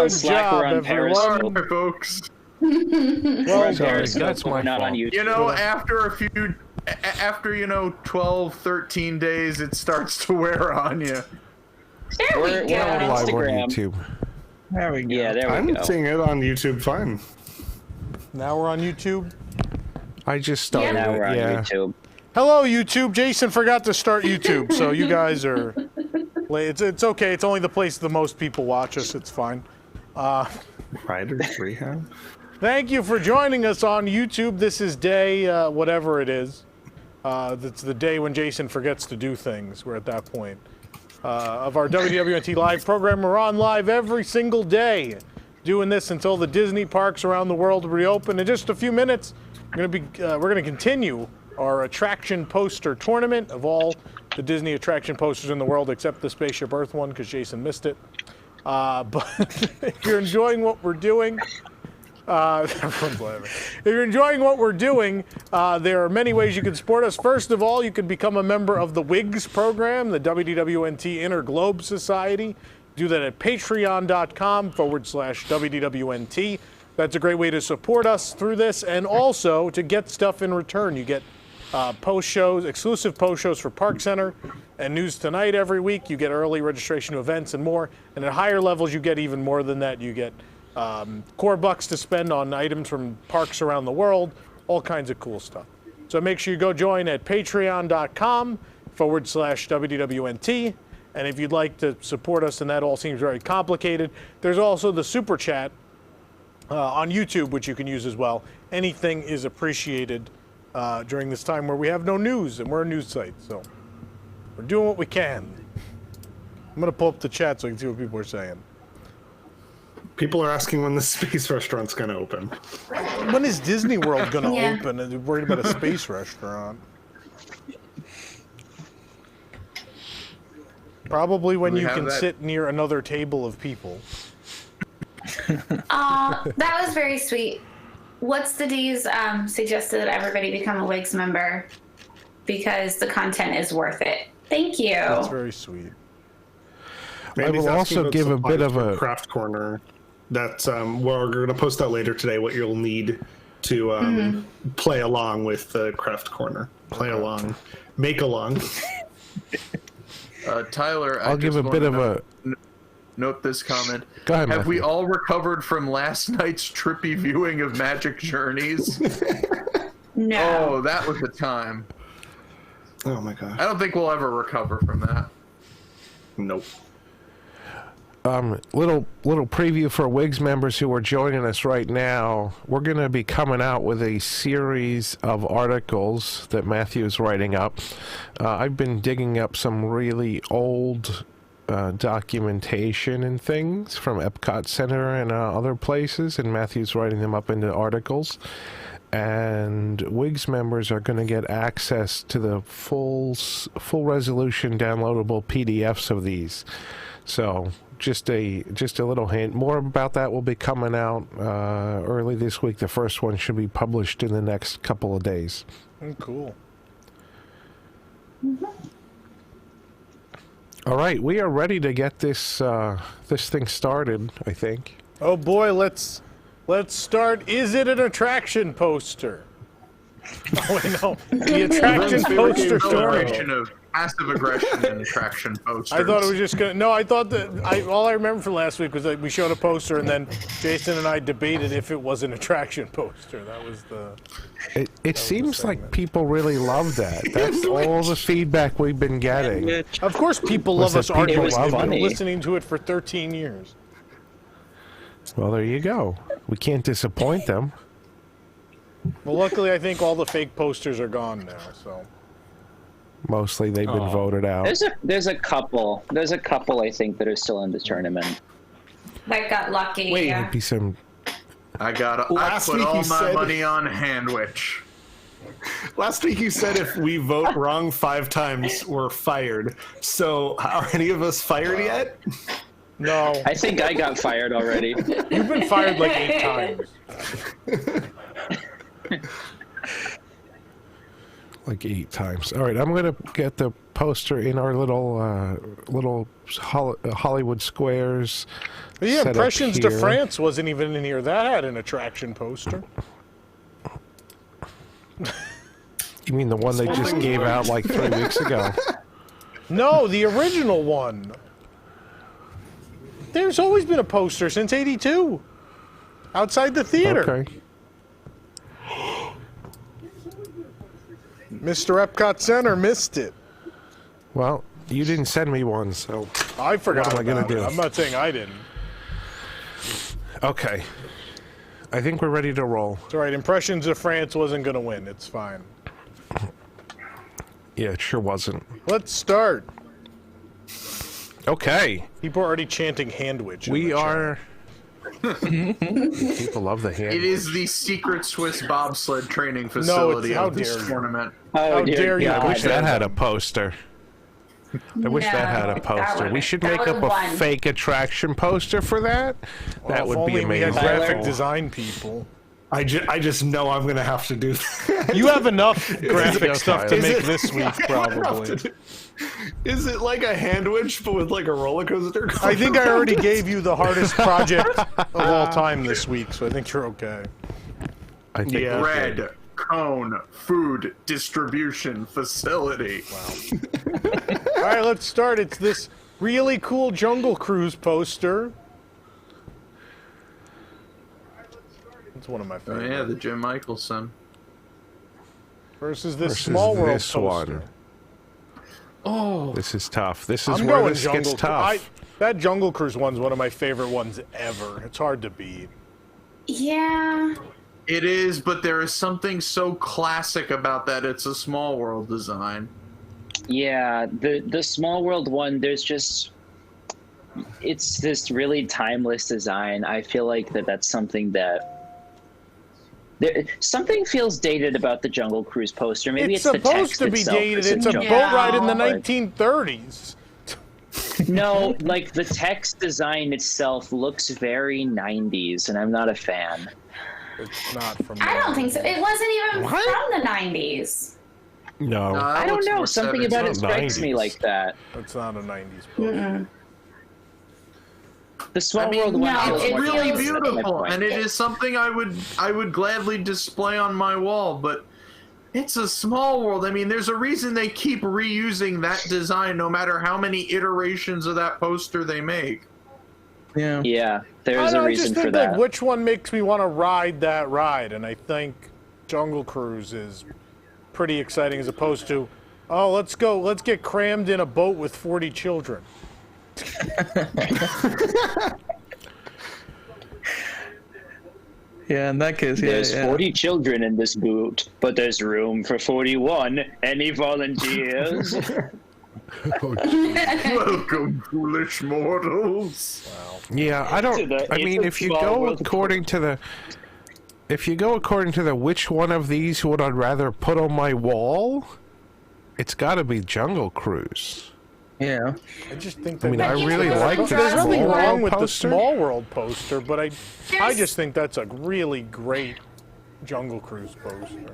was on Slack or on Periscope. Sorry, folks. We're on Sorry, Periscope, that's but my we're not on fault. YouTube. You know, after 12, 13 days, it starts to wear on you. There we We're go. on Live on Instagram. YouTube. There we go. Yeah, there we I'm go. seeing it on YouTube fine. Now we're on YouTube. I just started Now we're on it, yeah. YouTube. Hello, YouTube. Jason forgot to start YouTube, so you guys are late. It's okay. It's only the place the most people watch us. It's fine. Writer's Rehab? Thank you for joining us on YouTube. This is day, whatever it is. It's the day when Jason forgets to do things. We're at that point. Of our WDWNT live program. We're on live every single day, doing this until the Disney parks around the world reopen. In just a few minutes, we're going to continue our attraction poster tournament of all the Disney attraction posters in the world, except the Spaceship Earth one, because Jason missed it. But if you're enjoying what we're doing, everyone's laughing. If you're enjoying what we're doing, there are many ways you can support us. First of all, you can become a member of the WIGS program, the WDWNT Inner Globe Society. Do that at patreon.com/WDWNT. That's a great way to support us through this, and also to get stuff in return. You get post shows, exclusive post shows for Park Center and News Tonight every week. You get early registration to events and more. And at higher levels, you get even more than that. You get core bucks to spend on items from parks around the world, all kinds of cool stuff. So make sure you go join at patreon.com/WDWNT. And if you'd like to support us, and that all seems very complicated, there's also the super chat on YouTube, which you can use as well. Anything is appreciated during this time where we have no news, and we're a news site. So we're doing what we can. I'm going to pull up the chat so I can see what people are saying. People are asking when the space restaurant's going to open. When is Disney World going to Yeah. open? And they're worried about a space restaurant. Probably when We you have can that- sit near another table of people. That was very sweet. What's the D's suggested that everybody become a WIGS member because the content is worth it. Thank you. That's very sweet. Mandy's will asking also about give a bit supplies of for a- craft corner. That's we're going to post that later today. What you'll need to play along with the craft corner. Play along, make along. Tyler, I'll give a bit of a... note this comment. Go ahead, Have we Matthew. all recovered from last night's trippy viewing of Magic Journeys? No. Oh, that was the time. Oh my god. I don't think we'll ever recover from that. Nope. Little preview for WIGS members who are joining us right now. We're going to be coming out with a series of articles that Matthew's writing up. I've been digging up some really old documentation and things from Epcot Center and other places, and Matthew's writing them up into articles. And WIGS members are going to get access to the full resolution downloadable PDFs of these. So just a little hint. More about that will be coming out early this week. The first one should be published in the next couple of days. Cool. All right, we are ready to get this this thing started, I think. Oh boy, let's start. Is it an attraction poster? Oh wait, no. The attraction poster story. Celebration of passive aggression and attraction posters. I thought it was just gonna. No, I thought that. All I remember from last week was that we showed a poster, and then Jason and I debated if it was an attraction poster. That was the. It seems like people really love that. That's all the feedback we've been getting. Of course, people Was love us that people arguing. love They've been it? listening to it for 13 years. Well, there you go. We can't disappoint them. Well, luckily, I think all the fake posters are gone now. So. Mostly they've been voted out. There's a couple I think that are still in the tournament. That got lucky. Wait, yeah. Might be some. I Last put week all you my said- money on Handwich. Last week you said if we vote wrong 5 times, we're fired. So are any of us fired yet? No, I think I got fired already. you've been fired like 8 times. like 8 times. All right, I'm gonna get the poster in our little Hollywood Squares. Yeah, set up Impressions de here. France wasn't even in here. That had an attraction poster. You mean the one they just gave out like 3 weeks ago? No, the original one. There's always been a poster since '82. Outside the theater. Okay. Mr. Epcot Center missed it. Well, you didn't send me one, so I forgot What am I gonna about it. do? I'm not saying I didn't. okay. I think we're ready to roll. It's all right. Impressions of France wasn't going to win. It's fine. Yeah, it sure wasn't. Let's start. Okay. People are already chanting Handwich. in We the chat. are. People love the hand. It is the secret Swiss bobsled training it's- facility how of this dare you. tournament. Oh, How dare you? I God. wish that had a poster. I wish that No, had a that poster. would've- We should that make up would've a won. fake attraction poster for that. Well, That if would be only we had amazing. graphic design people. I just know I'm gonna have to do that. You have enough graphic Okay, stuff to is make it- this week, probably. Is it like a handwich but with like a roller coaster? I think I already gave you the hardest project of all time this week, so I think you're okay. I think Yeah. Bread, cone, food, distribution facility. All right, let's start. It's this really cool Jungle Cruise poster. It's one of my Oh favorites. yeah, the Jim Michelson. Versus this Versus Small World this poster. one. Oh, This is tough. This is I'm where going this Jungle gets Cruise. tough. That Jungle Cruise one's one of my favorite ones ever. It's hard to beat. Yeah. it is, but there is something so classic about that. It's a Small World design. Yeah, the Small World one, it's this really timeless design. I feel like that's something that something feels dated about the Jungle Cruise poster. Maybe It's it's the supposed text to be itself dated. isn't It's a Jungle boat ride in the Cruise, but- 1930s. No, like the text design itself looks very 90s, and I'm not a fan. It's not from. I don't think so. It wasn't even What? from the 90s. No. That I don't looks know. more Something 70s. about it strikes me 90s. like that. It's not a 90s poster. The Small I mean, World one no, feels It's it more really feels- timeless, that's my beautiful, point. and it is something I would gladly display on my wall. But it's a Small World. I mean, there's a reason they keep reusing that design, no matter how many iterations of that poster they make. Yeah. Yeah, there's I a just reason think for that that. which one makes me want to ride that ride, and I think Jungle Cruise is pretty exciting as opposed to, oh, let's get crammed in a boat with 40 children. Yeah, in that case, yeah. There's yeah. 40 children in this boot, but there's room for 41. Any volunteers? Welcome, foolish mortals. Yeah, I don't. I mean, if you go according to the which one of these would I rather put on my wall, it's got to be Jungle Cruise. Yeah. I just think that I mean, I But really you like can the there's draw nothing Small wrong World with the poster. Small World poster, but I There's- just think that's a really great Jungle Cruise poster.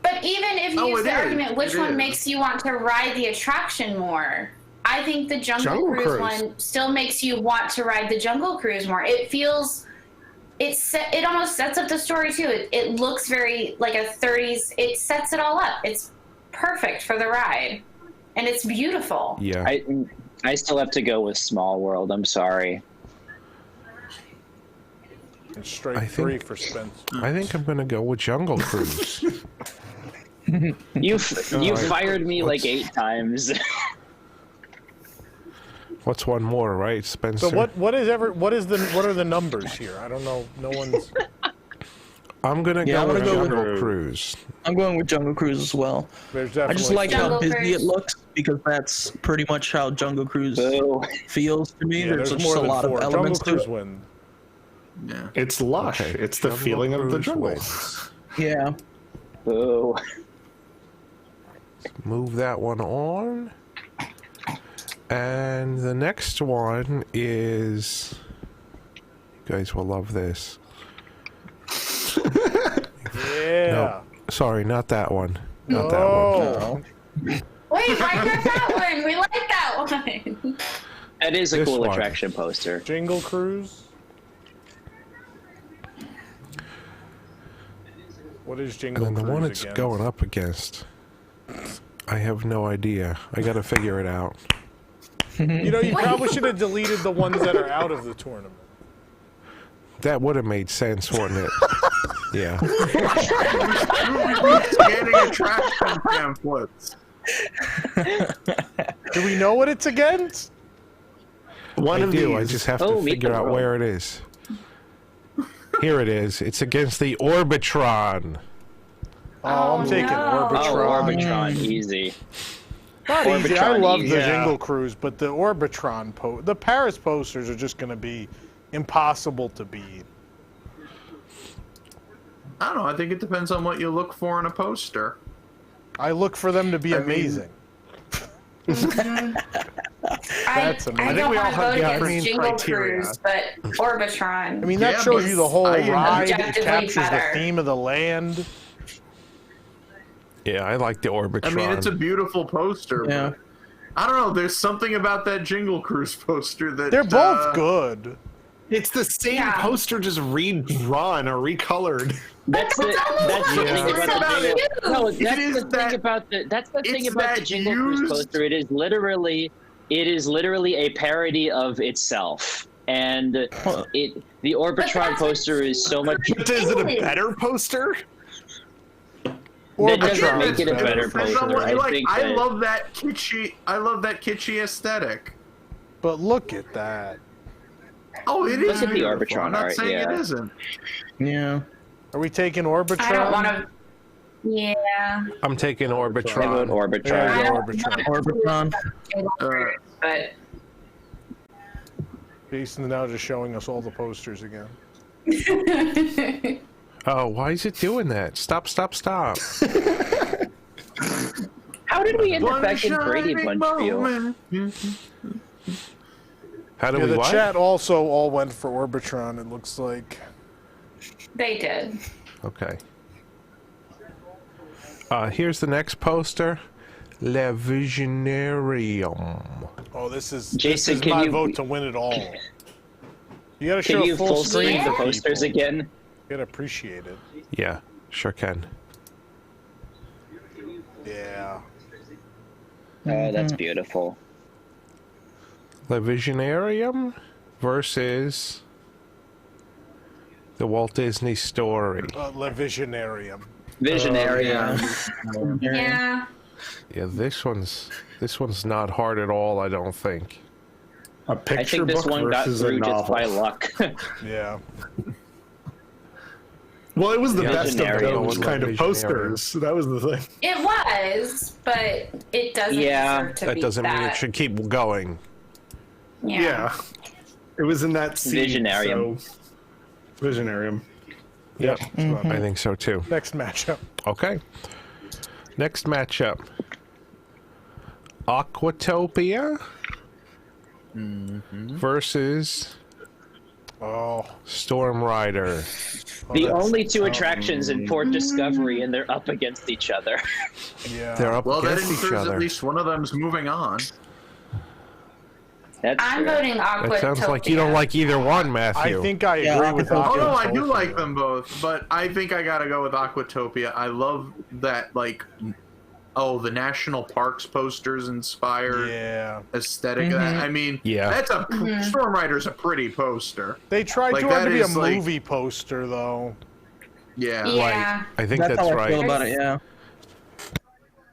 But even if you Oh, use it the is. argument, which It one is. makes you want to ride the attraction more? I think the Jungle Cruise Cruise. one still makes you want to ride the Jungle Cruise more. It feels, it almost sets up the story too. It looks very like a 30s. It sets it all up. It's perfect for the ride, and it's beautiful. Yeah. I still have to go with Small World. I'm sorry. And straight I think- 3 for Spence. I think I'm gonna go with Jungle Cruise. You right. fired me like 8 times. What's one more, right, Spencer? So what are the numbers here? I don't know. No one's. I'm gonna Yeah, I'm go gonna with go with- Jungle Cruise. I'm going with Jungle Cruise as well. There's I definitely. just like how Jungle busy Cruise. it looks because that's pretty much how Jungle Cruise Boo. feels to me. Yeah, there's there's just more a than lot 4. of Jungle elements to Cruise it. win. Yeah. It's lush. Okay, It's the Jungle feeling of the Cruise jungle. wins. Yeah. Boo. Move that one on. And the next one is... You guys will love this. Yeah. No, sorry, not that one. Not that one. Oh, Wait, why not that one? We like that one. That is a This cool one. attraction poster. Jingle Cruise. What is Jingle And then the Cruise one it's again? going up against, I have no idea. I got to figure it out. You know, you probably should have deleted the ones that are out of the tournament. That would have made sense, wouldn't it? Yeah. Scanning attraction pamphlets. Do we know what it's against? One I of do. these. I just have Oh, to meet figure the out world. where it is. Here it is. It's against the Orbitron. Oh, I'm taking no. Oh, Orbitron. Orbitron, easy. Not easy. I Orbitron, love easy. the Yeah. Jingle Cruise, but the Orbitron the Paris posters are just going to be impossible to beat. I don't know. I think it depends on what you look for in a poster. I look for them to be I mean- amazing. I amazing. don't we all want to have vote against different Jingle criteria. Cruise, but Orbitron. I mean, that Yeah, shows but you the whole I- ride. It Objectively captures the better. theme of the land. Yeah, I like the Orbitron. I mean, it's a beautiful poster. Yeah. But I don't know. There's something about that Jingle Cruise poster that They're both good. It's the same Yeah. poster, just redrawn or recolored. That's the Yeah. thing about About the it. Jingle. No, It that's is the thing that- about the. That's the thing it's about the that Jingle Cruise used- poster. It is literally a parody of itself, and the Orbitron that's poster is so much. But is it a better poster? That doesn't Orbitron make is it a better. better Depends on poster. what you like. think I that- love that kitschy. I love that kitschy aesthetic. But look at that. Oh, it is Look at the beautiful. Orbitron I'm not art, saying yeah. it isn't. Yeah. Are we taking Orbitron? I don't want to. Yeah. I'm taking I vote Orbitron. Orbitron. Yeah, I yeah, don't Orbitron. Orbitron. Jingle Cruise, but Jason's now just showing us all the posters again. Oh, why is it doing that? Stop, stop, stop. How did we end up One back in Brady shining Bunch view? moment. How do Yeah, we the what? chat also all went for Orbitron, it looks like. they did. Okay. Here's the next poster. Le Visionarium. Oh, this is Jason, this is can my you- vote to win it all. You gotta Can show you full screen for the posters people. again? You gotta appreciate it. Yeah, sure can. Yeah. Oh, that's beautiful. Le Visionarium versus the Walt Disney Story. Le Visionarium. Visionary. Yeah. Yeah, this one's not hard at all, I don't think. A I picture think this book one got versus a through just novel. by luck. Yeah. Well, it was the Yeah. best of Visionary. those kind of Visionary. posters. That was the thing. It was, but it doesn't Yeah, deserve to That be doesn't mean that. it should keep going. Yeah. It was in that scene. Visionarium. So... Visionarium. Yep, I think so too. Next matchup. Okay. Next matchup. Aquatopia versus Oh. Storm Rider. The only two attractions in Port Discovery, and they're up against each other. Yeah. They're up Well, that against each ensures other. at least one of them's moving on. That's I'm true. voting Aquatopia. That sounds like you don't like either one, Matthew. I think I agree Yeah, with Aquatopia. Oh no, I do Aquatopia. like them both, but I think I gotta go with Aquatopia. I love that, like, the national parks posters inspired Yeah. aesthetic. Of that. I mean, Yeah. that's Storm Rider's a pretty poster. They tried Like, too hard that to be a is, like- movie poster, though. Yeah. Yeah. I think That's that's how I right. feel about it, yeah.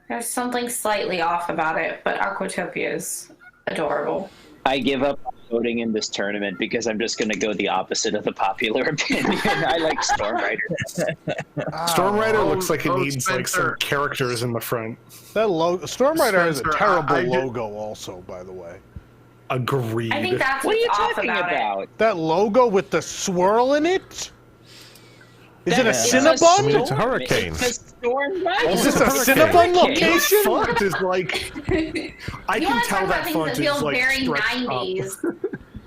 There's something slightly off about it, but Aquatopia is adorable. I give up on voting in this tournament because I'm just going to go the opposite of the popular opinion. I like Storm Rider. Storm Rider Oh, looks like it needs like some Spencer. characters in the front. That logo, Storm Rider has a Spencer, terrible I did- logo, also, by the way. Agreed. I think that's What are you what's off talking about it. about? That logo with the swirl in it? Is it a That's Cinnabon? I mean, it's a hurricane. It's a Storm Rider. Is this a Hurricane. Cinnabon The location? font is like I You can want to tell talk about that things font that is feel like very stretched 90s. up.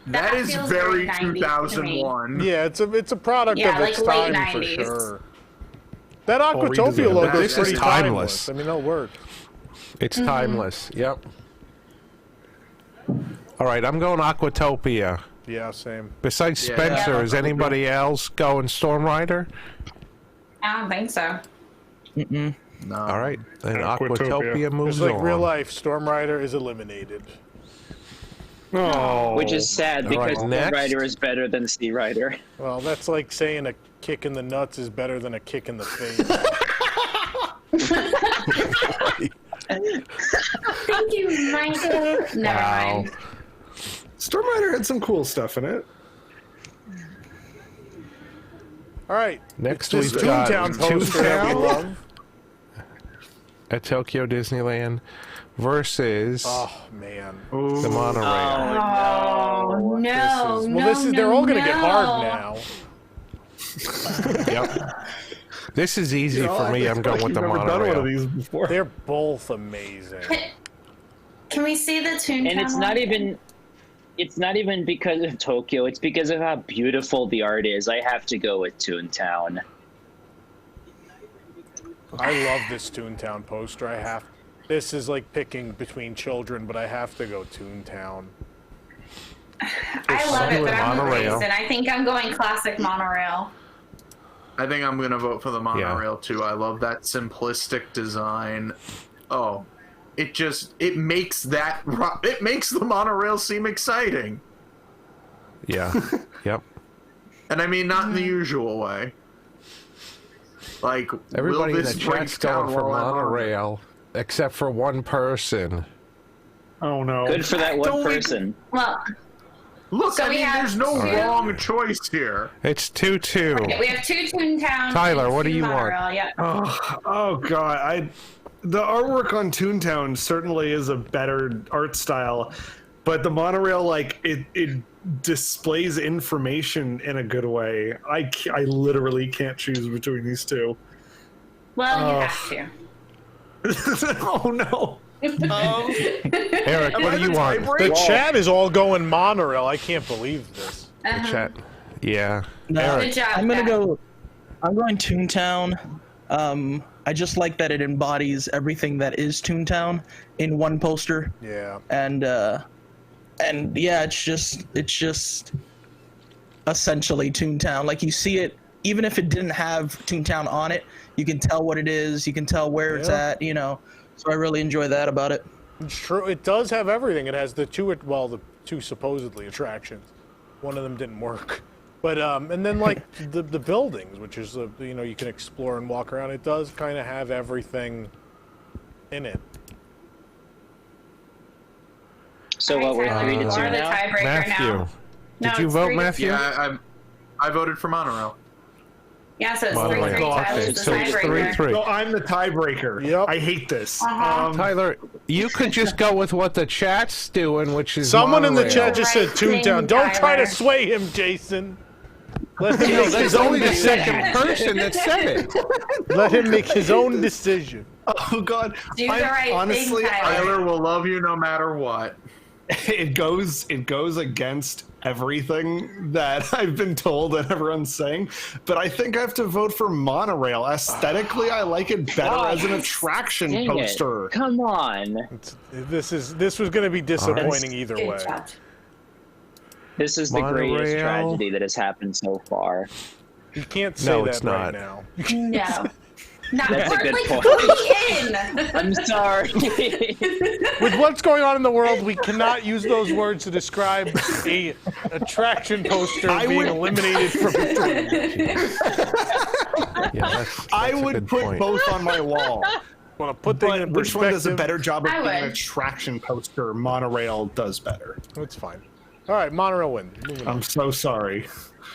That is feels very 90s to me. 2001. Yeah, it's a product Yeah, of its like late time for 90s. sure. That Aquatopia logo This is is pretty timeless. timeless. I mean, that'll work. It's timeless. Yep. All right, I'm going Aquatopia. Yeah, same. Besides Yeah. Spencer, Yeah. is anybody else going Storm Rider? I don't think so. Mm-mm. No. All right, then Aquatopia. Aquatopia moves Just like on. real life, Storm Rider is eliminated. Oh, Which is sad because right, Storm next. Rider is better than Sea Rider. Well, that's like saying a kick in the nuts is better than a kick in the face. Thank you, Michael. Never mind. Storm Rider had some cool stuff in it. All right. Next This we've got Toontown poster that we Toontown love. at Tokyo Disneyland versus Oh man. the monorail. Oh, no, Well, no, this is they're all gonna get hard no. now. Yep. This is easy for me. I'm going with the I've never done one of monorail. these before. They're both amazing. Can we see the Toontown? And it's not even because of Tokyo, it's because of how beautiful the art is. I have to go with Toontown. I love this Toontown poster. This is like picking between children, but I have to go Toontown. I love it, but I'm Monorail. amazed, and I think I'm going classic monorail. I think I'm gonna vote for the monorail too. I love that simplistic design. Oh, it makes the monorail seem exciting, Yeah. Yep. and I mean not in the usual way. Like, Everybody will in the this break chat's going down for while I'm on it? monorail, except for one person. Oh no. Good for that one Don't we- person. Well, Look, So I we mean, have there's no two- wrong choice here. It's 2-2. we have two Toontown. Tyler, and what do two you want? monorail, Yeah. Oh god, the artwork on Toontown certainly is a better art style, but the monorail, like, it displays information in a good way. I literally can't choose between these two. Well, you have to. Oh no. Eric, what do you want? The chat is all going monorail. I can't believe this. The chat. Yeah. No, Eric. Good job. I'm gonna Pat. go. I'm going Toontown. I just like that it embodies everything that is Toontown in one poster, Yeah. and yeah, it's just essentially Toontown. Like, you see it, even if it didn't have Toontown on it, you can tell what it is. You can tell where it's Yeah. at. You know, so I really enjoy that about it. It's true. It does have everything. It has the two supposedly attractions. One of them didn't work. But and then like the buildings, which is you can explore and walk around. It does kind of have everything in it. So All what we're right, Tyler, 3 to you 2 are the now? tiebreaker Matthew. now. Did No, you it's vote, 3 to Matthew? Yeah, I voted for monorail. Yeah, so it's Monorail. 3-3. Tyler's the So it's tiebreaker. 3-3. So I'm the tiebreaker. Yep. I hate this. Tyler, you could just go with what the chat's doing, which is Someone in the monorail. chat just said Right thing, Toontown. Don't try to Tyler. sway him, Jason. Let him No, make that's his own only the decision. second person that said it. Let him make his own decision. Oh god. Do the right honestly, thing, Tyler. Tyler will love you no matter what. it goes against everything that I've been told and everyone's saying, but I think I have to vote for monorail. Aesthetically, I like it better as an attraction Dang it. poster. Come on. This was going to be disappointing either way. Good job. This is the greatest Monorail. tragedy that has happened so far. You can't say No, that it's right not. now. No. Not That's a good like, point. put me in. I'm sorry. With what's going on in the world, we cannot use those words to describe a attraction poster being eliminated from the tournament. Yeah, that's I a would good put point. both on my wall. Want to put things But in which one does a perspective? better job of I being an would. attraction poster? Monorail does better. That's fine. All right, monorail win. Moving on. I'm so sorry.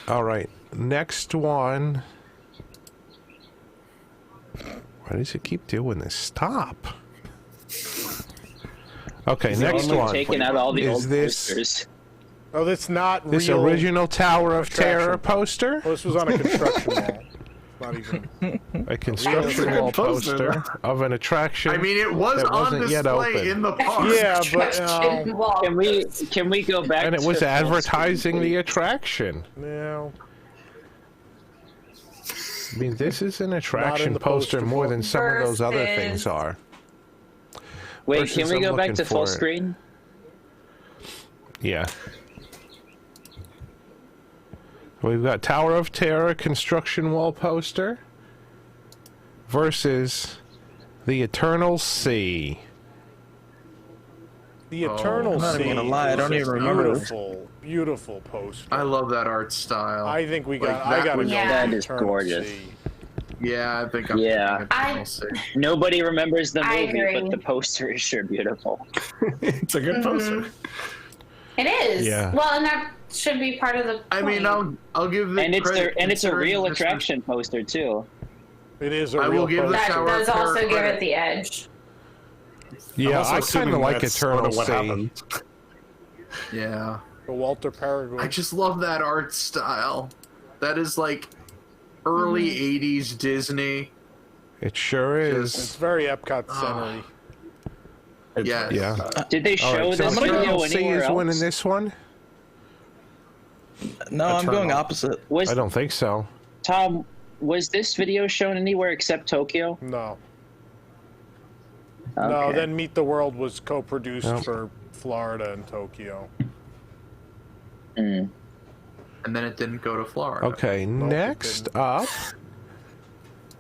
All right, next one. Why does it keep doing this? Stop. Okay, next Only one. taking out all the Is old this- posters. Oh, that's not This real. original Tower of Terror attraction. poster? Oh, this was on a construction wall. Not even. A construction Real wall poster. poster of an attraction. I mean, it was that on wasn't yet display open. in the park. Yeah, but Construction wall. Can we go back? And it was to advertising the attraction. no. I mean, this is an Not attraction in the poster poster more book. than some of those other Versus- things are. Wait, Versus can we I'm go back looking to full for it. screen? Yeah. We've got Tower of Terror construction wall poster versus the Eternal Sea. The Eternal I'm not Sea. even gonna lie, I don't is even remember this. Beautiful, beautiful poster. I love that art style. I think we got. Like, I that gotta was- go. Yeah. with That is Eternal gorgeous. Sea. Yeah, I think I'm Yeah. thinking Eternal Sea. Nobody remembers the I movie, agree. but the poster is sure beautiful. It's a good poster. It is. Yeah. Well, and that should be part of the. I mean, point. I'll give the And it's credit a considering real this was- attraction poster too. It is a I real will give the poster. That Tower does of Terror also give credit. it the edge. Yeah, Also I kind assuming of like that's Eternal sort of what Sea. happened. Yeah. The Walter Peregrine. I just love that art style. That is like early 80s Disney. It sure It's is. very Epcot centery. Yes. Yeah. Did they All show right, so this video Eternal Sea anywhere is else? winning this one? No, I'm going Eternal. opposite. Was I don't think so. Tom? Was this video shown anywhere except Tokyo? No. No, Okay. then Meet the World was co-produced Nope. for Florida and Tokyo. Mm. And then it didn't go to Florida. Okay, it next didn't. up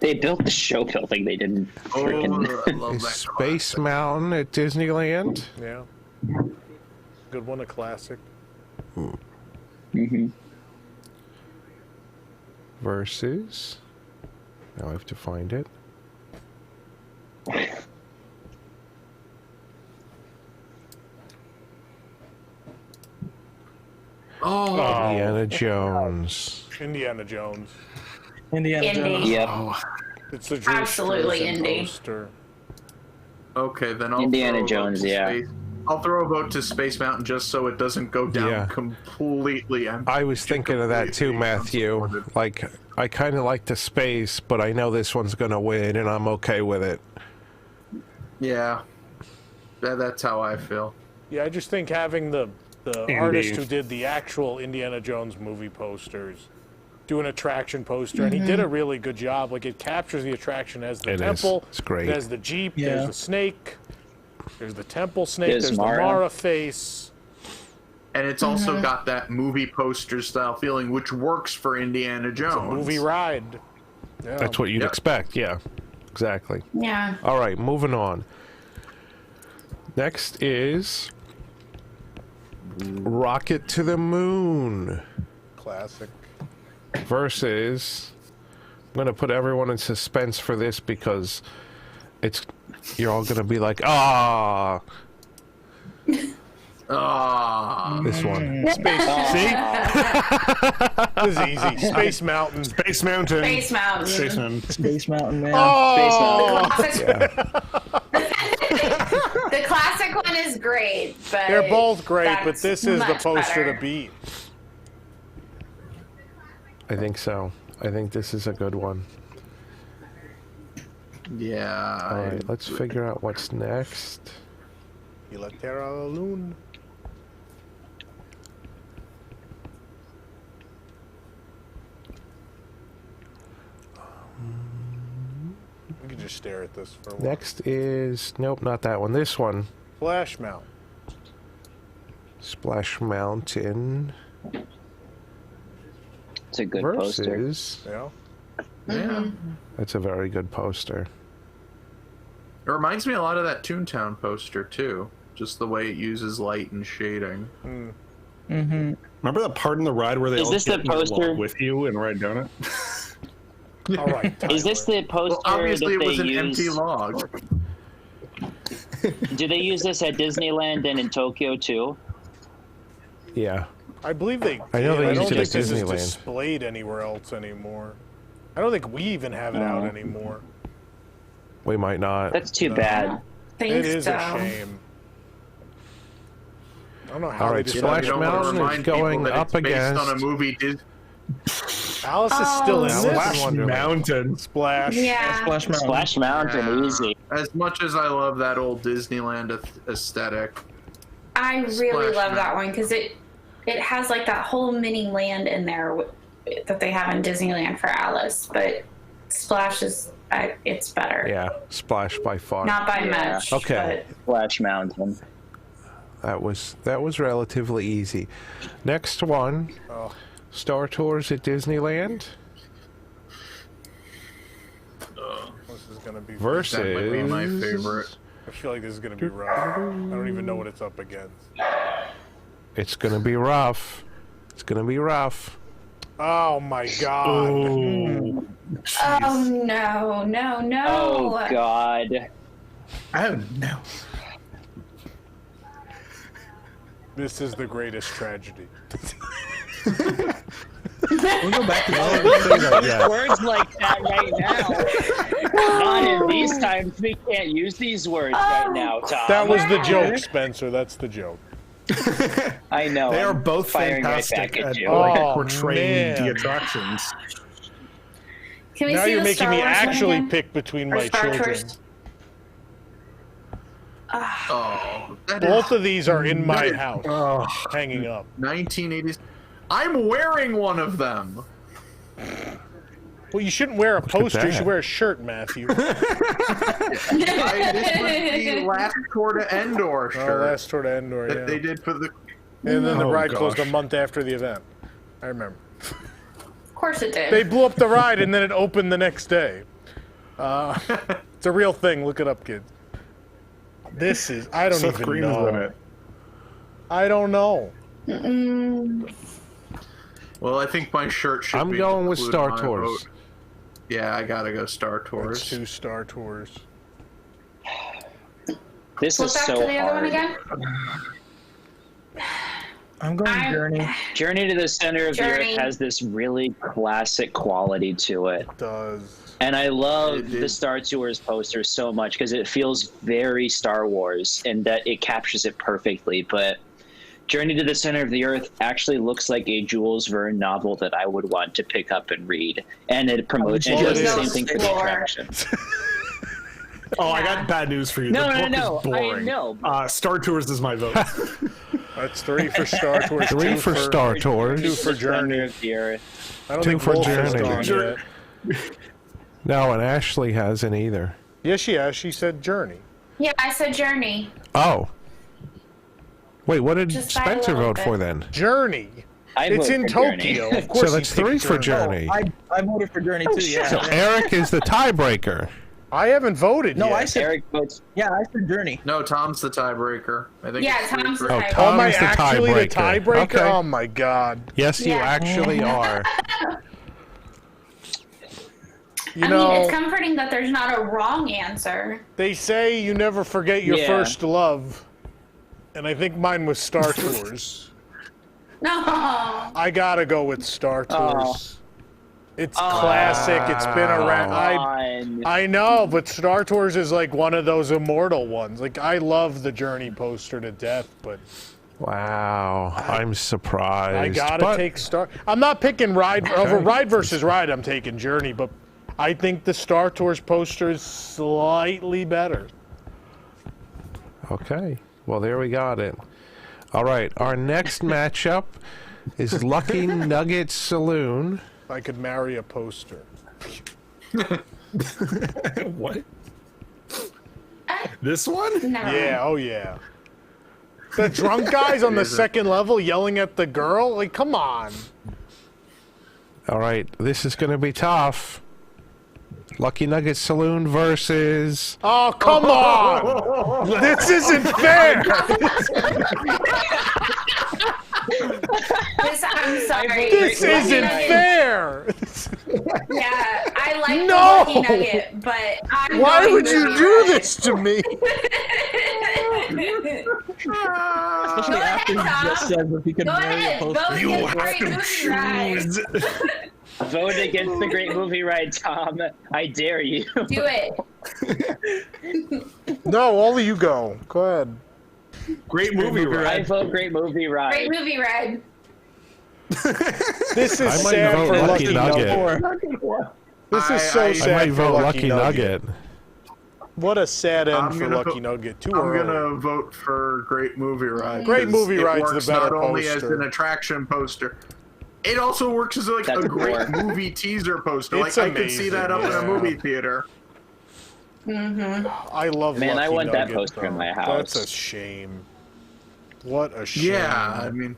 They built the show building. They didn't freaking. Oh, I love is that Space concept. Mountain at Disneyland. Yeah. Good one, a classic. Mhm. Versus. Now I have to find it. Oh, Indiana Jones. Indiana Jones. Indiana Indy. Jones. Yep. It's the George Absolutely Streisand indie. poster. okay, then I'll Indiana throw a vote Jones, to yeah. Space. I'll throw a vote to Space Mountain just so it doesn't go down Yeah. completely empty. I was thinking of that too, Matthew. unsupported. Like, I kind of like the space, but I know this one's going to win, and I'm okay with it. Yeah. That's how I feel. Yeah, I just think having the artist who did the actual Indiana Jones movie posters do an attraction poster, and he did a really good job. Like, it captures the attraction as the It is. temple. It's great. It has the Jeep. Yeah. There's the snake. There's the temple snake. There's There's Mara. the Mara face. And it's also got that movie poster style feeling, which works for Indiana Jones. Movie ride. Yeah. That's what you'd Yep. expect, yeah. Exactly. Yeah. All right, moving on. Next is Rocket to the Moon Classic. versus. I'm going to put everyone in suspense for this because you're all going to be like, ah, Ah. this one. Space. See? This is easy. Space Mountain. Space Mountain. Space Mountain. Space Mountain. Space Mountain, man. Oh! Space Mountain. The classic one is great, but They're both great, but that's this is the much poster better. to beat. I think so. I think this is a good one. Yeah. All right, let's figure out what's next. Y la Terra la Lune. We can just stare at this for a while. Next is, nope, not that one. This one, Flash Mount. Splash Mountain It's a good poster. versus. Yeah. Yeah. That's a very good poster. It reminds me a lot of that Toontown poster too. Just the way it uses light and shading. Mm-hmm. Remember that part in the ride where they Is all this the get in your poster? log with you and ride down it? All right. Is this Tyler. the poster Well, obviously that it was they an use? empty log. Do they use this at Disneyland and in Tokyo too? Yeah. I believe they. I know they I used don't it at think this is Disneyland. displayed anywhere else anymore. I don't think we even have it out anymore. We might not. That's too No. bad. Think It is so. a shame. I don't know how All they right, decided. Splash You don't want to Mountain is remind people going that up it's based on a against- movie. Alice is still in Oh. this. Splash Splash Mountain. Splash. Yeah. Splash Mountain. Splash Mountain, easy. As much as I love that old Disneyland aesthetic, I really Splash love that Mountain. one because it has like that whole mini land in there that they have in Disneyland for Alice. But Splash is it's better. Yeah, Splash by far. Not by Yeah. much. Okay. Splash Mountain. That was relatively easy. Next one, Star Tours at Disneyland This is gonna be versus. That might be my favorite. I feel like this is gonna be rough. I don't even know what it's up against. It's gonna be rough. It's gonna be rough. Oh my god. Oh, Oh no, no, no. Oh God. oh no. This is the greatest tragedy. We'll go back to Yeah. Words like that right now. Not in these times. We can't use these words right now, Tom. That was the joke, Spencer. That's the joke. I know. They are I'm both firing right fantastic back at at you. Oh, portraying man. the attractions. Can we Now see you're the making Star me Wars one actually again? pick between Or my Star children. Tours? Oh, that Both is of these are in my house, Oh, hanging up. 1980s. I'm wearing one of them. Well, you shouldn't wear a poster. You that. should wear a shirt, Matthew. This was the last tour to Endor Oh, shirt last tour to Endor, that yeah. they did for the. And then the Oh, ride closed a gosh. month after the event. I remember. Of course it did. They blew up the ride and then it opened the next day. It's a real thing. Look it up, kids. This is... I don't Seth even Green know. was in it. I don't know. Well, I think my shirt should I'm be going with included Star in my Tours. vote. Yeah, I gotta go Star It's Tours. 2 Star Tours. This Flip is back so to the other one hard. again. I'm going Journey. Journey to the Center of the Journey. Earth has this really classic quality to it. It does. And I love It the did. Star Tours poster so much because it feels very Star Wars and that it captures it perfectly. But Journey to the Center of the Earth actually looks like a Jules Verne novel that I would want to pick up and read. And it promotes and Well, does it the same is. thing for the Explore. attractions. Oh, I got bad news for you. No, the no, book no, is boring. I know. Star Tours is my vote. That's 3 for Star Tours. 3 2 for Star 2 Tours. for Journey. Of the Earth. I don't 2 think for Wolf has Journey. gone yet. No, and Ashley hasn't either. Yes, she has. She said Journey. Yeah, I said Journey. Oh. Wait, what did Just by a Spencer little vote bit. for then? Journey. I It's vote in for Journey. Tokyo. Of So course that's he 3 picked for Journey. Journey. I voted for Journey too. Yeah. So Eric is the tiebreaker. I haven't voted No, yet. I said Eric votes. yeah. I said Journey. No, Tom's the tiebreaker. I think. Yeah, it's three Tom's for- the Oh, tiebreaker. Tom Am I is the actually the tiebreaker. tiebreaker? Okay. Oh my god. Yes, you Yeah. actually are. You I know, mean, it's comforting that there's not a wrong answer. they say you never forget your Yeah. first love. And I think mine was Star Tours. No. I gotta go with Star Oh. Tours. It's classic. It's been around. I know, but Star Tours is like one of those immortal ones. Like, I love the Journey poster to death, but Wow, I'm surprised. I gotta but take Star. I'm not picking Ride over Ride versus Ride. I'm taking Journey, but I think the Star Tours poster is slightly better. Okay, well there we got it. All right, our next matchup is Lucky Nugget Saloon. If I could marry a poster. What? This one? No. Yeah, oh yeah. The drunk guys on the second level yelling at the girl? Like, come on. All right, this is going to be tough. Lucky Nugget Saloon versus. Oh, come on! This isn't fair! I'm sorry. This Lucky isn't Nugget- fair! Yeah, I like No! the Lucky Nugget, but I'm Why going would with you the do Ride. this to me? Especially Go after ahead, you Tom. just said if you could Go marry a ahead, poster. vote against Great Movie Ride. Vote against the Great Movie Ride, Tom. I dare you. Do it. No, all of you go. Go ahead. Great movie, I right? vote Great Movie Ride. Great Movie Ride. This is I might sad vote for Lucky Lucky Nugget. Nugget. This is so I I sad might for vote Lucky Nugget. What a sad end I'm for gonna Lucky vote- Nugget. Too I'm early. gonna vote for Great Movie Ride. Great because Movie it Ride's the works better not only as poster. an attraction poster, It also works as like That's a great more. movie teaser poster. It's Like I could see amazing, that up in a yeah. movie theater. I love Man, Lucky I want that Nugget, poster in though. my That's a house. shame. What a shame. Yeah, I mean,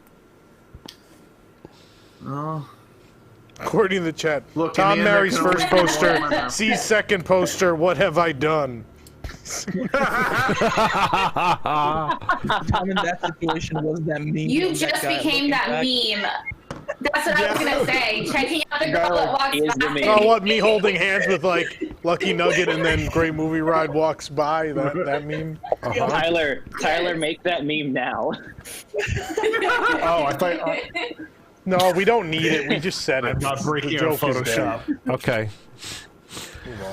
According to the chat, Look, in Tom the end, Mary's there can first only be one poster, winner. C's second poster, what have I done? Tom in that situation was that meme. You of that just guy became looking that back. meme. That's what I was gonna say. Checking out the girl that walks He is the by. meme. Oh, what, me holding hands with, like, Lucky Nugget and then Great Movie Ride walks by? That meme? Tyler, make that meme now. Oh, I thought No, we don't need it. We just said it. I'm not breaking The out joke is there. Photoshop. Okay.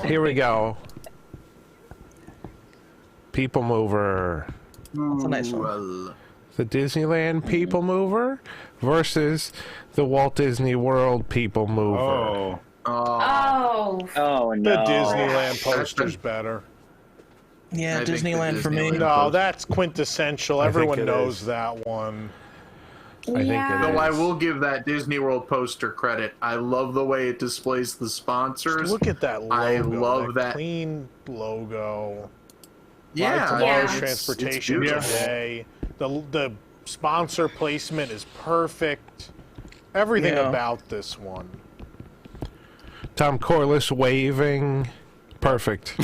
Here we go. People Mover. That's a nice one. Well, The Disneyland People Mover versus the Walt Disney World People Mover. Oh. Oh, Oh no. The Disneyland poster's better. Yeah, I think the Disneyland for me. Disneyland- No, that's quintessential. I think Everyone it knows is. that one. I think yeah. it though I is. will give that Disney World poster credit. I love the way it displays the sponsors. Look at that logo. I love that. clean logo. Yeah, Tomorrow's Yeah. it's transportation beautiful. today. The sponsor placement is perfect. Everything Yeah. about this one. Tom Corliss waving. Perfect.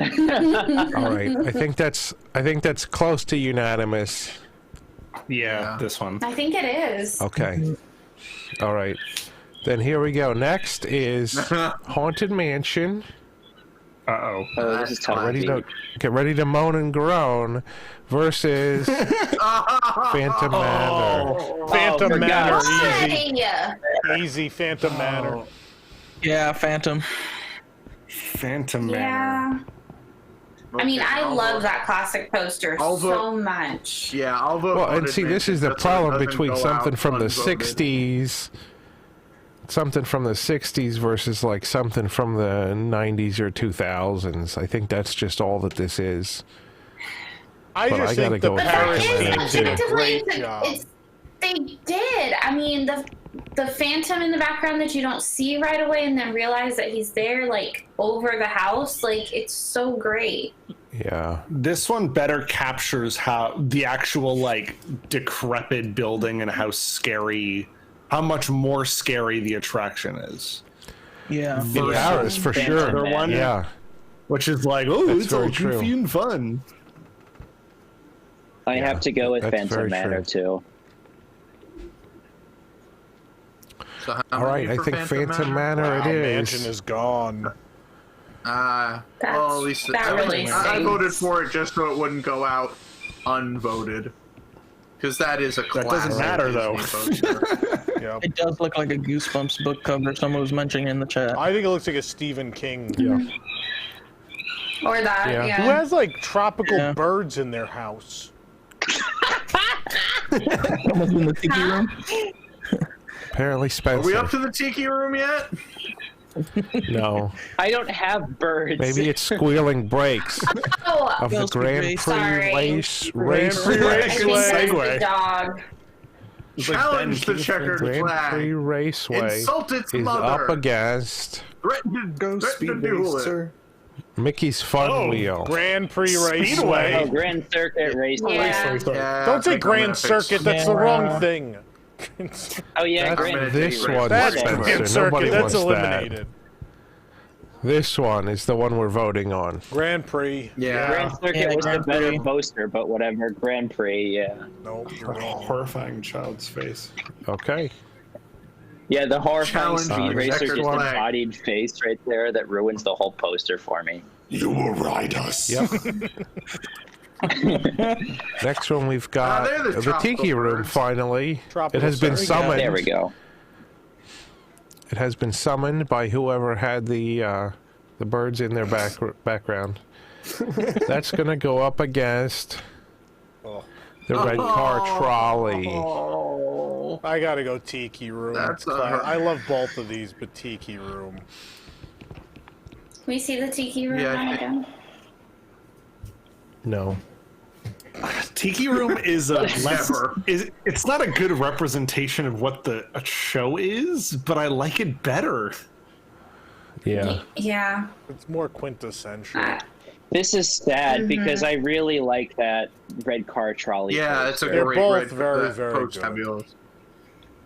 All right. I think that's close to unanimous. Yeah, this one. I think it is. Okay. All right. Then here we go. Next is Haunted Mansion. Uh-oh. Oh, this is tough. Get ready to moan and groan versus Phantom Manor. Phantom for Manor, God's easy. Hey, Easy Phantom Manor. Yeah, Phantom. Phantom Manor. yeah. I mean, I love that classic poster I'll so vote- much. Yeah, I'll vote. Well, and Haunted see, this Mansion is the just so it problem doesn't between go something out from the unvoted. 60s, something from the 60s versus like something from the 90s or 2000s. I think that's just all that this is. I But just I gotta think the go with Paris Phantom team Manor. did a Objectively, great job. they did. I mean, the Phantom in the background that you don't see right away and then realize that he's there, like, over the house, like, it's so great. Yeah. This one better captures how the actual like decrepit building and how much more scary the attraction is. Yeah. In Paris, for Phantom sure. Manor. Yeah. Which is like, oh, That's it's all very true. goofy and fun. I have to go with that's Phantom very Manor too. So how All right. many I for think Phantom Manor Wow, it Mansion is. is gone. Well, at least that really I stinks. voted for it just so it wouldn't go out unvoted. Because that is a classic. doesn't matter, though. Disney poster. Yep. It does look like a Goosebumps book cover someone was mentioning in the chat. I think it looks like a Stephen King. Yeah. Or that, Yeah. yeah. Who has like tropical Yeah. birds in their house? Someone's in the tiki room. Apparently Are Spencer. we up to the tiki room yet? No. I don't have birds. Maybe it's Squealing Brakes Oh, of the Girls Speed Grand Race. Prix Sorry. race. Grand Prix I race. think that's Segway. the dog. Challenge the checkered Grand flag. Prix Raceway Insult its is mother. up against Threaten to duel it. Mickey's Fun Wheel. Grand Prix Speedway. Raceway. Oh, Grand Circuit Race. Yeah. Yeah, Don't say I think I'm Grand gonna Circuit. fix- That's the Yeah. wrong thing. Oh yeah, That's Grand this Prix one, That's Race. Spencer. Grand Nobody Circuit. That's wants that. eliminated. This one is the one we're voting on. Grand Prix. Yeah. Grand Circuit Yeah, was the Grand better Prix. poster, but whatever. Grand Prix, yeah. Nope, you're A wrong. horrifying child's face. Okay. Yeah, the horrifying Challenge Speed the Racer checkered just flag. embodied face right there that ruins the whole poster for me. You will ride us. Yep. Next one we've got they're the the tropical Tiki Room. birds. Finally, Tropical it has been birds. summoned. There we go. It has been summoned by whoever had the birds in their background. That's gonna go up against the red car trolley. Oh. I gotta go Tiki Room. That's It's I love both of these, but Tiki Room. Can we see the tiki room Yeah, one I- again? No. Tiki Room is a less. Never. It's not a good representation of what a show is, but I like it better. Yeah. Yeah. It's more quintessential. This is sad because I really like that red car trolley. Yeah, it's a They're great both red, very, that very post good. fabulous.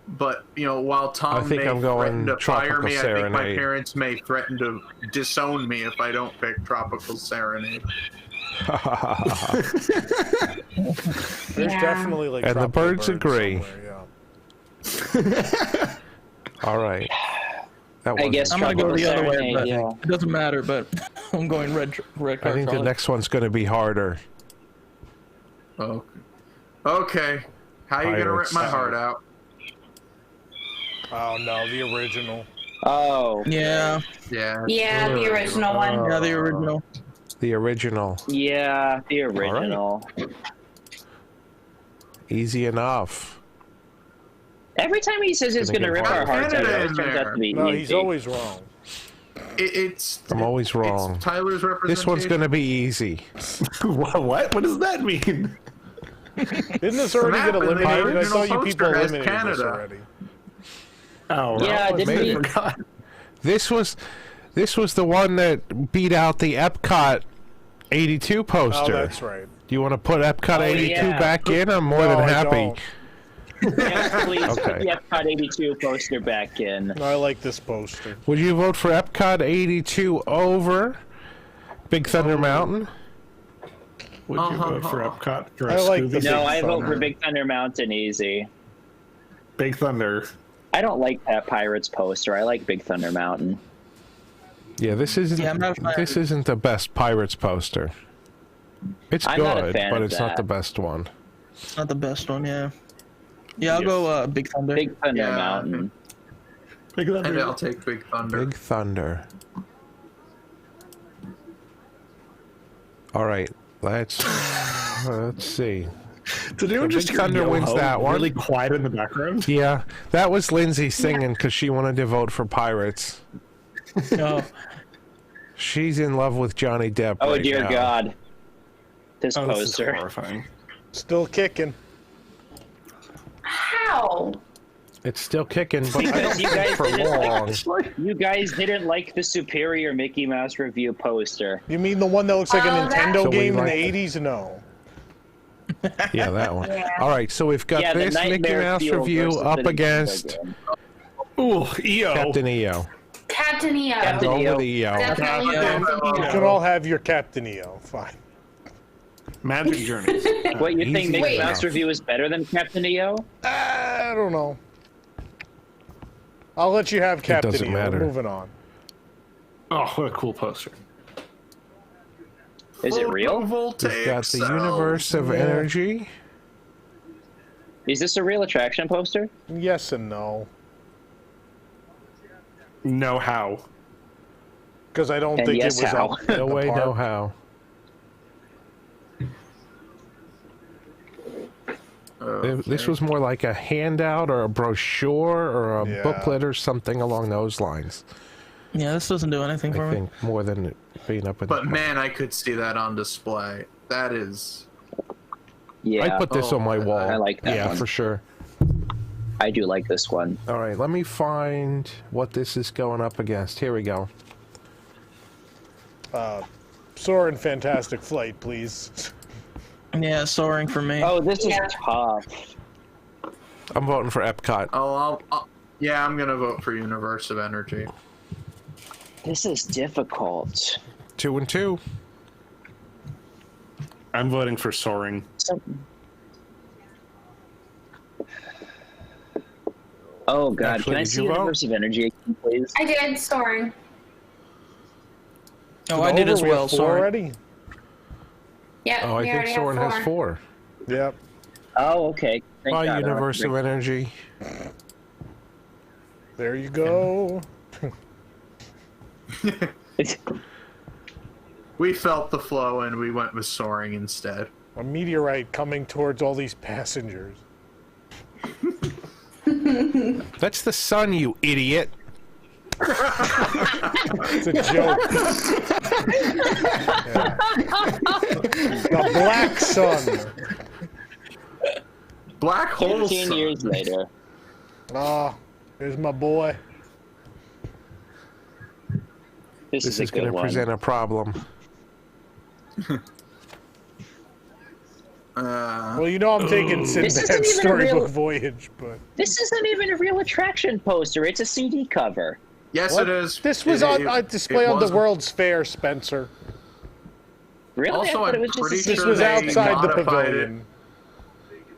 But while Tom I think may I'm going threaten to fire Tropical me, I think my Serenade. parents may threaten to disown me if I don't pick Tropical Serenade. There's definitely like. And the tropical birds agree. somewhere, All right. That I guess I'm gonna go the other way, Serenade, but yeah. it doesn't matter. But I'm going red I car think the trolley. next one's going to be harder. Okay. How you gonna rip Pirates. my heart out? Oh no, the original. Oh, Yeah, Yeah. Yeah, the original one. yeah, the original. The original. yeah, the original. Easy enough. Every time he says he's Gonna going to get rip our harder. hearts out, it Canada always in turns out there. to be No, easy. he's always wrong. It's. I'm always wrong. It's Tyler's representation. This one's going to be easy. What? What does that mean? Didn't this already map get in the eliminated? I original thought you people poster has eliminated this Canada. already. Oh, Yeah, well, didn't maybe we- I forgot. This was the one that beat out the Epcot 82 Oh, poster. that's right. Do you want to put Epcot Oh, 82 yeah. back in? I'm more No, than I happy. don't. Yes, please put Okay. the Epcot 82 poster back in. No, I like this poster. Would you vote for Epcot 82 over Big Thunder Mountain? Would you vote for Epcot? For I like Scooby? the- No, Big I vote for Thunder. Big Thunder Mountain easy. Big Thunder. I don't like that Pirates poster. I like Big Thunder Mountain. Yeah, this isn't Yeah, I'm not a fan. this isn't the best Pirates poster. It's I'm not a good, fan but of it's not that. the best one. It's not the best one, yeah. Yeah, I'll go Big Thunder. Big Thunder Yeah. Mountain. Big And Thunder. I'll take Big Thunder. Big Thunder. All right, let's see. Did anyone So just Big hear Thunder wins Yo-Ho that one. Really quiet in the background. Yeah, that was Lindsay singing because she wanted to vote for Pirates. Oh, She's in love with Johnny Depp. Oh, right dear now. God. This Oh, this is poster. horrifying. Still kicking. How? It's still kicking, but I don't Because you think guys for didn't long. You guys didn't like the Superior Mickey Mouse review poster. You mean the one that looks like a Oh, that- Nintendo So we game in like the it. 80s? No. Yeah, that one. Yeah. All right, so we've got Yeah, the this Mickey Nightmare Mouse Fuel review versus up the Nintendo against game. Ooh, EO. Captain EO. Captain EO. Captain Go EO. with EO. Definitely Yeah. Captain You EO. can all have your Captain EO. Fine. Magic Journeys. What, you think Easy Mickey enough. Mouse review is better than Captain EO? I don't know. I'll let you have Captain doesn't EO. matter. Moving on. Oh, what a cool poster. Is it real? Photovoltaic We've got the cells. universe of energy. Is this a real attraction poster? Yes and no. No how. Because I don't And think yes, it was how? up No at the way, park. no how. This was more like a handout or a brochure or a Yeah. booklet or something along those lines. yeah, this doesn't do anything for I me. think more than it being up in But the man, I could see that on display. That is. Yeah, I put this Oh, on my wall. I like that Yeah, one. for sure. I do like this one. All right, let me find what this is going up against. Here we go. Soarin' Fantastic Flight, please. Yeah, Soaring for me. Oh, this is Yeah. tough. I'm voting for Epcot. Yeah, I'm gonna vote for Universe of Energy. This is difficult. 2 and 2. I'm voting for Soaring. Oh God, Actually, can I did see you vote? Universe of Energy again, please? I did. Soaring. Oh, I did Over, as we have well. 4 Soaring. already? Yep. Oh, I we think already Soren have has 4. 4. Yep. Oh, okay. Thank Bye, God, I don't Universe have of to Energy. There you go. drink- We felt the flow and we went with Soaring instead. A meteorite coming towards all these passengers. That's the sun, you idiot. It's a joke. Yeah. The black sun. Black hole 15 sun. years later. Ah, there's my boy. This This is a is going good to one. present a problem. Well, you know I'm taking This isn't Sinbad's even a real- storybook voyage, but This isn't even a real attraction poster. It's a CD cover. Yes, What? it is. This was on display on the World's Fair, Spencer. Really? Also, I thought it I'm was just a pretty CD This sure was they cover. outside the modified pavilion.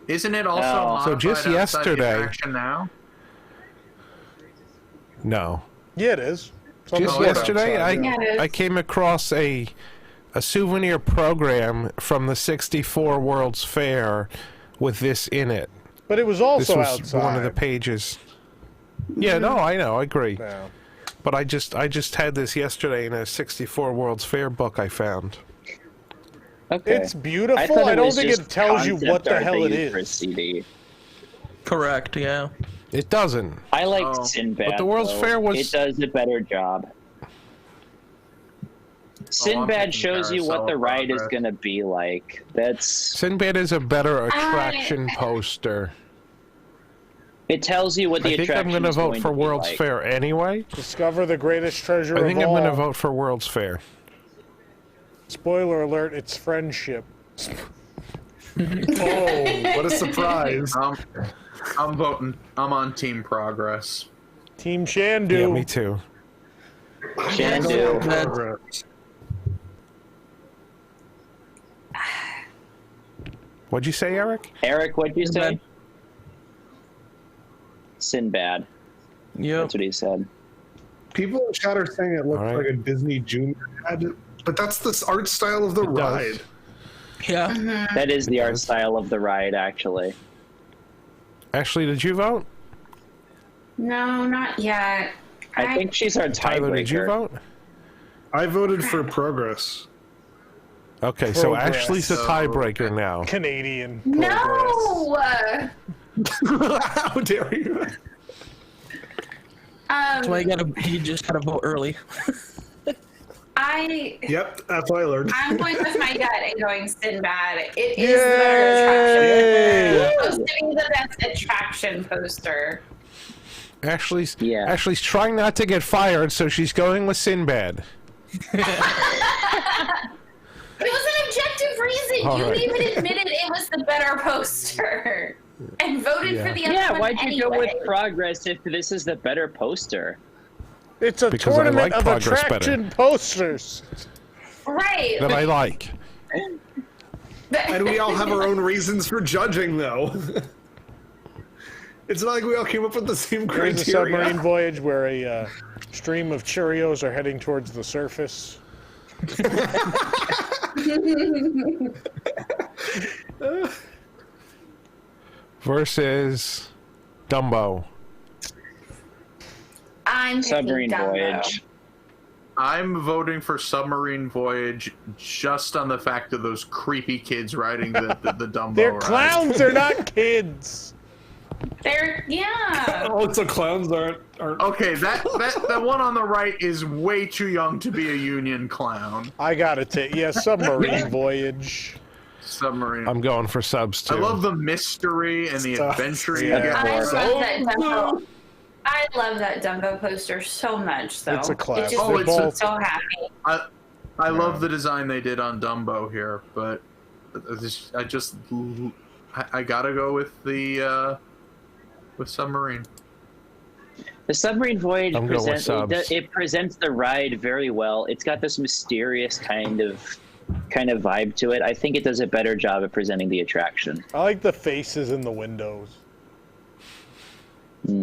Isn't it also Oh. modified So just outside the yesterday- attraction now? No. Yeah, it is. It's on Just the board yesterday, outside, Yeah, it is. I came across a souvenir program from the 64 World's Fair with this in it. But it was This also was outside. one of the pages. Yeah, no, I know, I agree. Yeah. But I just had this yesterday in a 64 World's Fair book I found. Okay. It's beautiful. thought I don't was think just it tells you concept what the art hell they it used for a is. CD. Correct. Yeah. It doesn't. I like Oh. Sinbad. But the World's though. Fair was- It does a better job. Sinbad thinking shows you what Carousel the ride is Progress. going to be like. That's. Sinbad is a better attraction poster. It tells you what the I think I'm attraction going to is vote going for to be World's like. Fair anyway. Discover the greatest treasure I think of I'm all. going to vote for World's Fair. Spoiler alert, it's friendship. Oh, what a surprise! I'm voting. I'm on Team Progress. Team Shandu. Yeah, me too. Shandu. Progress. What'd you say, Eric? Eric, what'd you say? Sinbad. Sinbad. Yep. That's what he said. People in chat are saying it looks All right. like a Disney Junior ad, but that's the art style of the It does. ride. Yeah. That is the art style of the ride, actually. Ashley, did you vote? No, not yet. I think she's our Tyler, did you tiebreaker. vote? I voted for Progress. Okay, so Progress. Ashley's the tiebreaker now. Canadian progress. No. How dare you? That's why you just gotta vote early. Yep, that's what I learned. I'm going with my gut and going Sinbad. It is Yay! the better attraction. It's supposed to be the best attraction poster. Ashley's Yeah. Ashley's trying not to get fired, so she's going with Sinbad. It was an objective reason. All You right. even admitted it was the better poster and voted for the other Yeah, one why'd you anyway. go with Progress if this is the better poster? It's a Because I tournament like of progress better. attraction posters. Right. That I like. And we all have our own reasons for judging, though. It's not like we all came up with the same There's a criteria. submarine voyage where a stream of Cheerios are heading towards the surface. Versus Dumbo. I'm picking Submarine Dumbo. Voyage. I'm voting for Submarine Voyage just on the fact of those creepy kids riding the Dumbo They're ride. clowns, they're not kids. Yeah. Oh, so clowns aren't. Okay, that one on the right is way too young to be a union clown. I gotta take, yeah, submarine voyage. Submarine. I'm going for subs too. I love the mystery and the Stuff. adventure you Yeah. get. I for love it. that Dumbo. I love that Dumbo poster so much, though. It's a classic. It just Oh, makes it's me a- so happy. I love the design they did on Dumbo here, but I gotta go with the with Submarine. The Submarine Voyage I'm going with subs. it presents the ride very well. It's got this mysterious kind of vibe to it. I think it does a better job at presenting the attraction. I like the faces in the windows.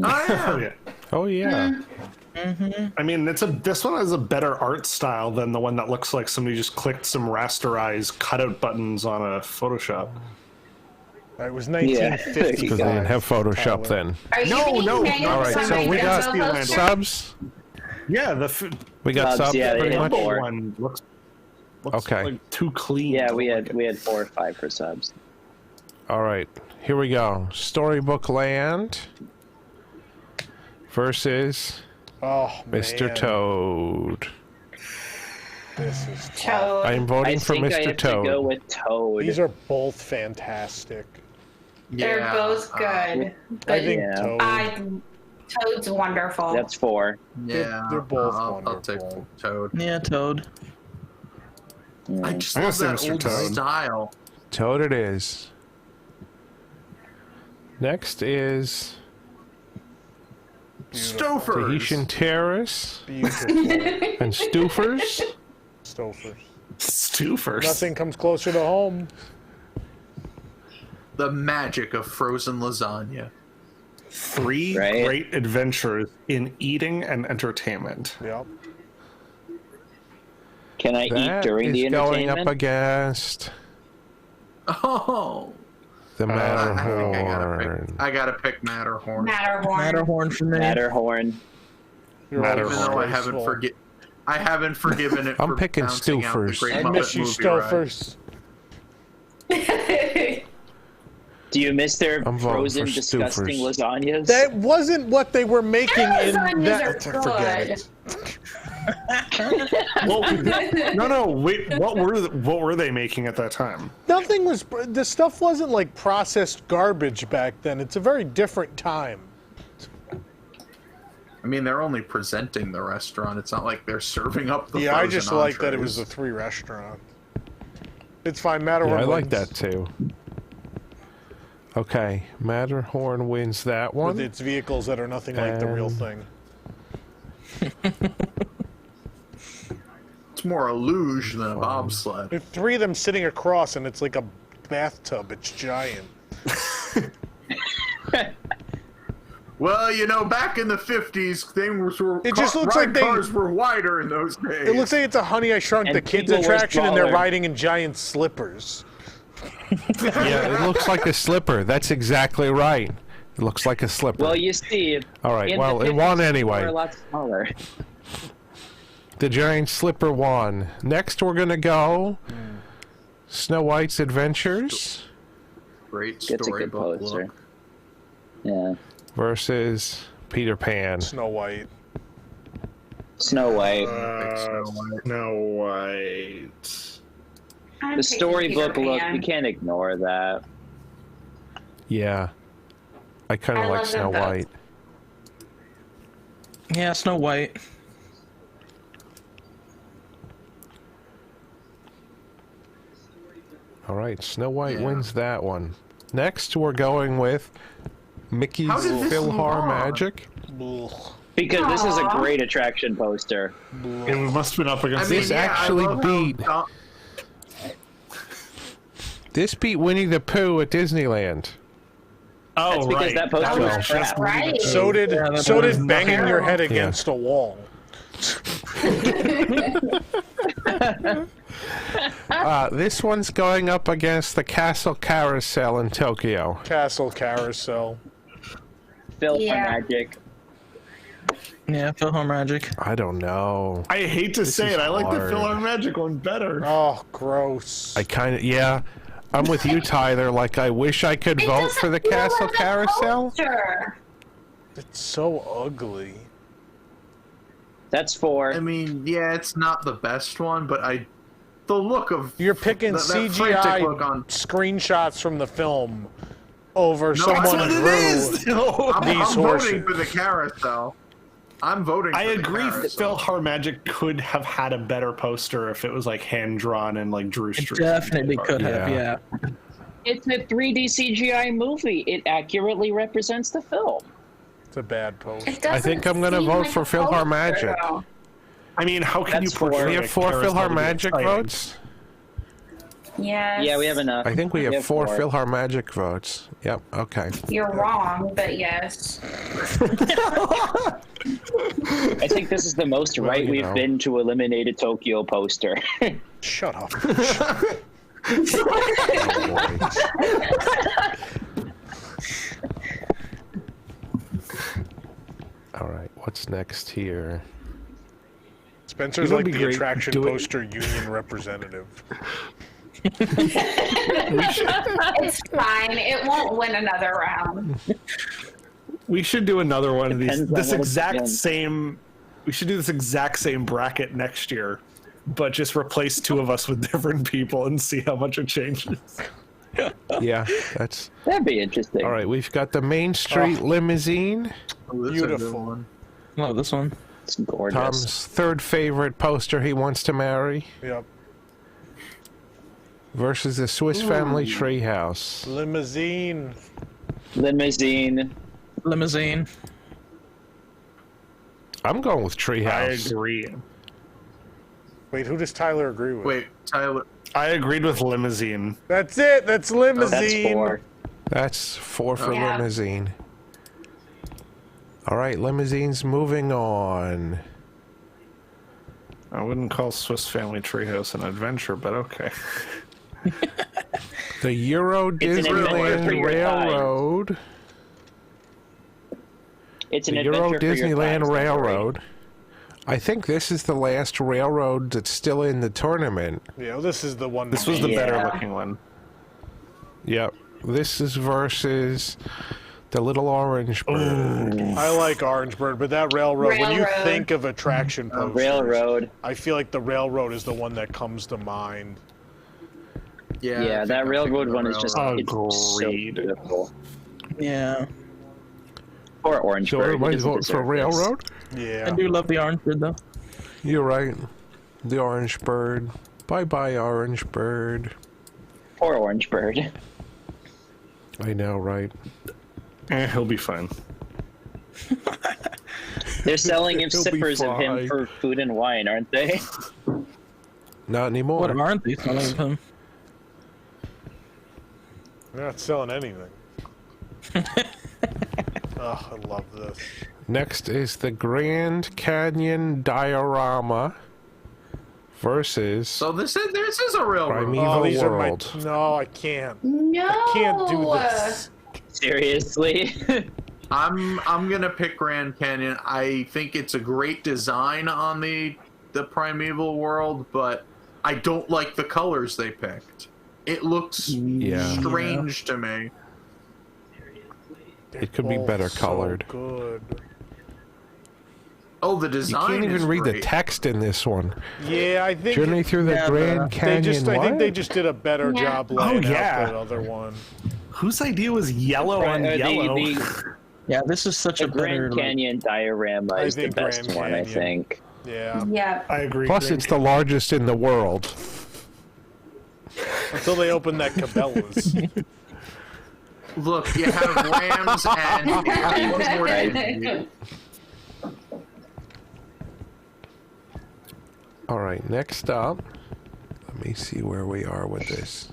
Oh yeah. Oh, yeah. Oh yeah. I mean, this one has a better art style than the one that looks like somebody just clicked some rasterized cutout buttons on a Photoshop. It was Yeah. 1950. Because they didn't have Photoshop then. Are you thinking Manor All right, so Submarine we got Dumbo poster? subs. Yeah, We got Subs, subs yeah, pretty they much. had four. one looks Okay. like too clean. Yeah, we had 4 or 5 for subs. All right, here we go. Storybook Land versus Oh, Mr. man. Toad. This is Toad. I am voting I for think I Mr. have to go Toad. with Toad. These are both fantastic. They're both good. But I think Toad. Toad's wonderful. That's 4. Yeah, They're both I'll take wonderful. Toad. Yeah, Toad. I just I'm love gonna that say Mr. old Toad. style. Toad it is. Next is Stofers. Tahitian Terrace Beautiful. and Stoofers. Stofers. Stoofers. Nothing comes closer to home. The magic of frozen lasagna. 3 Right. great adventures in eating and entertainment. Yep. Can I eat That during the is going entertainment? up against Oh, the I think Matterhorn. I gotta pick Matterhorn. Matterhorn. Matterhorn for me. Matterhorn. You're Matterhorn. Even though I graceful. haven't forgiven it. I'm for picking bouncing out the Stoofers. Great I Muppet miss you, Movie Ride. Stofers. Do you miss their I'm voting frozen, for disgusting Stoofers. lasagnas? That wasn't what they were making in Lasagnas that. are Forget good. it. No, wait. What were they making at that time? Nothing was. The stuff wasn't like processed garbage back then. It's a very different time. I mean, they're only presenting the restaurant. It's not like they're serving up the Yeah, I frozen just like that it was a entrees. 3 restaurant. It's fine. Matterhorn. Yeah, I like wins that too. Okay, Matterhorn wins that with one. its vehicles that are nothing like the real And- thing. It's more a luge than a bobsled. There's 3 of them sitting across, and it's like a bathtub. It's giant. Well, you know, back in the 50s, things were It just looks like they- cars were wider in those days. It looks like it's a Honey I Shrunk And the Kids people were attraction, and they're smaller. riding in giant slippers. Yeah, it looks like a slipper. That's exactly right. It looks like a slipper. Well, you see, All right, in well, the it won 50s, anyway. they were a lot smaller. The giant slipper won. Next, we're gonna go Snow White's Adventures Great It's a good storybook poster. look. Yeah. versus Peter Pan. Snow White. Snow White. Snow White. I'm The picking storybook Peter look, Pan. you can't ignore that. Yeah, I kind I of like love them Snow both. White. Yeah, Snow White. All right, Snow White Yeah. wins that one. Next, we're going with Mickey's How did this move Philhar on? Magic. Ugh. Because this is a Aw. great attraction poster. It must have been up I against. mean, This yeah, actually I love beat- how This beat Winnie the Pooh at Disneyland. Oh, That's because right. that poster was was just crap. Right. So did Yeah, that so was did banging nothing. your head against a wall. This one's going up against the Castle Carousel in Tokyo. Castle Carousel. Phil Yeah. Magic. Yeah, Philhar Magic. I don't know. I hate to say is it. I like the hard. Philhar Magic one better. Oh, gross. I kind of, yeah. I'm with you, Tyler. Like, I wish I could It vote doesn't for the feel Castle like a Carousel. poster. It's so ugly. That's 4. I mean, yeah, it's not the best one, but the look of You're picking that CGI frantic look on. screenshots from the film over No, someone that's what it drew. is. I'm These voting horses. for the carousel. I'm voting. I for the agree. carousel. Philhar Magic could have had a better poster if it was like hand drawn and like Drew It Street. definitely could have, Yeah. yeah. It's a 3D CGI movie. It accurately represents the film. It's a bad post. It doesn't think I'm gonna seem vote like for a Philhar poster, Magic. though. I mean, how can That's you four. portray We have a 4 carousel Philhar to be Magic exciting? votes. Yes. Yeah, we have enough. I think we have 4 4. Philhar Magic votes. Yep. Okay. You're wrong, but yes. I think this is the most Well, right you we've know. been to eliminate a Tokyo poster. Shut up. Oh, boy. All right. What's next here? Spencer's It'll like be the great. attraction Do it. poster union representative. It's fine. It won't win another round. We should do another one of these. Depends on This what it's exact been. same. We should do this exact same bracket next year, but just replace 2 of us with different people and see how much it changes. Yeah, that's That'd be interesting. all right. We've got the Main Street Limousine. Oh, this is a good Beautiful. one. Oh, this one. It's gorgeous. Tom's third favorite poster he wants to marry Yep. versus the Swiss Family Treehouse. Limousine. Limousine. Limousine. I'm going with I Treehouse. agree. Wait, who does Tyler agree with? Wait, Tyler. I agreed with Limousine. That's it. That's Limousine. That's 4. That's 4 for Yeah. Limousine. All right, Limousine's moving on. I wouldn't call Swiss Family Treehouse an adventure, but okay. The Euro It's an adventure for Disneyland your Railroad. It's an The Euro adventure for your Disneyland times, don't worry. Railroad. I think this is the last railroad that's still in the tournament. Yeah, well, this is the one. This was the better Yeah. looking one. Yep. This is versus the Little Orange Bird. I like Orangeburg, but that railroad. When you Railroad. think of attraction posters, Railroad. I feel like the railroad is the one that comes to mind. Yeah, I Yeah, think that I'm railroad thinking one the is just railroad. it's so Agreed. beautiful. Yeah. Or Orange So Bird. everybody's voting for Railroad? Yeah. I do love the orange bird though. You're right. The Orange Bird. Bye-bye, Orange Bird. Or Orange Bird. I know, right? He'll be fine. They're selling him He'll be sippers of fine. him for food and wine, aren't they? Not anymore. What aren't they selling of him? They're not selling anything. Oh, I love this. Next is the Grand Canyon Diorama versus So this is a railroad. Primeval Oh, these World. are my. No, I can't. No. I can't do this. Seriously? I'm gonna pick Grand Canyon. I think it's a great design on the Primeval World, but I don't like the colors they picked. It looks Yeah. strange to me. It could be Both better so colored. Good. Oh, the You design. can't even is read the great. text in this one. Yeah, I think Journey through the Yeah, Grand they Canyon. just. I think what? they just did a better Yeah. job laying yeah. out that other one. Whose idea was yellow on yellow? Yeah, this is such The a better. Grand Canyon diorama I is the think best Grand one, I Canyon. think. Yeah. Yeah. I agree. Plus, it's the largest in the world. Until they open that Cabela's. Look, you have Rams and what's more than- All right, next up. Let me see where we are with this.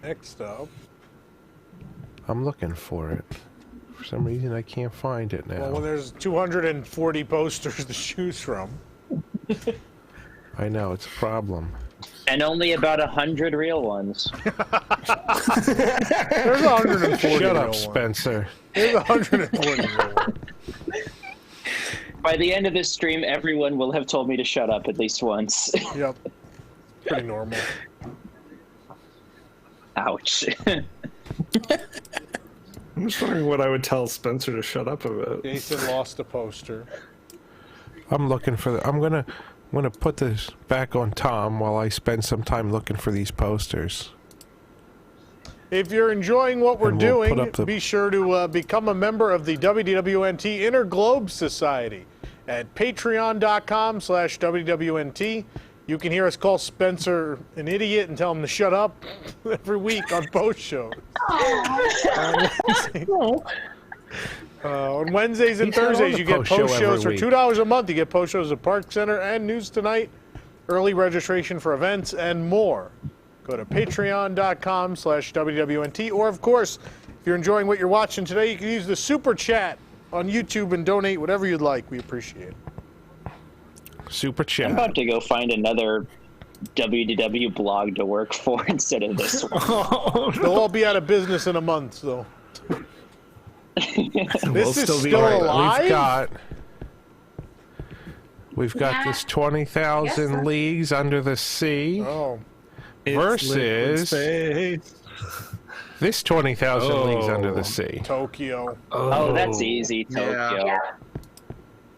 Next up. I'm looking for it. For some reason, I can't find it now. Well, when there's 240 posters to choose from. I know, it's a problem. And only about 100 real ones. There's 140 Shut real up, ones. Spencer. There's 140 real ones. By the end of this stream, everyone will have told me to shut up at least once. Yep. Pretty normal. Ouch. I'm just wondering what I would tell Spencer to shut up about. Jason lost a poster. I'm looking for the. I'm gonna put this back on Tom while I spend some time looking for these posters. If you're enjoying what we're And we'll put doing, up the- be sure to become a member of the WDWNT Inner Globe Society at patreon.com/WDWNT. You can hear us call Spencer an idiot and tell him to shut up every week on post shows. On Wednesdays and He's not on Thursdays, the you get post show post every shows for week. $2 a month. You get post shows at Park Center and News Tonight, early registration for events, and more. Go to patreon.com/WDWNT. Or, of course, if you're enjoying what you're watching today, you can use the Super Chat on YouTube and donate whatever you'd like. We appreciate it. Super I'm chat. about to go find another WDW blog to work for instead of this one. They'll all be out of business in a month, so. This is still be still alright. alive? We've got Yeah. this 20,000 Yes, sir. leagues under the sea Oh. versus this 20,000 leagues under the sea. Tokyo. Oh, that's easy, Yeah. Tokyo. Yeah.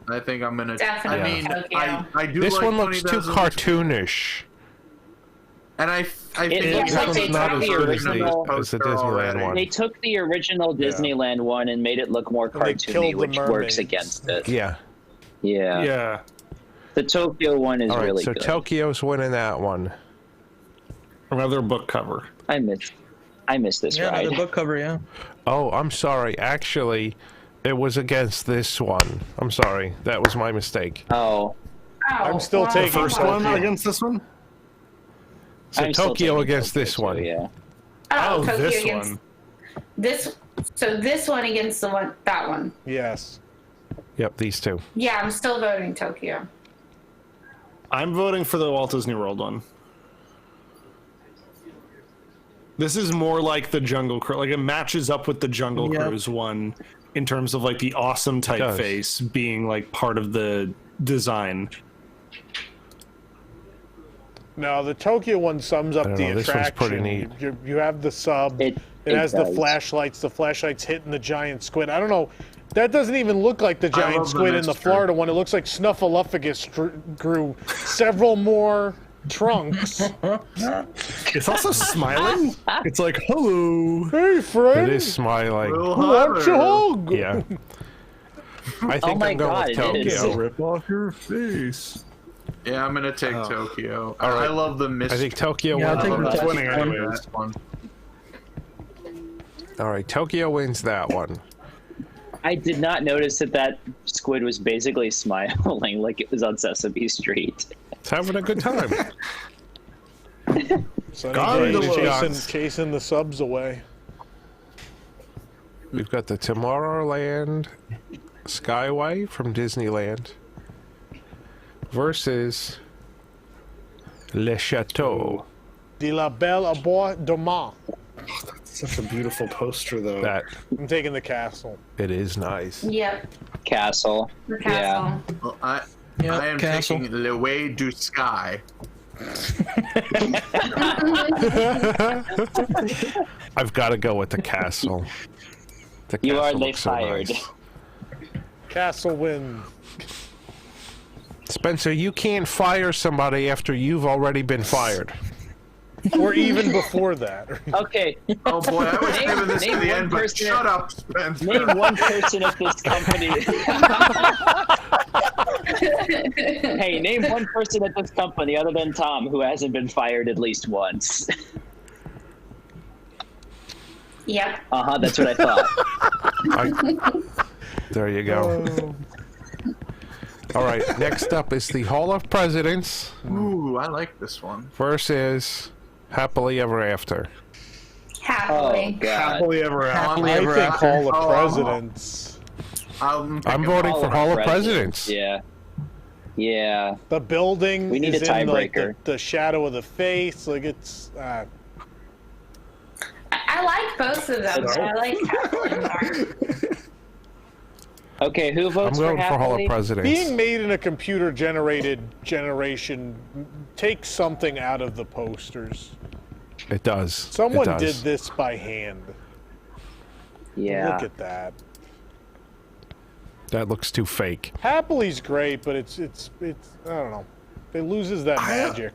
I think I'm gonna. Definitely I mean, Tokyo. I do. This like one looks too 20,000 cartoonish. And I think It looks like they not took as the good as original. the Disneyland one. They took the original Disneyland one and made it look more they cartoony, killed the which works mermaids. against it. Yeah. Yeah. Yeah. The Tokyo one is All right, really so good. Tokyo's winning that one. Another book cover. I miss this Yeah, ride. another book cover, yeah. Oh, I'm sorry. Actually, it was against this one. I'm sorry. That was my mistake. Oh, I'm still well, taking First one against this one? So I'm still Tokyo taking against Tokyo this too, one. Yeah. Oh, Tokyo this against one. this. So this one against the one, that one. Yes. Yep, these two. Yeah, I'm still voting Tokyo. I'm voting for the Walt Disney World one. This is more like the Jungle Cruise. Like, it matches up with the Jungle Yep. Cruise one in terms of, like, the awesome does. typeface being, like, part of the design. No, the Tokyo one sums up I don't the know, this one's attraction. pretty neat. You have the sub. It has the does. flashlights. The flashlights hitting the giant squid. I don't know. That doesn't even look like the giant love the squid in the mystery. Florida one. It looks like Snuffleupagus grew several more trunks. It's also smiling. It's like, hello. Hey, friend. It is smiling. Little Who wants a hover. hug? Yeah. I think Oh my I'm going God, with it is. Tokyo. Rip off your face. Yeah, I'm gonna take Tokyo. All right. I love the I mystery. think Tokyo Yeah, I'll wins. take on the that. It's winning I love anyways. that one. All right, Tokyo wins that one. I did not notice that squid was basically smiling like it was on Sesame Street. It's having a good time. Sunny Gondola. day, chasing the subs away. We've got the Tomorrowland Skyway from Disneyland versus Le Chateau. De la Belle à Bois Dormant. Such a beautiful poster, though. That I'm taking the castle. it is nice. Yep, Castle. the castle. Well, I Yep, am castle. taking Le Way du Sky. I've got to go with the castle. The You are castle they looks so fired. nice. Castle win. Spencer, you can't fire somebody after you've already been fired. Or even before that. Okay, Oh boy, I was Name- giving this to name the one end, but person- shut up, Spencer. name one person at this company. Hey, name one person at this company other than Tom who hasn't been fired at least once. Yep. That's what I thought. There you go. All right, next up is the Hall of Presidents Ooh, I like this one. versus Happily Ever After. Oh Happily. God. Happily ever after. Happily I ever think after. Hall of Oh, Presidents. I'm picking voting Hall for of Hall of Presidents. Presidents. Yeah. Yeah. The building We need is a in like tiebreaker. the shadow of the face. Like it's. I like both of them, but I like Happily more. Okay, who I'm votes going for Hall Happily? of Presidents. Being made in a computer-generated generation takes something out of the posters. It does. Someone it did does. this by hand. Yeah. Look at that. That looks too fake. Happily great, but it's I don't know. It loses that magic.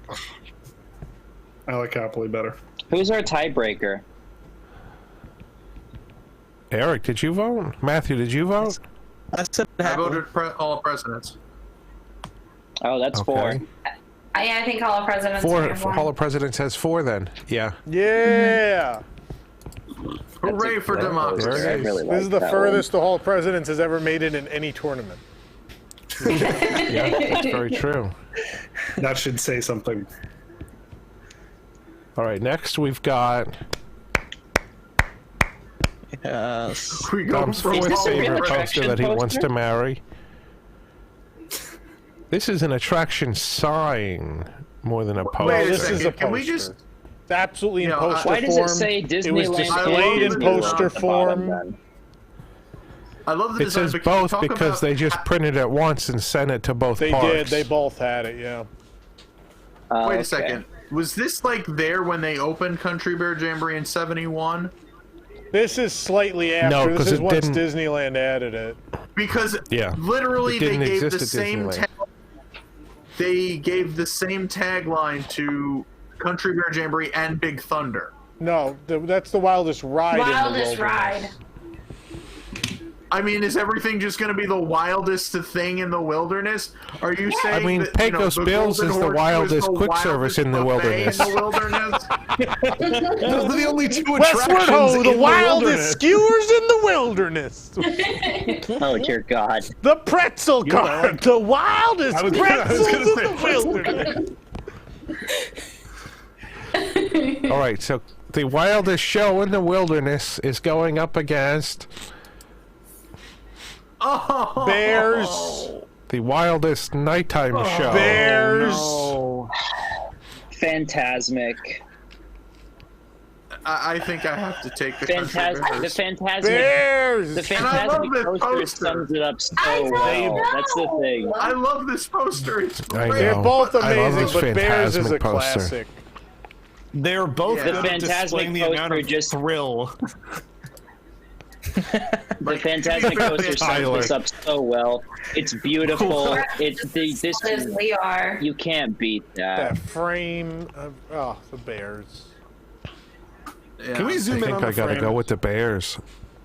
I like Happily better. Who's our tiebreaker? Eric, did you vote? Matthew, did you vote? I said I happily. voted Hall of Presidents. Oh, that's Okay. 4. I think Hall of Presidents. Four. have one. Hall of Presidents has 4 then. Yeah. Yeah. Hooray for democracy. There I it is. really This like is the that furthest the Hall of Presidents has ever made it in any tournament. Yeah, that's very true. That should say something. All right, next we've got Yes. We go Tom's for Is this a real favorite poster attraction that he wants poster? to marry. This is an attraction sign more than a Wait a poster. This is a second, can we poster. just- It's absolutely in You know, poster Why does form. it say Disneyland? It was displayed in Disneyland poster at the bottom, form. then? I love the It design, says but can you both talk because about- they just printed it once and sent it to both They parks. did. They both had it. Yeah. Wait Okay. a second. Was this like there when they opened Country Bear Jamboree in '71? This is slightly after. No, this 'cause is it once didn't- Disneyland added it. Because Yeah. literally It they didn't gave exist the at same Disneyland. they gave the same tagline to Country Bear Jamboree and Big Thunder. No, that's the wildest ride in the Wildest wilderness. ride. I mean, is everything just going to be the wildest thing in the wilderness? Are you saying I mean, that, Pecos the Bills Golden is the Horseshoe wildest quick wildest service in the buffet wilderness. In the wilderness? Those are the only two Westward attractions Ho, the in wildest wilderness. skewers in the wilderness. Oh dear God. The pretzel cart, the wildest I was pretzels gonna in the wilderness. All right, so the wildest show in the wilderness is going up against Oh, Bears. the wildest nighttime show. Bears. No. Phantasmic. I think I have to take the Country Bears. Phantasmic. Bears. The And I love Phantasmic this poster poster. sums it up so I know. well. That's the thing. I love this poster. It's I great. They're know. both I love amazing, this but Bears is a Phantasmic poster. classic. They're both Yeah. good The at Phantasmic displaying the amount poster of just- thrill. The Phantasmic poster sums Tyler. this up so well. It's beautiful. It's this. As we are. You can't beat that. That frame of, the Bears. Yeah. Can we I zoom in think on the I gotta frame? go with the Bears.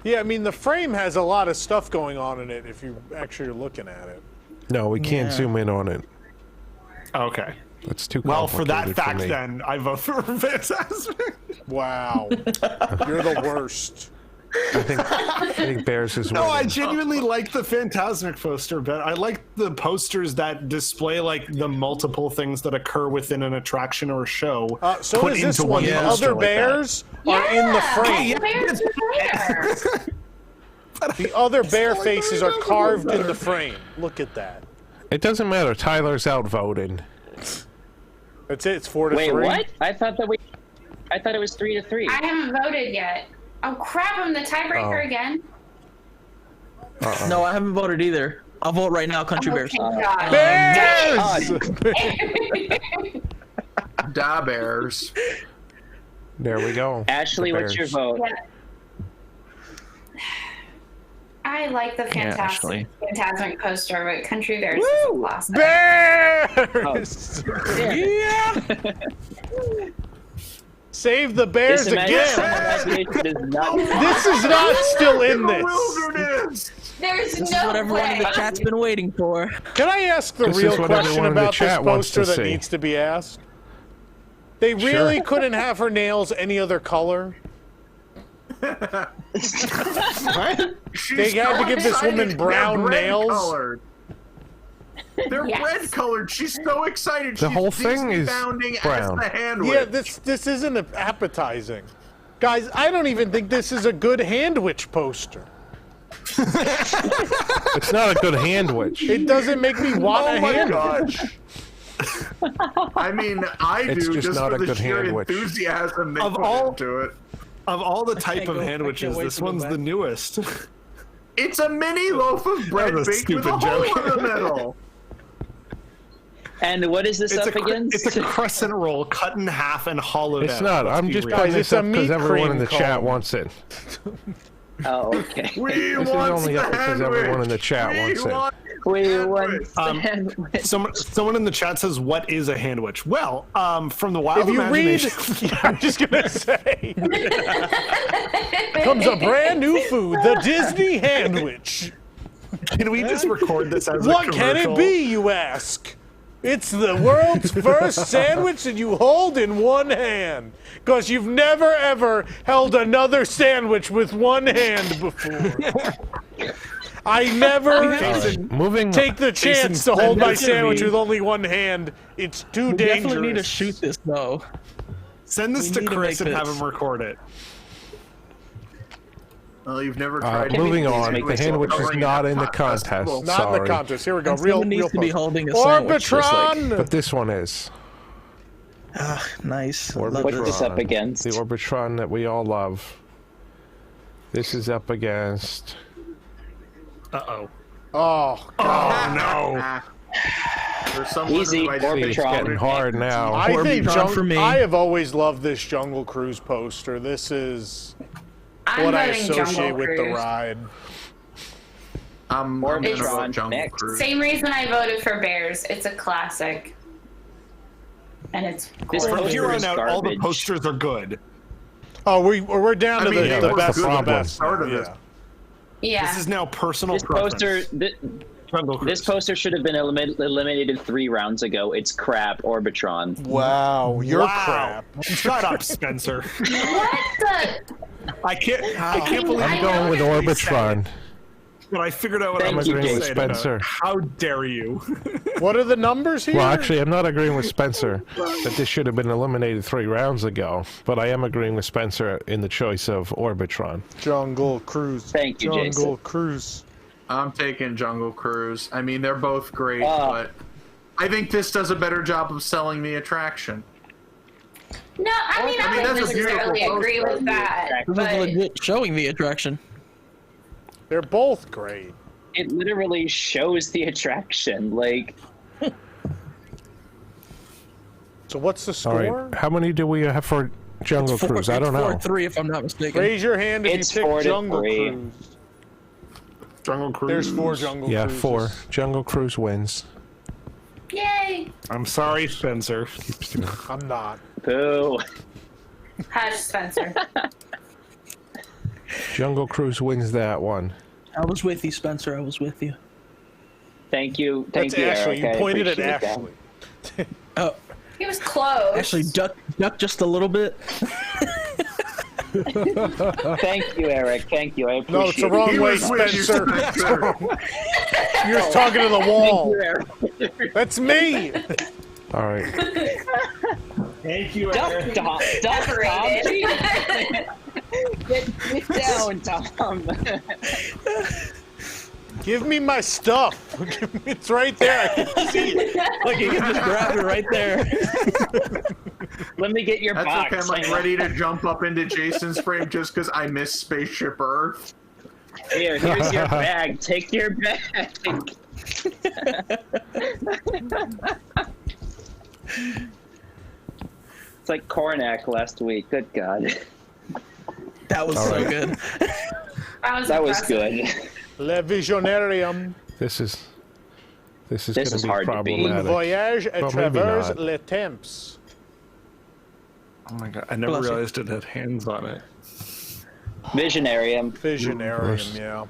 Yeah, I mean, the frame has a lot of stuff going on in it if you actually are looking at it. No, we can't zoom in on it. Okay. That's too Well, for that complicated fact, me. then I vote for Phantasmic. Wow. You're the worst. I think Bears is No, I winning. genuinely like the Phantasmic poster, but I like the posters that display like the multiple things that occur within an attraction or a show. So put is this into one. one The poster other like that. bears are in the frame. The Bears are there. The other bear faces are carved in the frame. Look at that. It doesn't matter. Tyler's outvoted. That's it. It's 4-3. Wait, what? I thought it was 3-3. I haven't voted yet. Oh crap! I'm the tiebreaker Oh. again. No, I haven't voted either. I'll vote right now, Country Bears. Oh, God. Bears! Da Bears. There we go. Ashley, The what's your Bears. vote? Yeah. I like the Ashley. Phantasmic poster, but Country Bears is a classic. Bears! Yeah. Save the Bears This again. imagination is not. This is not still in In the this. wilderness. There's This is no what everyone in way. the chat's been waiting for. Can I ask the This is real what question everyone in the about this chat wants poster to that see. needs to be asked? They really couldn't have her nails any other color? She's They had to so give this excited. woman brown They're nails? red-colored. They're Yes. red colored. She's so excited. The She's whole thing is Disney-bounding brown. As the hand Yeah, whip. this isn't appetizing. Guys, I don't even think this is a good handwich poster. It's not a good handwich. It doesn't make me want Oh a my handwich. I mean, I It's do just just not for a the good sheer handwich. enthusiasm they Of put all- into it. Of all the type of I handwiches, can't wait this to go one's back. the newest. It's a mini loaf of bread was a baked with a stupid hole joke. in the middle. And what is this up against? It's a crescent roll cut in half and hollowed It's out. not. Let's I'm be just real. putting Guys, this it's a up because meat everyone in cream the chat cone. wants it. Oh, okay. We This is want only the up because sandwich. everyone in the chat wants it. want We sandwich. won. Someone in the chat says, "What is a handwich?" Well, from the wild If you read, imagination. I'm just gonna say, comes a brand new food, the Disney handwich. Can we just record this as a What can it commercial? be, you ask? It's the world's first sandwich that you hold in one hand. Because you've never, ever held another sandwich with one hand before. I never Moving. take the chance Jason, to hold my send it to sandwich me. with only one hand. It's too We dangerous. definitely need to shoot this, though. Send this We to need to Chris make and have this. him record it. Well, you've never tried. Moving these on. The sandwiches handwich is covering not a in the hot contest. festival. Not in Sorry. the contest. Here we go. And Real someone needs to be post. holding a sandwich. just like- Orbitron! But this one is. Nice. Orbitron. Love What's this. this up against? The Orbitron that we all love. This is up against. Uh-oh. Oh, Oh, no. For someone Easy, who I Orbitron. It's getting hard now. I think Orbitron for me. I have always loved this Jungle Cruise poster. This is I'm what I voting associate Jungle with the Cruise. ride. I'm gonna vote Orbitron Jungle next. Cruise. Same reason I voted for Bears. It's a classic. And it's This gorgeous. From here poster is on out, all the garbage. posters are good. Oh, we're down to I mean, the we're best good of the at the best. start of Yeah. this. Yeah. This is now personal This preference. poster, Jungle Cruise. this poster should have been eliminated 3 rounds ago. It's crap, Orbitron. Wow, you're Wow. crap. Shut up, Spencer. What the? I can't believe I'm going with Orbitron. But I figured out what Thank I was you, going to Jake. say. Spencer. How dare you? What are the numbers here? Well, actually, I'm not agreeing with Spencer that this should have been eliminated 3 rounds ago, but I am agreeing with Spencer in the choice of Orbitron. Jungle Cruise. Thank you, Jungle Jason. Cruise. I'm taking Jungle Cruise. I mean, they're both great, Uh, but I think this does a better job of selling the attraction. No, I mean, I mean, I don't that's a necessarily beautiful agree poster. with that. This is But legit showing the attraction. They're both great. It literally shows the attraction. Like, So what's the All score? right, how many do we have for Jungle It's Cruise? I don't know. 4-3 if I'm not mistaken. Raise your hand if It's you pick 4-3. Jungle Cruise. Jungle Cruise. There's 4 Jungle Yeah, Cruises. 4. Jungle Cruise wins. yay! I'm sorry, Spencer. I'm not. boo. Hush, Spencer. Jungle Cruise wins that one. I was with you, Spencer. I was with you. Thank you. Thank That's you, Ashley. Eric. You I pointed at appreciate that. Ashley. Oh, He was close. actually, duck just a little bit. Thank you, Eric. Thank you. I appreciate No, it's the wrong He way, was with you, Spencer. Spencer. You're talking to the Thank wall. you, Eric. That's me. All right. Thank you, Duck, Tom. Duck, Tom. Decorated. Get down, Tom. Give me my stuff. It's right there. I can see it. Like you can just grab it right there. Let me get your That's box. okay. I'm like ready to jump up into Jason's frame just because I miss Spaceship Earth. Here's your bag. Take your bag. It's like Cornac last week. Good God. That was All so right. good. That was impressive. good. Le Visionarium. This is This going is to be hard to beat. Un problematic. voyage à Well, maybe travers not. les temps. Oh my god, I never Bless you. realized it had hands on it. Visionarium. Visionarium, yeah.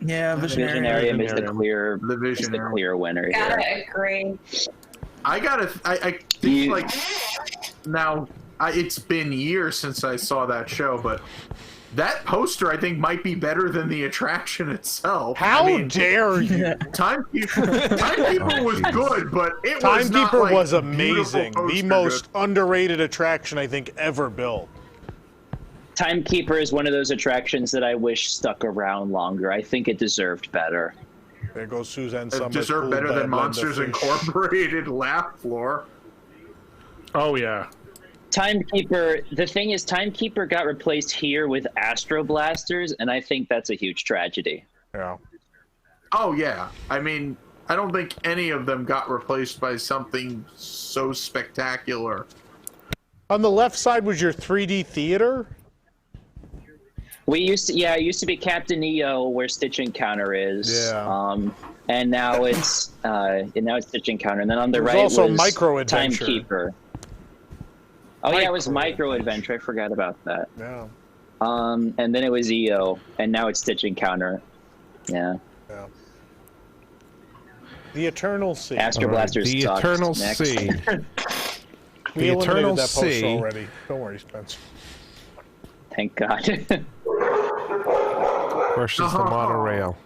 Yeah, visionary. Visionarium is the Visionarium. clear. The Is the Visionarium. clear winner Gotta here. agree. I think You- like now it's been years since I saw that show, but that poster I think might be better than the attraction itself. How I mean, dare you? Timekeeper was jeez. good, but it was not, Timekeeper like, was beautiful amazing. The poster most good. underrated attraction I think ever built. Timekeeper is one of those attractions that I wish stuck around longer. I think it deserved better. There goes Suzanne It Summers. deserved pool better bed, than Monsters Linda Fish. Incorporated laugh floor. Oh yeah. Timekeeper, the thing is, Timekeeper got replaced here with Astro Blasters, and I think that's a huge tragedy. Yeah. Oh yeah, I mean, I don't think any of them got replaced by something so spectacular. On the left side was your 3D theater. We used to, yeah, it used to be Captain EO where Stitch Encounter is. Yeah. And now it's Stitch Encounter, and then on the There was right also was Micro Adventure. Timekeeper. Oh yeah, it was Micro Micro Adventure. I forgot about that. Yeah. And then it was EO, and now it's Stitch Encounter. Yeah. Yeah. The Eternal Sea. Astro All right, Blasters the sucked. Eternal Next. Sea. We The eliminated Eternal that poster Sea. already. Don't worry, Spencer. Thank God. Versus the monorail.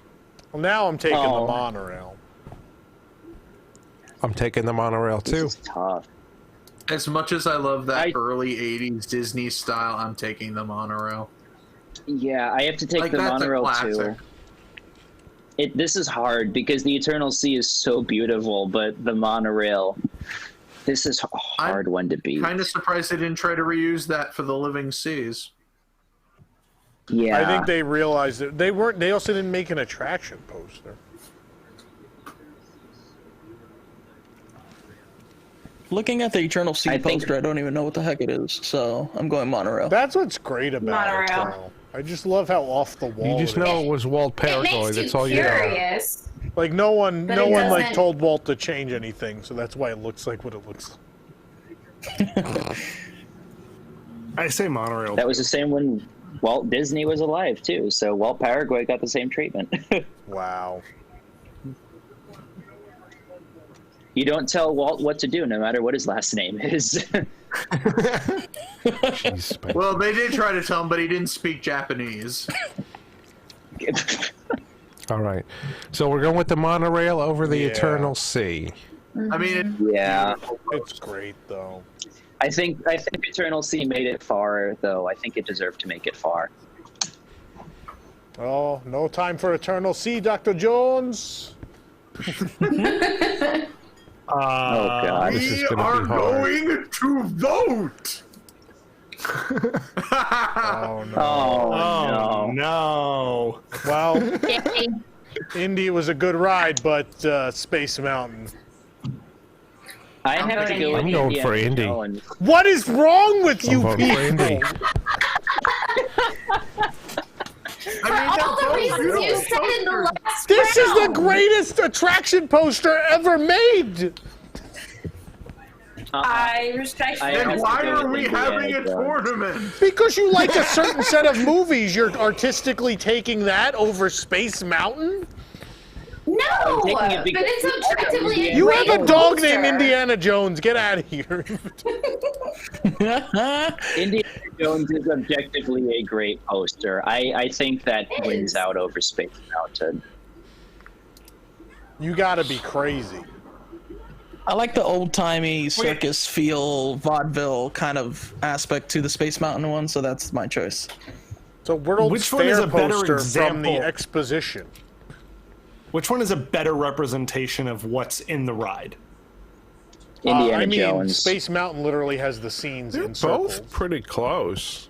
Well, now I'm taking Oh. the monorail. I'm taking the monorail This too. is tough. As much as I love that I- early '80s Disney style, I'm taking the monorail. Yeah, I have to take Like, the that's a monorail classic. too. This is hard because the Eternal Sea is so beautiful, but the monorail, this is a hard one to beat. Kind of surprised they didn't try to reuse that for the Living Seas. Yeah, I think they realized that they weren't. They also didn't make an attraction poster. Looking at the Eternal Sea I think- poster, I don't even know what the heck it is, so I'm going monorail. That's what's great about it. Monorail. Though. I just love how off the wall. You just it know is. it was Walt It Paraguay. makes you That's all you know. curious. Like no one But it like doesn't- told Walt to change anything, so that's why it looks like what it looks. I say monorail. That was the same when Walt Disney was alive too. So Walt Paraguay got the same treatment. Wow. You don't tell Walt what to do, no matter what his last name is. Jeez, man. Well, they did try to tell him, but he didn't speak Japanese. All right. So we're going with the monorail over the Yeah. Eternal Sea. I mean, Yeah, It's great though. I think Eternal Sea made it far, though. I think it deserved to make it far. Oh, no time for Eternal Sea, Dr. Jones. Oh God. This is we gonna are be hard. going to vote. Oh no. Oh, no. No. Well, Yay. Indy was a good ride, but Space Mountain. I have to go with I'm going for Indiana Indy. Jones. What is wrong with I'm you voting for Indy. people? I mean, For all the they're both reasons you beautiful said in the posters. last This is the round. greatest attraction poster ever made. I respect I you. Then have to why go are with we Indiana having a Jones. tournament? Because you like a certain set of movies, you're artistically taking that over Space Mountain? No, taking but it because it's objectively a You great have a dog poster. named Indiana Jones. Get out of here. Indiana Jones is objectively a great poster. I think that It wins is. out over Space Mountain. You gotta be crazy. I like the old-timey circus feel, vaudeville kind of aspect to the Space Mountain one, so that's my choice. It's a World's Which one Fair is a better poster from the example? exposition. Which one is a better representation of what's in the ride? Indiana I mean, Jones. Space Mountain literally has the scenes They're in circles. both pretty close.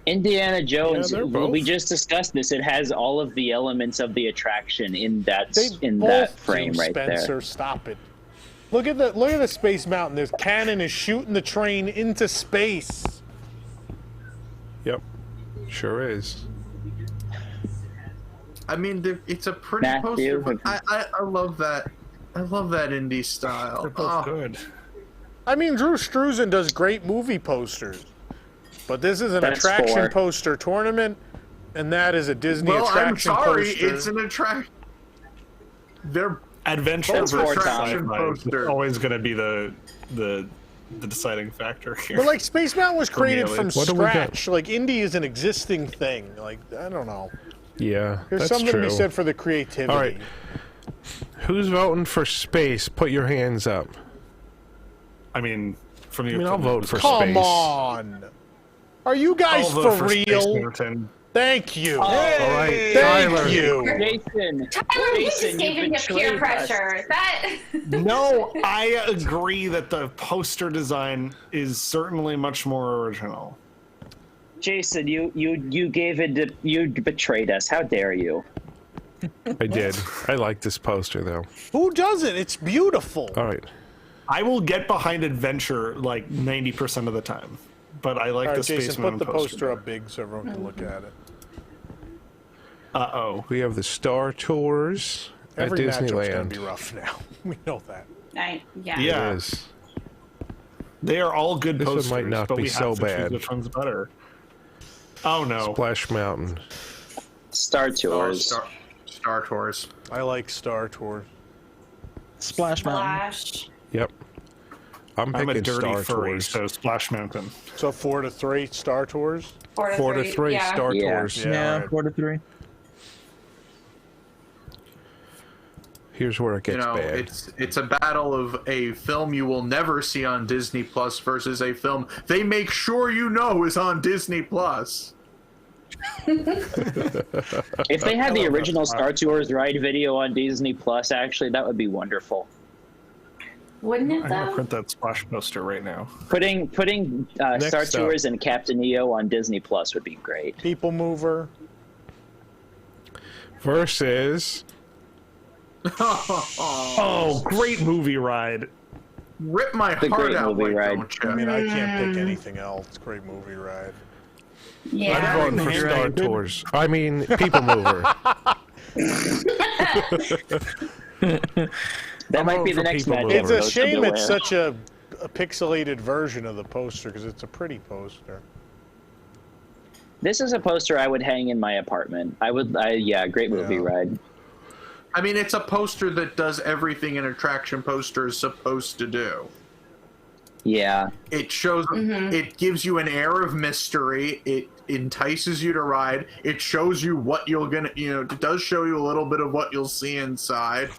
Indiana Jones. Yeah, they're well, we both. just discussed this. It has all of the elements of the attraction in that They both that frame do, right Spencer, there. stop it. Look at the Space Mountain. There's cannon is shooting the train into space. Yep. Sure is. I mean, it's a pretty Matthew, poster, but I love that. I love that indie style. They're both good. I mean, Drew Struzan does great movie posters, but this is an That's attraction four. poster tournament, and that is a Disney Well, I'm attraction sorry, poster. it's an attraction. They're Adventure Both versus attraction sci-fi is poster. always going to be the deciding factor here. But like Space Mountain was created me, at from least. What do we got? scratch. Like Indie is an existing thing. Like I don't know. Yeah, There's that's something true. to be said for the creativity. All right. Who's voting for space? Put your hands up. I mean, from the I mean, I'll vote for Come space. on. Are you guys I'll vote for Space real? Mountain. Thank you. All right, Thank Tyler. you. Jason, Tyler, you just Jason, gave you into peer betrayed us. pressure. That No, I agree that the poster design is certainly much more original. Jason, you gave it. You betrayed us. How dare you? I did. I like this poster though. Who doesn't? It's beautiful. All right. I will get behind Adventure like 90% of the time, but I like All the right, Space Jason, Mountain put the poster better. up big so everyone can look at it. Uh-oh. We have the Star Tours Every at matchup's gonna Disneyland. be rough now. We know that. Yeah. It is. They are all good This one posters, might not but be we so have to choose bad. which one's better. Oh no. Splash Mountain. Star oh, Tours. Star Tours. I like Star Tours. Splash Mountain. Flash. Yep. I'm I'm a picking dirty Star furry, Tours. so Splash Mountain. So 4-3 Star Tours. 4-3 Yeah. Star Yeah. Tours. Yeah, all right. 4-3. Here's where it gets You know, bad. it's a battle of a film you will never see on Disney Plus versus a film they make sure you know is on Disney Plus. If they had the original Star Tours ride video on Disney Plus, actually, that would be wonderful. Wouldn't it I'm gonna though? print that Splash poster right now. Putting Star up. Tours and Captain EO on Disney Plus would be great. PeopleMover. Versus Oh, great movie ride. Rip my The heart great out, movie why ride. don't you? I mean, I can't pick anything else. Great movie ride. I'm Yeah. voting for Star Tours. I mean, People Mover. That might be the next People matchup. Mover. It's a Ghost of shame Beware. it's such a pixelated version of the poster because it's a pretty poster. This is a poster I would hang in my apartment. Yeah, great movie ride. I mean, it's a poster that does everything an attraction poster is supposed to do. Yeah. It shows, it gives you an air of mystery. It entices you to ride. It shows you what you're gonna, it does show you a little bit of what you'll see inside.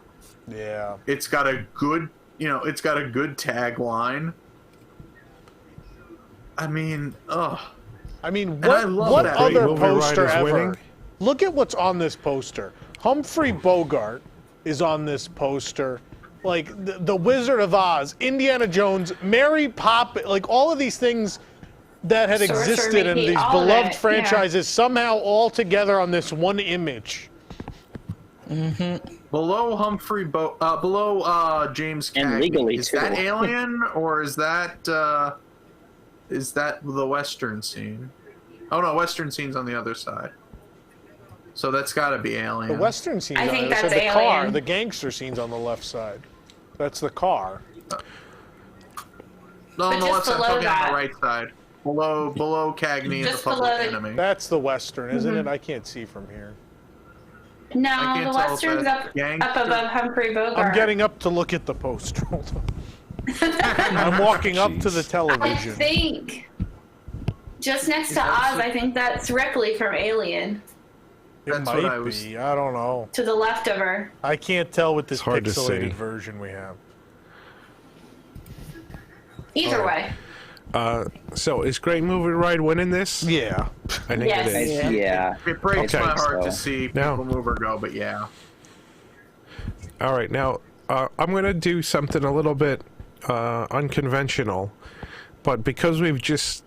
Yeah. It's got a good, it's got a good tagline. I mean, I mean, And I love what that. other Movie Ride poster is ever? winning. Look at what's on this poster. Humphrey Bogart is on this poster. Like the Wizard of Oz, Indiana Jones, Mary Poppins, like all of these things that had Sorcerer existed in Mickey, these all of beloved it, franchises somehow all together on this one image. below below James And Cagney, legally, is too. that Alien or is that the Western scene? Oh no, Western scene's on the other side. So that's got to be Alien. The Western scene's I on think the other that's side. The car, Alien. the gangster scene's on the left side. That's the car. No, But on the just left side, below talking on that. the right side. Below Cagney and the Just Public below the- Enemy. That's the Western, isn't it? I can't see from here. No, can't the tell if Western's that's up gangster. above Humphrey Bogart. I'm getting up to look at the poster. Hold on. I'm walking up to the I television. think just next to Oz, I think that's Ripley from Alien. It That's what might I was- be. I don't know. To the left of her. I can't tell with this It's hard to pixelated see. version we have. Either way. So is Great Movie Ride winning this? Yeah. I think Yes. it is. Yeah. It breaks Okay, my heart so- to see Now- People Mover go, but yeah. All right, now I'm going to do something a little bit unconventional, but because we've just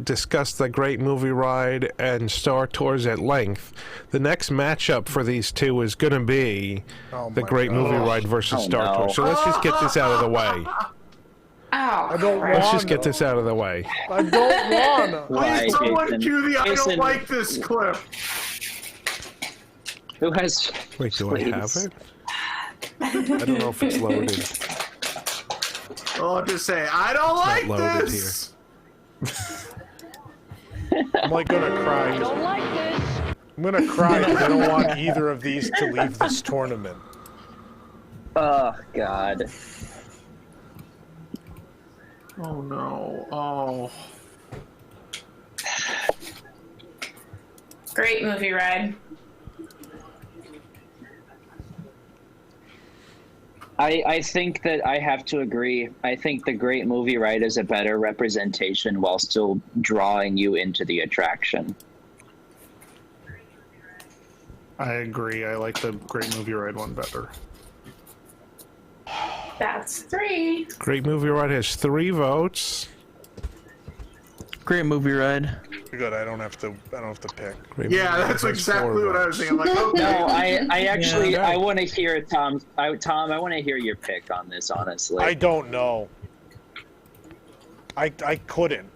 discussed the Great Movie Ride and Star Tours at length, the next matchup for these two is going to be Oh the my Great God. Movie Ride versus Oh, Star no. Tours. So let's just get this out of the way. Oh, I don't Let's want just get this out of the way. I don't want to. Why, Please, someone Jason? cue the I don't Jason, like this clip. Who has? Wait, do I have Please. it? I don't know if it's loaded. I'll just say, I don't like loaded this. I'm like gonna cry. I don't like this. I'm gonna cry because I don't want either of these to leave this tournament. Oh God. Oh no. Oh. great movie ride. I think that I have to agree. I think the Great Movie Ride is a better representation while still drawing you into the attraction. I agree. I like the Great Movie Ride one better. That's 3. Great Movie Ride has 3 votes. Great movie ride. Good. I don't have to pick. Great Yeah, Movie Ride that's has exactly 4 what I was votes. thinking. I'm like, okay. No, I actually Yeah. I want to hear Tom. Tom, I want to hear your pick on this. Honestly, I don't know. I couldn't.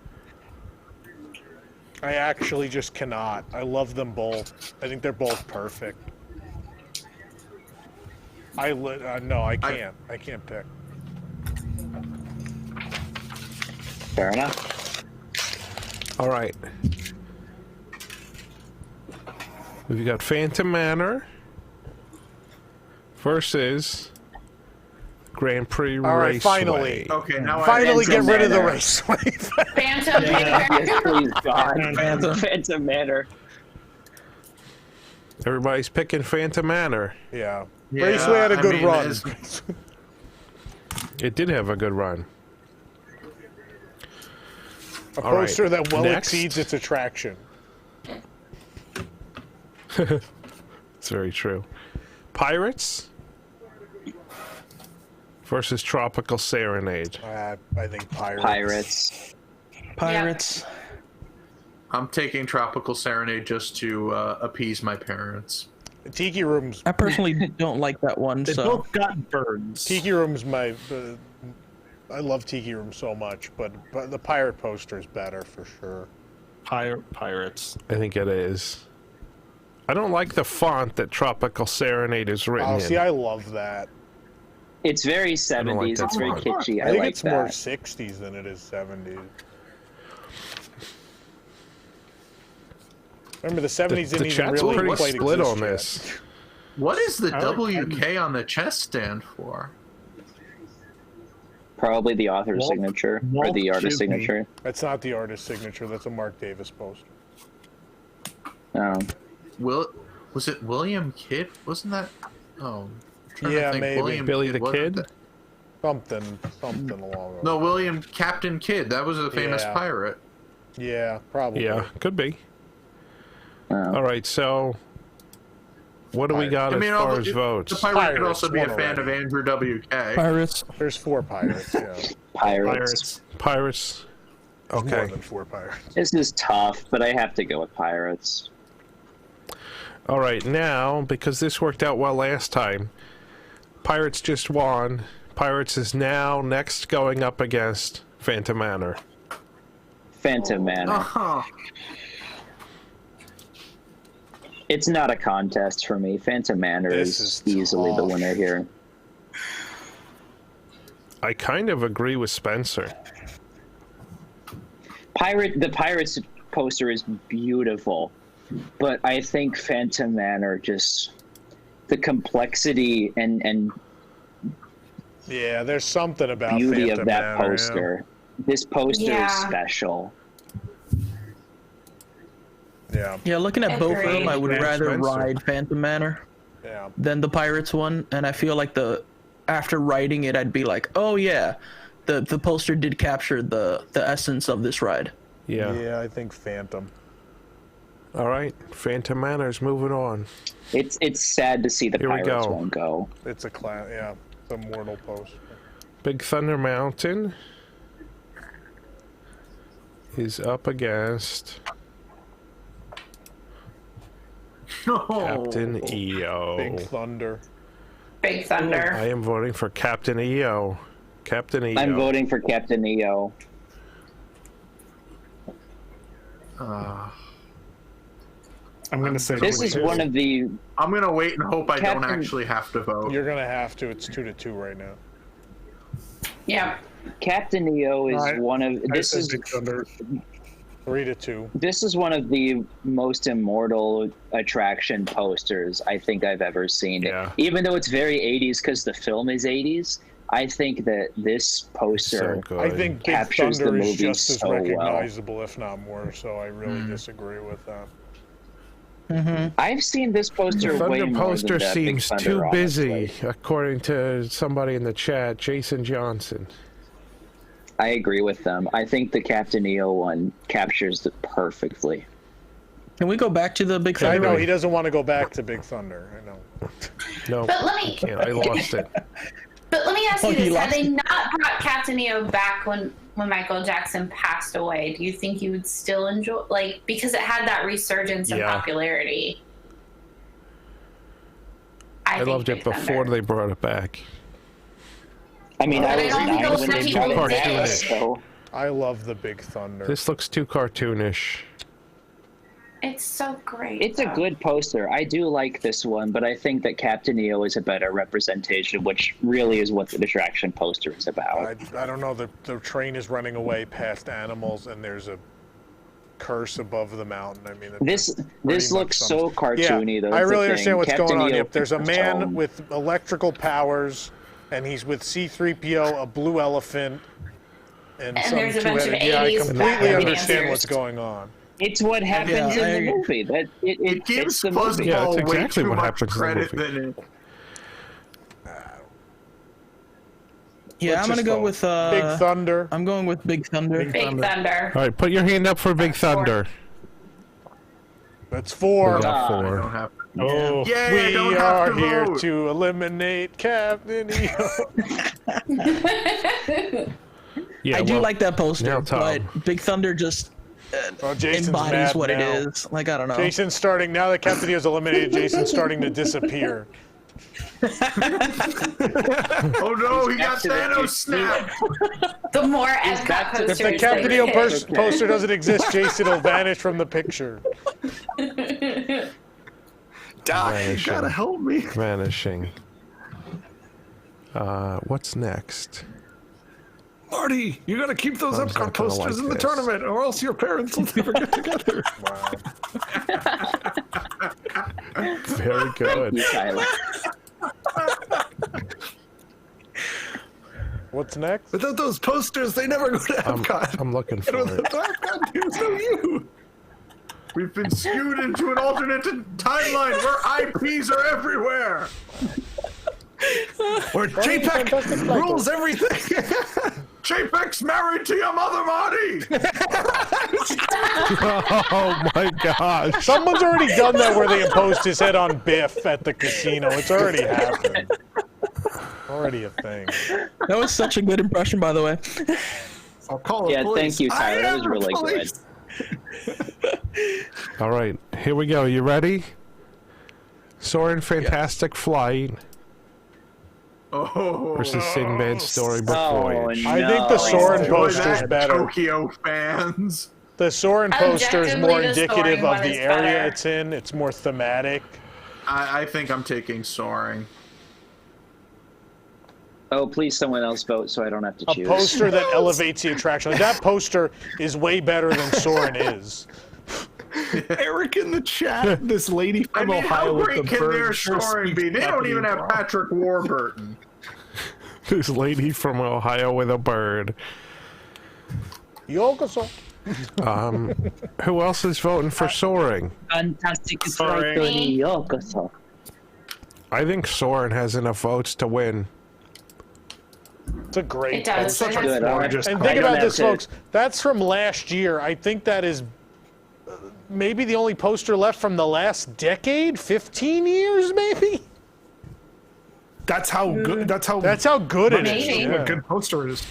I actually just cannot. I love them both. I think they're both perfect. No, I can't. I can't pick. fair enough. All right. We've got Phantom Manor versus Grand Prix All right, Raceway. finally. Okay, now Finally, Phantom get rid of the Manor. raceway. Phantom Manor. Yes, please, God. Phantom. Phantom Manor. Everybody's picking Phantom Manor. Yeah. Yeah, Raceway had a I good mean, run. as- It did have a good run. A All right, poster that well next. exceeds its attraction. It's very true. Pirates versus Tropical Serenade. I think Pirates. Pirates. Pirates. I'm taking Tropical Serenade just to appease my parents. Tiki Room's I personally don't like that one, They so both got birds. Tiki Room's my. I love Tiki Room so much, but the pirate poster is better for sure. Pirates. I think it is. I don't like the font that Tropical Serenade is written Oh, in. see, I love that. It's very don't like 70s. that It's very font. kitschy. I think like it's more that. 60s than it is 70s. Remember, the 70s didn't The even chat's really pretty quite split exist on yet. this. What does the I like WK on the chest stand for? Probably the author's Walt- signature or Walt the artist's Disney. signature. That's not the artist's signature. That's a Mark Davis poster. Was it William Kidd? Wasn't that? Oh, I'm trying Yeah, to think. maybe. William Billy the wasn't Kid? that- Something along those. No, William Captain Kidd. That was a famous Yeah. pirate. Yeah, probably. Yeah, could be. All right, so what do we got as far as votes? The pirate could Pirates also be a won fan already. of Andrew WK. Pirates. There's 4 pirates. Yeah, Pirates. Pirates. more Okay. than 4 pirates. This is tough, but I have to go with Pirates. All right, now, because this worked out well last time, Pirates just won. Pirates is now next going up against Phantom Manor. Phantom Manor. Oh, It's not a contest for me. Phantom Manor This is is easily the tough. winner here. I kind of agree with Spencer. The Pirates poster is beautiful, but I think Phantom Manor just the complexity and Yeah, there's something about beauty Phantom of that Manor, yeah. poster. This poster is Yeah. special. Yeah, Yeah, looking at both of them, I would Agreed. rather Spencer. ride Phantom Manor yeah. than the Pirates one, and I feel like after writing it, I'd be like, oh yeah, the poster did capture the essence of this ride. Yeah. Yeah, I think Phantom. All right, Phantom Manor's moving on. It's sad to see the Here we Pirates go. won't go. It's a yeah, it's a mortal poster. Big Thunder Mountain is up against no. Captain EO. Big Thunder. Big Thunder. I am voting for Captain EO. Captain EO. I'm voting for Captain EO. I'm gonna say This is one of the I'm gonna wait and hope I don't Captain- actually have to vote. You're gonna have to. It's 2-2 right now. Yeah. Captain EO is I- one of I this said is Big Thunder. 3-2. this is one of the most immortal attraction posters I think I've ever seen. Yeah. Even though it's very 80s because the film is 80s, I think that this poster So good. I think Big captures the Thunder is movie just as so well. recognizable, if not more. So I really disagree with that. I've seen this poster the way Thunder more poster than that Big seems Thunder, too busy, honestly. according to somebody in the chat, Jason Johnson. I agree with them. I think the Captain EO one captures it perfectly. Can we go back to the Big I Thunder? know he doesn't want to go back to Big Thunder. I know. No, But let me can't. I lost it. But let me ask Oh, you you this: Had lost they it. not brought Captain EO back when Michael Jackson passed away, do you think you would still enjoy, like, because it had that resurgence in Yeah. popularity? I think loved it Big before Thunder. they brought it back. I mean, But I I was don't think 9 those when they people brought it did back, it. so I love the Big Thunder. This looks too cartoonish. It's so great. it's a though. good poster. I do like this one, but I think that Captain EO is a better representation, which really is what the attraction poster is about. I don't know. The train is running away past animals, and there's a curse above the mountain. I mean, This much looks so yeah, cartoony, though. I That's the really thing. understand what's Captain going on. EO Yep, there's a fits the man tone. with electrical powers, and he's with C-3PO, a blue elephant, and some there's a bunch of two-headed. Yeah, I 80s completely back understand dancers. what's going on. It's what happens Yeah, I in the agree. movie. That it It gives fits the Fuzzball movie. Yeah, that's way exactly too what much happens in the credit movie. than it. Yeah, I'm gonna go with Big Thunder. I'm going with Big Thunder. Big Thunder. All right, put your hand up for Big Thunder. That's 4. We got I don't 4. have. Oh, Yeah, I We don't are have to here vote. to eliminate Captain EO. Yeah, I do well, like that now poster, Tom. but Big Thunder just Oh, Jason's embodies mad what now. it is. Like, I don't know. Jason's starting, now that Captain EO's eliminated, Jason's starting to disappear. Oh no, he got Thanos snap. The more back Epcot to- If posters the Captain they EO get. poster doesn't exist, Jason will vanish from the picture. Doc, you Vanishing. gotta help me. Vanishing. What's next? Marty, you gotta keep those Mom's Epcot not gonna posters like in the this. tournament, or else your parents will never get together. Wow. Very good. You, Tyler. What's next? Without those posters, they never go to Epcot. I'm looking for And it. without Epcot, there's no you. We've been skewed into an alternate timeline where IPs are everywhere. Where fantastic JPEG flight, rules everything. JPEG's married to your mother, Marty. Oh my gosh. Someone's already done that where they imposed his head on Biff at the casino. It's already happened. Already a thing. That was such a good impression, by the way. I'll call the Yeah, police. thank you, Tyler. I That am was the really police. good. All right, here we go. You ready? Soarin' Fantastic Flight Oh, versus Sinbad's Storybook Oh, Voyage. I think the Soarin' enjoy poster's that, better. Tokyo fans. The Soarin' poster is more Objectively, the indicative Soarin' of one the is area better. it's in. It's more thematic. I think I'm taking Soaring. Oh, please, someone else vote so I don't have to A choose. poster that elevates the attraction. Like, that poster is way better than Soarin' is. Eric in the chat, this lady I from mean, Ohio how with great the can bird their sure Soaring speaks be? They don't even have Japanese. Patrick Warburton. This lady from Ohio with a bird. Yokoso. Who else is voting for Soaring? Fantastic Sorry. Tony Yokoso. I think Soarin' has enough votes to win. It's a great It does. poster. It has- Good. I'll have- gorgeous. And I think don't about have this, to- folks. That's from last year. I think that is maybe the only poster left from the last decade, 15 years, maybe. That's how good. That's how good it is. Maybe. Yeah. a good poster is.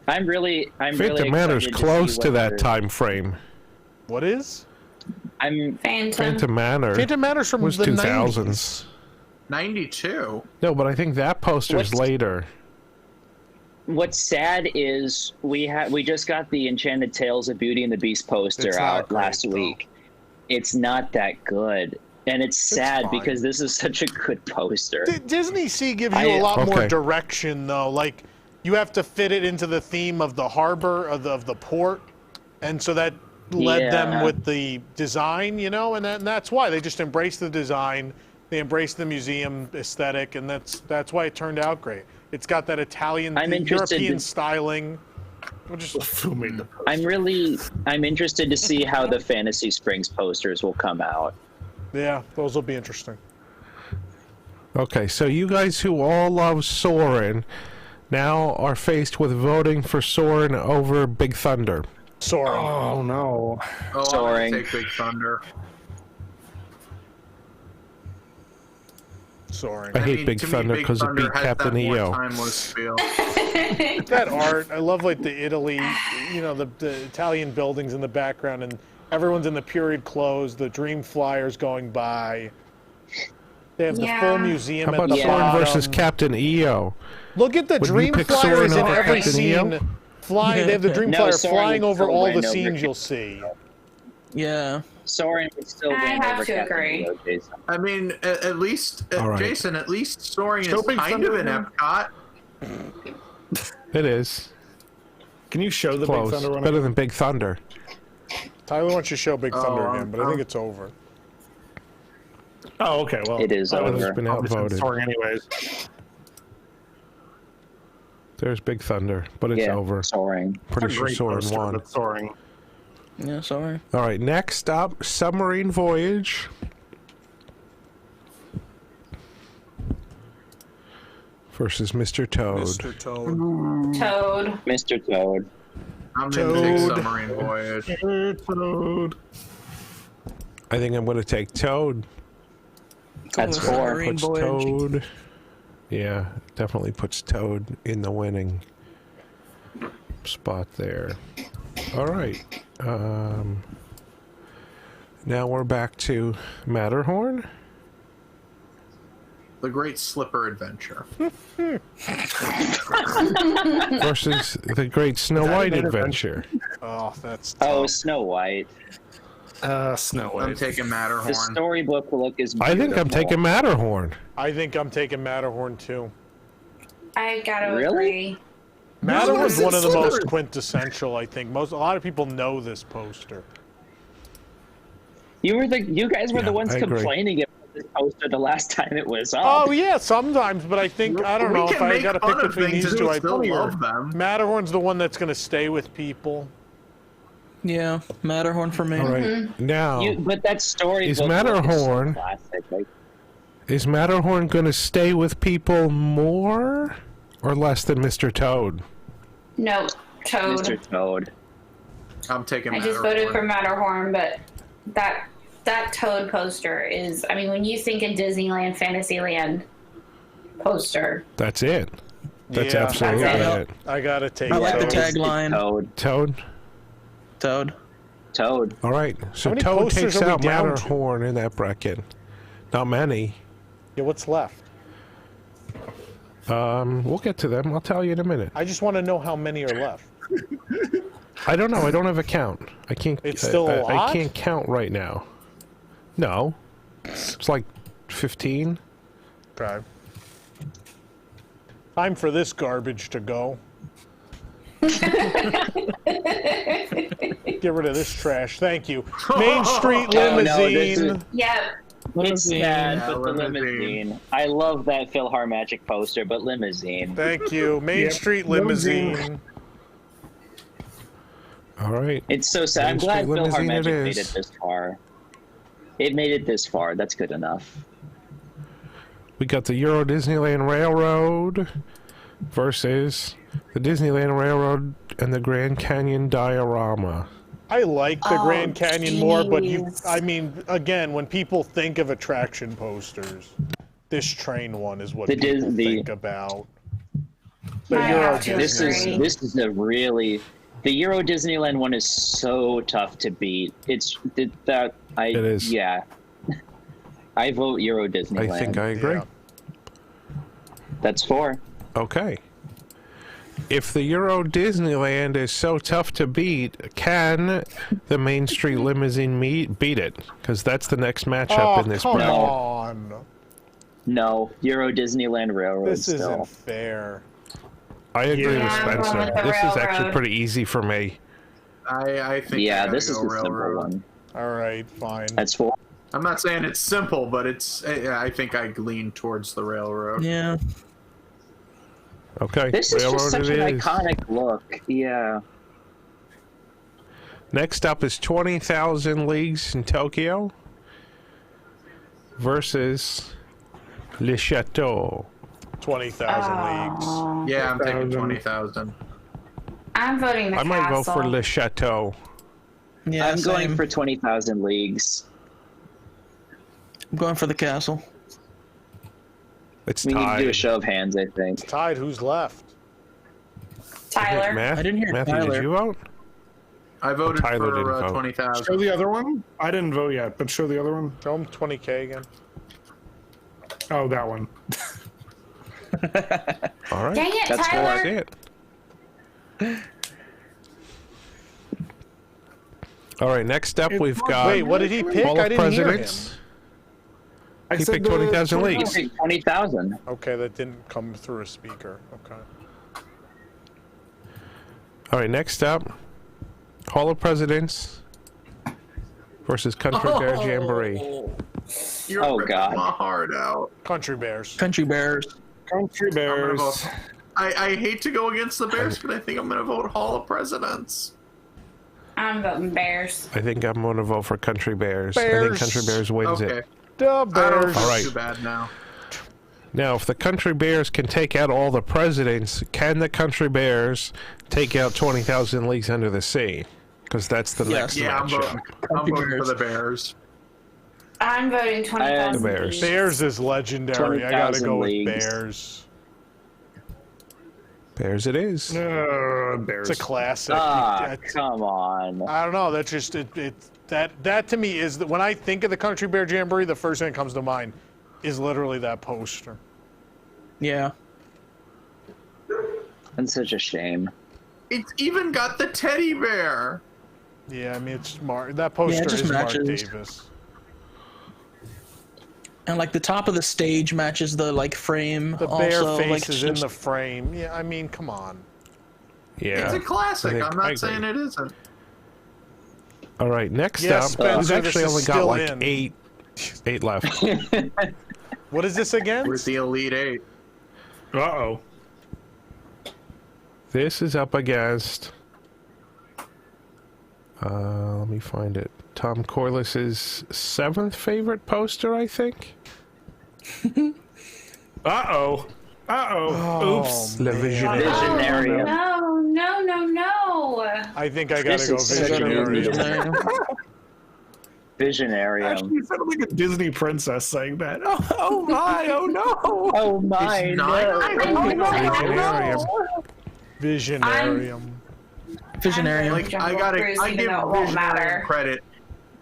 I'm really Phantom Manor's excited close see to that whether- time frame. What is? I'm Phantom Manor Phantom Manor's from was the 2000s. 92. No, but I think that poster's What's- later. What's sad is we just got the Enchanted Tales of Beauty and the Beast poster It's not out great, last though. week. It's not that good, and it's sad fine. because this is such a good poster. Disney Sea gives you I- a lot more Okay. direction, though. Like, you have to fit it into the theme of the harbor, of the port, and so that led them Yeah. with the design, you know, and that's why they just embraced the design, they embraced the museum aesthetic, and that's why it turned out great. It's got that Italian, I'm interested European in- styling. We'll just Who made the I'm interested to see how the Fantasy Springs posters will come out. yeah, those will be interesting. Okay, so you guys who all love Soarin' now are faced with voting for Soarin' over Big Thunder. Soaring. Oh no! Oh, I'm Soaring. gonna take Big Thunder. Soaring. I hate mean, Big to me, Thunder Big because it Thunder beat has Captain that more EO. timeless feel. That art, I love like the Italy, you know, the Italian buildings in the background, and everyone's in the period clothes, the Dream Flyers going by. They have the Yeah. full museum How at about the Soarin' bottom. versus Captain EO? Look at the Would you Dream pick Flyers Soarin' in over every Captain EO? scene. Flying, they have the Dream No, Flyer Soarin' flying would over still all win the over scenes Captain you'll see. Yeah. Soarin' would still I win have over to Captain agree. EO, Jason. I mean, at least, All right. Jason, at least Soaring Show is Big kind of Thunder an one. Epcot. It is. Can you show the Close. Big Thunder one? Better than Big Thunder. Tyler wants you to show Big Thunder again, but I think I'm- it's over. Oh, okay. Well, It is I would over. have Been probably said outvoted. Soaring anyways. There's Big Thunder, but it's Yeah, over. Soaring. Pretty It's a sure great Soarin' poster, won. but Soaring. Yeah, sorry. All right, next up, Submarine Voyage versus Mr. Toad. Mr. Toad. Toad. Mr. Toad. I'm gonna take Toad. Submarine Voyage. Toad. I think I'm going to take Toad. That's Cool. four. Submarine Puts Voyage. Toad. Yeah, definitely puts Toad in the winning spot there. All right. Now we're back to Matterhorn. The Great Slipper Adventure. Versus the Great Snow White Adventure. Oh, that's Oh, tough. Snow White. Snow White. I'm taking Matterhorn. The storybook look is I think I'm beautiful. taking Matterhorn. I think I'm taking Matterhorn too. I gotta Really? agree. Matterhorn's No, one of the it's most Slytherin. quintessential, I think. A lot of people know this poster. You guys were Yeah, the ones I agree. complaining about this poster the last time it was up. Oh yeah, sometimes, but I think I don't We know can if I make got to fun pick of between things these and two. we I still figure love them. Matterhorn's the one that's going to stay with people. Yeah, Matterhorn for me. All right. Now, But that storybook Is look Matterhorn- so classic. Like, is Matterhorn going to stay with people more or less than Mr. Toad? No, Toad. Mr. Toad. I'm taking I Matterhorn. just voted for Matterhorn, but that Toad poster is, I mean, when you think in Disneyland, Fantasyland poster, That's it. That's Yeah, absolutely that's it. I got to take I like the Toad. tagline. Toad. Toad? Toad. All right. So many Toad posters takes are we out down to? Matterhorn in that bracket. Not many. Yeah, what's left? We'll get to them. I'll tell you in a minute. I just want to know how many are left. I don't know. I don't have a count. I can't. It's still a I lot? can't count right now. No. It's like 15. Okay. Time for this garbage to go. Get rid of this trash. Thank you. Main Street Oh, no, Limousine. this is- yeah, It's sad, Yeah, but the Limousine. limousine. I love that PhilharMagic poster, but limousine. Thank you. Main Yep. Street Limousine. Limousine. All right. It's so sad. I'm Main glad Street Limousine it PhilharMagic made is. it this far. It made it this far. That's good enough. We got the Euro Disneyland Railroad versus the Disneyland Railroad and the Grand Canyon Diorama. I like the Oh, Grand Canyon more, but jeez. I mean, again, when people think of attraction posters, this train one is what The people Disney- think about. The I Euro have to This Disney. is a really the Euro Disneyland one is so tough to beat. It is. Yeah. I vote Euro Disneyland. I think I agree. Yeah. That's 4. Okay. If the Euro Disneyland is so tough to beat, can the Main Street Limousine beat it? Because that's the next matchup Oh, in this come bracket. on. No, Euro Disneyland Railroad This still. isn't fair. I agree Yeah, with I'm going Spencer. with the This is actually railroad. pretty easy for me. I think I Yeah, gotta this is go a simple Railroad. one. All right, fine. That's 4. I'm not saying it's simple, but I think I lean towards the Railroad. Yeah. Okay, This is Railroad just such it an is. iconic look. Yeah. Next up is 20,000 Leagues in Tokyo versus Le Chateau. 20,000 leagues. Yeah, I'm taking 20,000. 20,000. I'm voting the I might vote castle. for Le Chateau. Yeah, I'm going same. for 20,000 Leagues. I'm going for the castle. It's We need to do a tied. show of hands, I think. Tied, who's left? Tyler. Matt, I didn't hear Matthew, Tyler. did you vote? I voted Tyler didn't for vote. 20,000. Show the other one? I didn't vote yet, but show the other one. Show him 20K again. Oh, that one. All right. Dang it, That's Tyler. That's it. All right, next up we've got Wait, what did he pick? Hall I of didn't hear him. Presidents. I He said picked the 20,000 I leagues. think 20,000. Okay, that didn't come through a speaker. Okay. All right, next up, Hall of Presidents versus Country Bear Jamboree. You're Oh, ripping God. my heart out. Country Bears. Country Bears. Country I'm gonna Bears. vote. I hate to go against the Bears, but I think I'm going to vote Hall of Presidents. I'm voting Bears. I think I'm going to vote for Country Bears. I Bears. think Country Bears wins Okay. it. The I don't Bears. feel All right. too bad now. Now, if the Country Bears can take out all the presidents, can the Country Bears take out 20,000 Leagues Under the Sea? Because that's the next Yeah, I'm matchup. voting, I'm voting for the Bears. I'm voting 20,000. The Bears. Bears is legendary. I gotta 20,000 go with leagues. Bears. Bears it is. Bears. It's a classic. Ah, come on. I don't know. That's just that to me is that when I think of the Country Bear Jamboree, the first thing that comes to mind is literally that poster. Yeah. That's such a shame. It's even got the teddy bear. Yeah, I mean, it's Mark. That poster just is Mark matches. Davis. And like the top of the stage matches the like frame. The bear also, face like, is in the frame. Yeah, I mean, come on. Yeah. It's a classic. I I'm agree. not saying it isn't. All right, next Yes, up, Spencer, we've this actually is only got still like in. eight left. What is this again? Where's the Elite Eight? Uh-oh. This is up against. Let me find it. Tom Corliss's 7th favorite poster, I think. Uh-oh. Uh-oh. Oops. Le Visionnaire. Visionarium. Oh, no. I think I gotta This go is such a Visionary. Visionarium. Actually, you sounded like a Disney princess saying that. Oh my, oh no. Oh my It's no. Visionarium. Visionarium. Like I give Visionarium credit.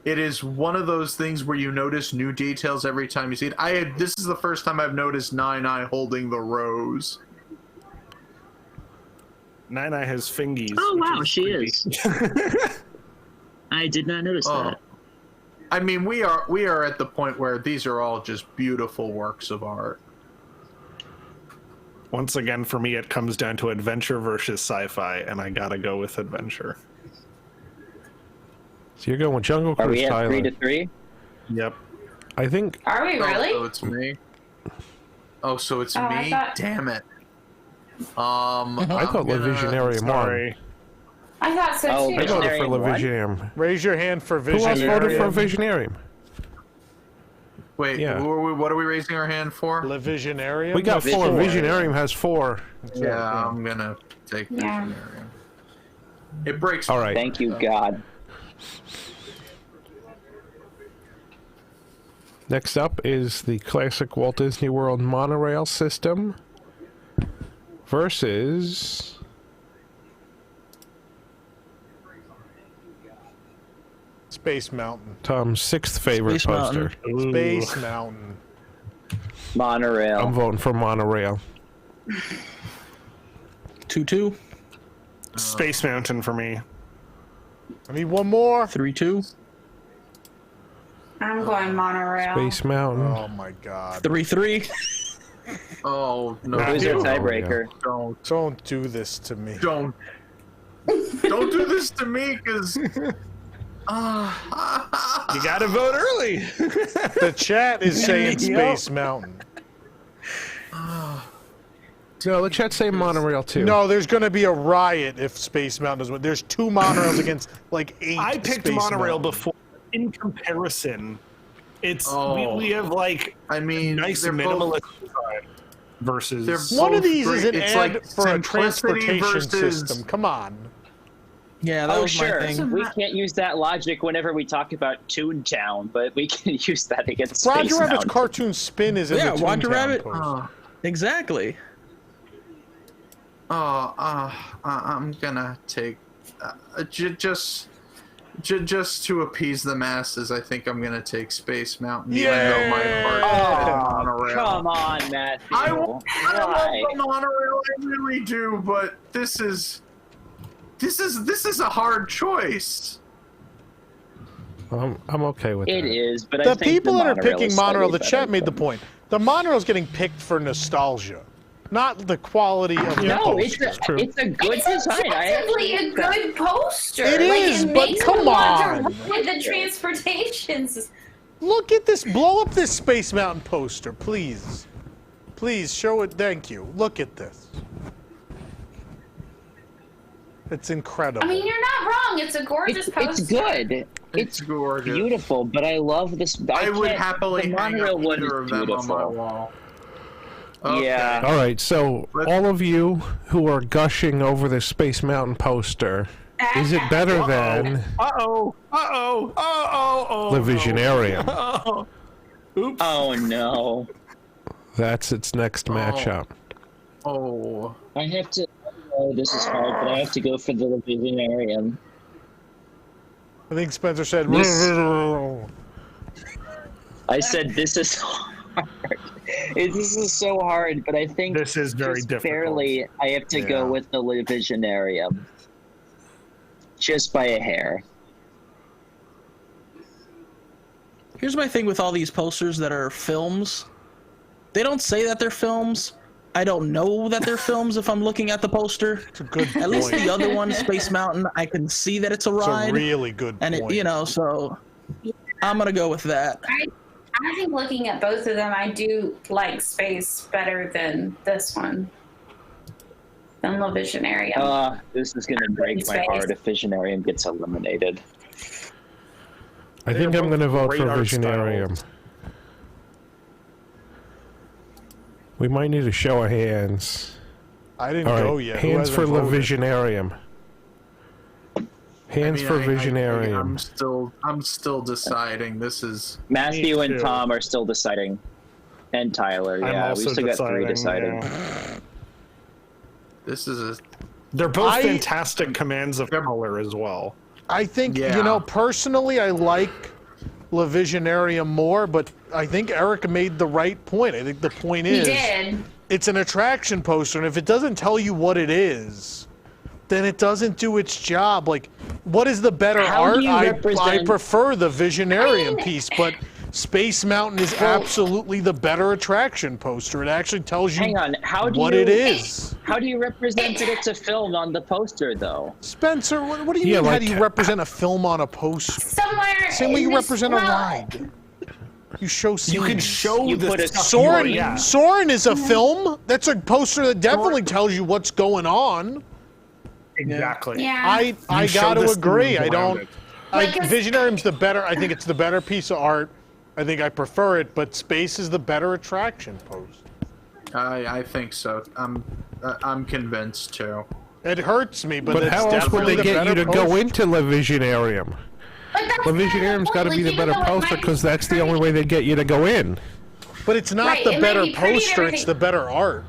It is one of those things where you notice new details every time you see it. This is the first time I've noticed Nine holding the rose. Nine has fingies. Oh which wow, she creepy. is. I did not notice that. I mean, we are at the point where these are all just beautiful works of art. Once again, for me, it comes down to adventure versus sci-fi, and I gotta go with adventure. So you're going with Jungle Are Cruise, we at Tyler. 3-3? Yep. I think. Are we Oh, so really? it's me. Oh, so it's Oh, I me. thought- Damn it. I thought Le Visionarium won. Sorry. I thought so Oh, too. I voted for Visionarium Le won? Visionarium. Raise your hand for Who else Visionarium. voted for Visionarium? Wait, Yeah. what are we raising our hand for? Le Visionarium? We got 4. Visionarium. Visionarium has 4. Yeah, I'm gonna take Yeah. Visionarium. It breaks. All right. Thank you, God. Next up is the classic Walt Disney World monorail system versus Space Mountain. Tom's 6th favorite Space Mountain. poster. Space Mountain. Monorail. I'm voting for monorail. 2-2. Space Mountain for me. I need one more. 3-2. I'm going monorail. Space Mountain. Oh my god. 3-3. Oh no! Who's your Oh, tiebreaker? Don't do this to me. Don't do this to me, because. You gotta vote early. The chat is saying Yo. Space Mountain. No, the chat say monorail too. No, there's going to be a riot if Space Mountain doesn't win. There's 2 monorails against like 8. I picked Space monorail Mountain. before. In comparison, it's Oh. we have like I mean, nice they're minimalist both- design versus. they're One of both these is great. an It's ad like for a simplicity transportation versus- system. Come on. Yeah, that Oh, was sure. my thing. We can't use that logic whenever we talk about Toontown, but we can use that against Roger Space Rabbit's Mountain. cartoon spin is in Yeah, the Roger Toontown Rabbit- poster. Exactly. I'm gonna take just to appease the masses. I think I'm gonna take Space Mountain. Even though my heart is in monorail. Come on, Matthew. I love Why? the monorail. I really do, but this is a hard choice. I'm okay with It that. is, but I The think people the that are monorail picking is monorail, slightly the chat better made the than- point. The monorail's getting picked for nostalgia, not the quality of the No, poster. it's a good It's design. I objectively a agree with that. good poster. It is, it but makes come me want on. to ride the transportations. Look at this. Blow up this Space Mountain poster, please. Please show it. Thank you. Look at this. It's incredible. I mean, you're not wrong. It's a gorgeous poster. It's good. It's gorgeous. Beautiful, but I love this. I would can't- happily the hang monorail up one either of is them on my beautiful. wall. Yeah. All right, so all of you who are gushing over this Space Mountain poster, is it better than Oh, Le Visionarium? Oops. Oh no. That's its next matchup. Oh. I have to. Oh, this is hard, but I have to go for the Visionarium. I think Spencer said. This- I said this is hard. This is so hard, but I think This is very just difficult. barely I have to go with the Visionarium. Just by a hair. Here's my thing with all these posters that are films. They don't say that they're films. I don't know that they're films if I'm looking at the poster. It's a good point. At least the other one, Space Mountain, I can see that it's a ride. It's a really good and point. it, so I'm gonna go with that. I think looking at both of them, I do like Space better than this one. Than the Visionarium. This is gonna break my heart if Visionarium gets eliminated. I think I'm going to vote for Great art Visionarium. styles. We might need a show of hands. I didn't All right, go yet. Who hands hasn't for the voted? Visionarium. Hands for Visionarium. I'm still deciding. This is Matthew Me and too. Tom are still deciding. And Tyler, I'm yeah. We also still got 3 deciding, deciding. yeah. this is a They're both I- fantastic commands of color as well. I think, Yeah. personally, I like La Visionarium more, but I think Eric made the right point. I think the point He is, did. it's an attraction poster, and if it doesn't tell you what it is, then it doesn't do its job. Like, what is the better How art? do you I represent- prefer the Visionarium piece, but Space Mountain is absolutely the better attraction poster. It actually tells you Hang on, what it is. How do you represent that it's a film on the poster, though? Spencer, what do you Yeah, mean? How like- do you represent a film on a poster? Somewhere. Same way in you this- represent a well, ride. You show scenes. You can show You the put a stuff Soarin, you- yeah. Soarin is a film. That's a poster that definitely tells you what's going on. Exactly. Yeah. I show got the to agree. scenes I around don't. it. Like a- Visionarium's the better. I think it's the better piece of art. I think I prefer it, but Space is the better attraction poster. I think so. I'm convinced too. It hurts me, but But it's how else would definitely they the get you better to go poster. into the Visionarium? But that's The kind of Visionarium's point. got to be Like, the even better though it poster might because be that's the pretty- only way they get you to go in. But it's not Right, the it might better be pretty and poster. It's everything. the better art.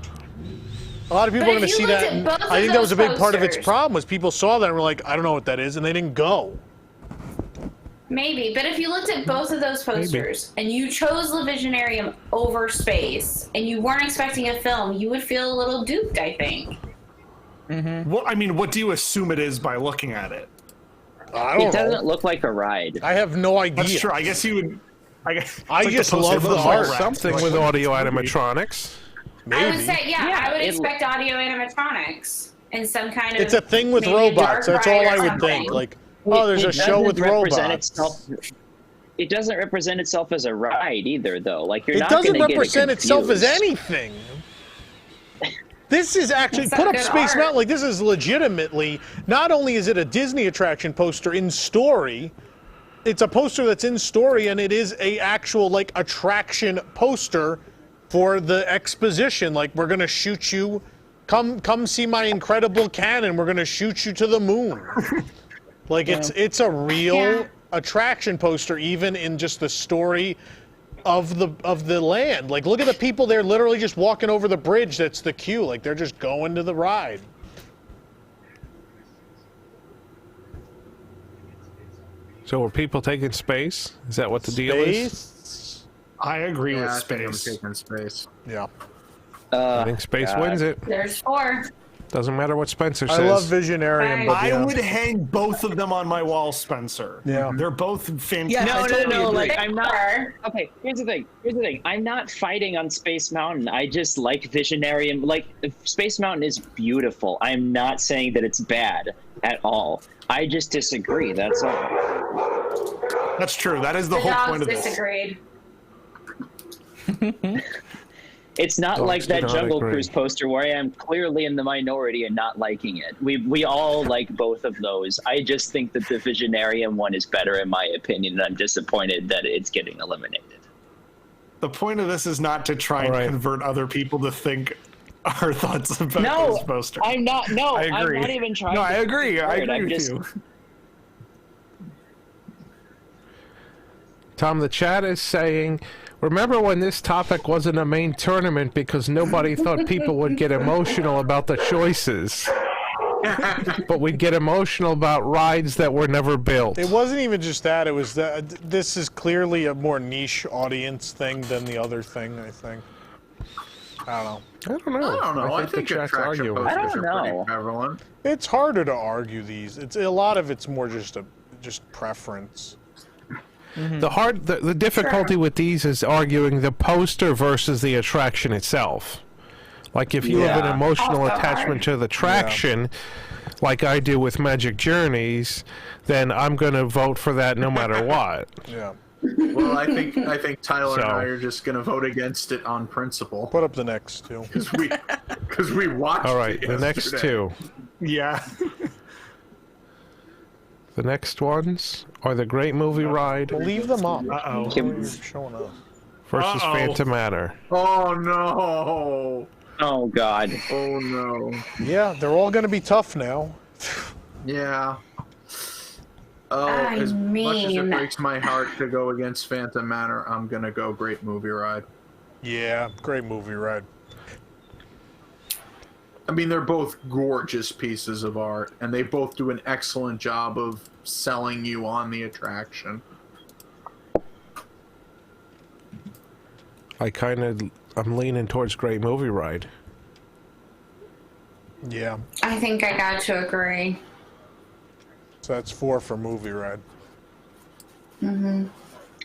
A lot of people But are going if to see you looked that. at And both of I think that was a those big part of its posters- problem was people saw that and were like, I don't know what that is, and they didn't go. Maybe, but if you looked at both of those posters and you chose the Visionarium over Space and you weren't expecting a film, you would feel a little duped, I think. Well, I mean, what do you assume it is by looking at it? I It don't doesn't know. look like a ride. I have no idea. That's true. I guess you would. I guess. I it's like just poster love for the Mall art. Rat. Something Like, with what audio could it be? animatronics. Maybe. I would say, Yeah, I would it- expect audio animatronics and some kind of. It's a thing with maybe a robots. dark That's all ride or I would something. think. Like, oh, there's It a show with doesn't represent robots. itself- It doesn't represent itself as a ride either, though. Like you're It not doesn't gonna get represent itself as confused. anything. This is actually It's put not up good Space art. Mountain. Like this is legitimately. Not only is it a Disney attraction poster in story, it's a poster that's in story, and it is a actual like attraction poster for the exposition. Like we're gonna shoot you. Come see my incredible cannon. We're gonna shoot you to the moon. Like it's a real Yeah. attraction poster, even in just the story of the land. Like look at the people there literally just walking over the bridge. That's the queue. Like they're just going to the ride. So are people taking space? Is that what the deal is? Space. I agree Yeah, with I think I'm space. taking Space. Yeah. I think space wins it. There's 4. Doesn't matter what Spencer says. I love Visionarium, but I yeah. would hang both of them on my wall, Spencer. Yeah. They're both fantastic. Yeah, No, I no, totally no. agree. Like I'm not. Are. Okay, here's the thing. I'm not fighting on Space Mountain. I just like Visionarium. Like Space Mountain is beautiful. I'm not saying that it's bad at all. I just disagree. That's all. That's true. That is the The whole dogs point of this. disagreed. It's not Dogs like do that not Jungle agree. Cruise poster where I am clearly in the minority and not liking it. We all like both of those. I just think that the Visionarium one is better in my opinion, and I'm disappointed that it's getting eliminated. The point of this is not to try and All right. convert other people to think our thoughts about No, this poster. I'm not. No, I agree. I'm not even trying. No, to I agree. I convert. agree I'm with just, you. Tom, the chat is saying, remember when this topic wasn't a main tournament because nobody thought people would get emotional about the choices. But we'd get emotional about rides that were never built. It wasn't even just that. It was that this is clearly a more niche audience thing than the other thing, I think. I don't know. I don't know. I don't know. I think the chat's attraction arguing. I posters don't are pretty know. prevalent. It's harder to argue these. It's a lot of it's more just preference. The difficulty with these is arguing the poster versus the attraction itself. Like if you have an emotional Also attachment to the attraction, like I do with Magic Journeys, then I'm going to vote for that no matter what. Yeah. Well, I think Tyler and So- I are just going to vote against it on principle Put up the next two. because we watched. All right, it the next yesterday. two. Yeah. The next ones are the Great Movie Ride Well, leave them up. Uh-oh. You're showing us. versus Uh-oh. Phantom Manor. Oh no! Oh God. Oh no! Yeah, they're all going to be tough now. Yeah. Oh, I as much as it mean- breaks my heart to go against Phantom Manor, I'm gonna go Great Movie Ride. Yeah, great movie ride. I mean, they're both gorgeous pieces of art, and they both do an excellent job of selling you on the attraction. I'm leaning towards Great Movie Ride. Yeah. I think I got to agree. So that's 4 for movie ride.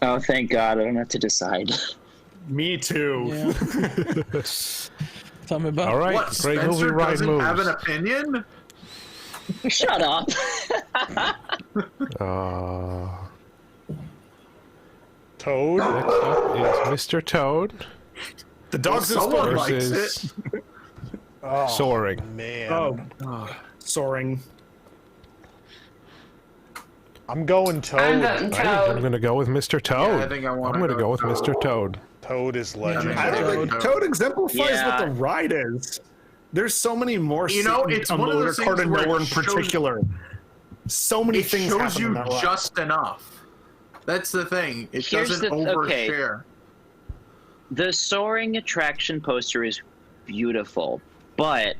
Oh, thank God. I don't have to decide. Me too. Yeah. Tell me about All right, What? Great Movie Spencer Ride doesn't moves. have an opinion? Shut up. Toad. Next up is Mr. Toad The dogs are Someone likes versus it. Oh, Soaring. man. Oh, soaring. I'm going I'm Toad. voting I'm Toad. going to go with Mr. Toad. I think I wanna I'm going to go go with Toad. Mr. Toad. Toad is I legendary. think I think Toad exemplifies Yeah. what the ride is. There's so many more. You know, it's a one of motor those car things to where it nowhere in shows- particular. So many It things shows happen you in that ride. just enough. That's the thing. It Here's doesn't okay. overshare. The Soaring attraction poster is beautiful, but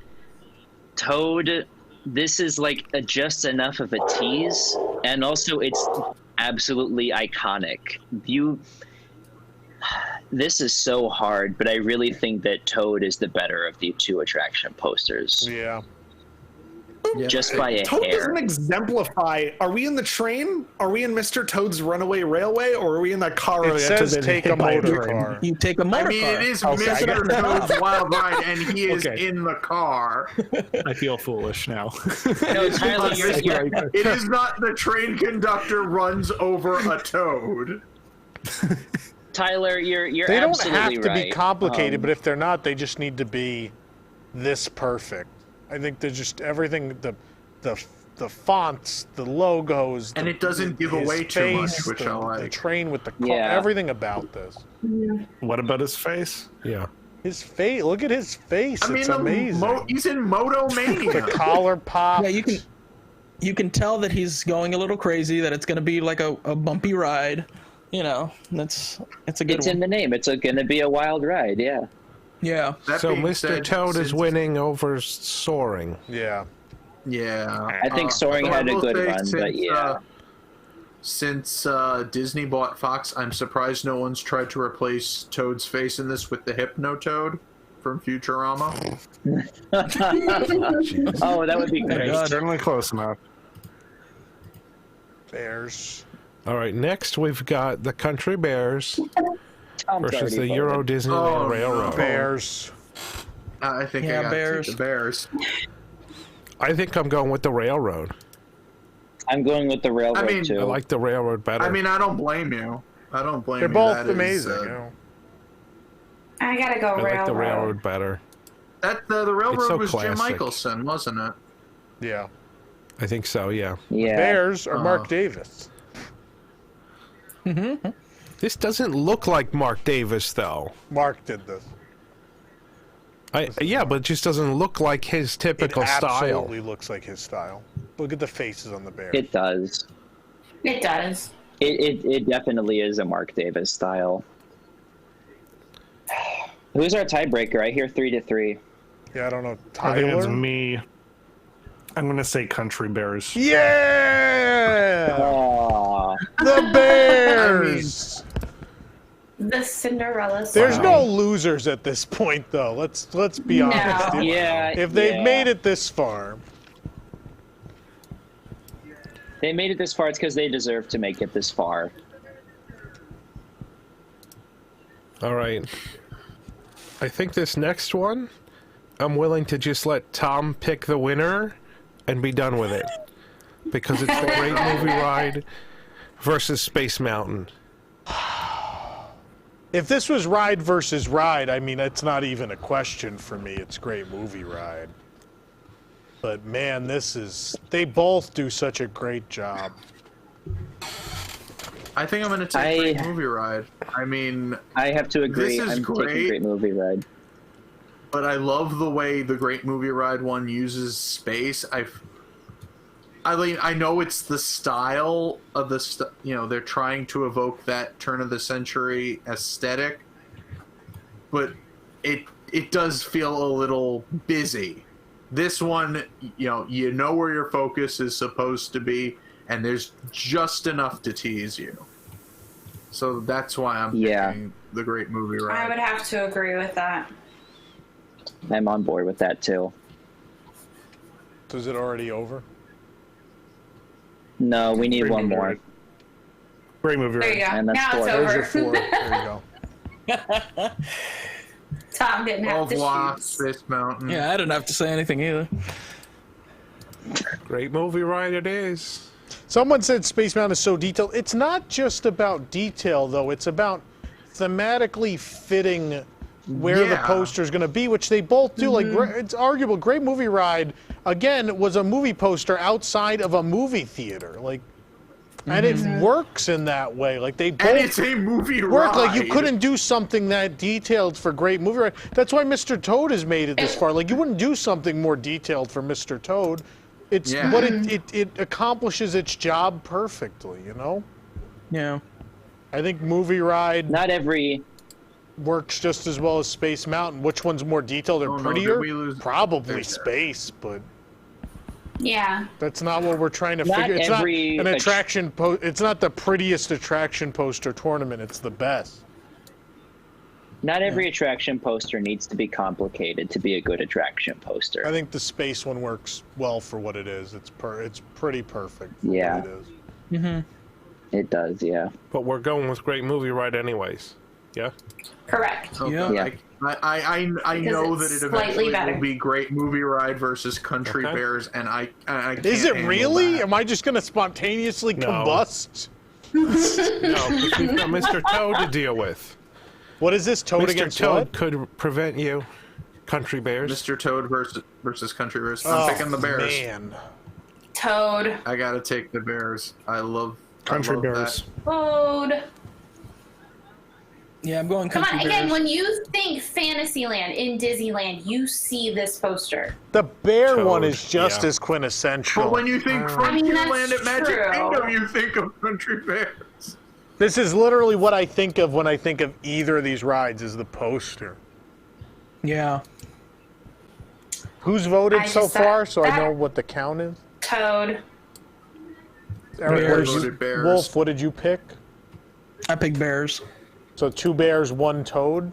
Toad, this is like just enough of a tease, and also it's absolutely iconic. This is so hard, but I really think that Toad is the better of the two attraction posters, Yeah. just by a Toad hair. doesn't exemplify. Are we in the train? Are we in Mr. Toad's Runaway Railway? Or are we in that car? It where they have to says then take hit a by motor train? car. You take a motor I mean, car. it is Okay, I got Mr. Toad's Wild Ride, and he is Okay. in the car. I feel foolish now. No, Tyler, you're, It is not the train conductor runs over a toad. Tyler, you're They don't absolutely have to right. be complicated, Um, but if they're not, they just need to be this perfect. I think they're just everything, the fonts, the logos, And the- it doesn't give his away too much, face, which the, I like. The train with the car, Yeah. everything about this. What about his face? Yeah. His face, look at his face. I mean, it's amazing. he's in Moto The Mania. collar pop. Yeah, you can tell that he's going a little crazy. That it's going to be like a bumpy ride. You know, it's a good It's one. in the name. It's going to be a wild ride. Yeah. Yeah. That So being Mr. said, Toad is since- winning over Soaring. Yeah. Yeah. I think Soaring although I had a will good say run, but yeah. Since Disney bought Fox, I'm surprised no one's tried to replace Toad's face in this with the Hypno Toad from Futurama. Oh, that would be great. God. Certainly close enough. Bears. All right, next we've got the Country Bears Tom's versus already the voted. Euro Disneyland Oh, Railroad. Bears. I think Yeah, I got Bears. the Bears. I think I'm going with the Railroad. I'm going with the railroad I mean, too. I like the Railroad better. I mean, I don't blame you. I don't blame They're you. both That is, amazing. you know. I gotta go I like the Railroad. Railroad better. the Railroad so was Jim classic. Michelson, wasn't it? Yeah. I think so, yeah. yeah. Bears are Mark Davis. This doesn't look like Mark Davis, though. Mark did this. Yeah, but it just doesn't look like his typical It style. absolutely looks like his style. Look at the faces on the bear. It does. It does. It definitely is a Mark Davis style. Who's our tiebreaker? I hear 3-3. Yeah, I don't know. I think it's Tyler? me. I'm going to say Country Bears. Yeah! Aw. The Bears! The Cinderella story. There's no losers at this point, though. Let's be No. honest. If they've made it this far, they made it this far. It's because they deserve to make it this far. All right. I think this next one, I'm willing to just let Tom pick the winner and be done with it. Because it's the Great Movie Ride versus Space Mountain. if this was ride versus ride, I mean, it's not even a question for me. It's Great Movie Ride. But man, they both do such a great job. I think I'm going to take Great Movie Ride. I mean, I have to agree. This is I'm great, taking Great Movie Ride. But I love the way the Great Movie Ride one uses space. I know it's the style of they're trying to evoke that turn of the century aesthetic, but it does feel a little busy. This one, you know where your focus is supposed to be, and there's just enough to tease you. So that's why I'm picking the Great Movie Ride. I would have to agree with that. I'm on board with that too. So is it already over? No, we need one more. Ride. Great Movie Ride. There you go. And that's Now 4. it's There's over. your 4. There you go. Tom didn't have to choose. Space Mountain. Yeah, I didn't have to say anything either. Great Movie Ride it is. Someone said Space Mountain is so detailed. It's not just about detail, though. It's about thematically fitting where the poster's going to be, which they both do. Like, it's arguable. Great Movie Ride, again, was a movie poster outside of a movie theater. Like, and it works in that way. Like, they both And it's a movie work. ride. Like, you couldn't do something that detailed for Great Movie Ride. That's why Mr. Toad has made it this far. Like, you wouldn't do something more detailed for Mr. Toad. It's but it accomplishes its job perfectly, you know? Yeah. I think Movie Ride Not every works just as well as Space Mountain. Which one's more detailed or Oh, no, prettier? did we lose- Probably There. Space, but Yeah. that's not what we're trying to Not figure. It's every not an attraction it's not the prettiest attraction poster tournament. It's the best. not every attraction poster needs to be complicated to be a good attraction poster. I think the Space one works well for what it is. It's pretty perfect for Yeah. what it is. Mm-hmm. It does, yeah. But we're going with Great Movie Ride anyways. Yeah? Correct. Okay. Yeah. I know that it's it slightly eventually better. will be Great Movie Ride versus Country Okay. Bears, and I can't Is it handle really? that. Am I just going to spontaneously No. combust? No, because we've got Mr. Toad to deal with. What is this? Toad Mr. against Toad what? could prevent you. Country Bears. Mr. Toad versus Country Bears. I'm picking the Bears. Man. Toad. I gotta take the Bears. I love Country love Bears. Toad. Yeah, I'm going Come Country on, again, Bears. when you think Fantasyland in Disneyland, you see this poster. The bear Toad, one is just yeah. as quintessential. But when you think I mean, that's Frontierland at Magic true. Kingdom, you think of Country Bears. This is literally what I think of when I think of either of these rides is the poster. Yeah. Who's voted I so just far said so I that- know what the count is? Toad. Eric, what Bears. did you, Voted Bears. Wolf, what did you pick? I picked Bears. So 2 bears, 1 toad?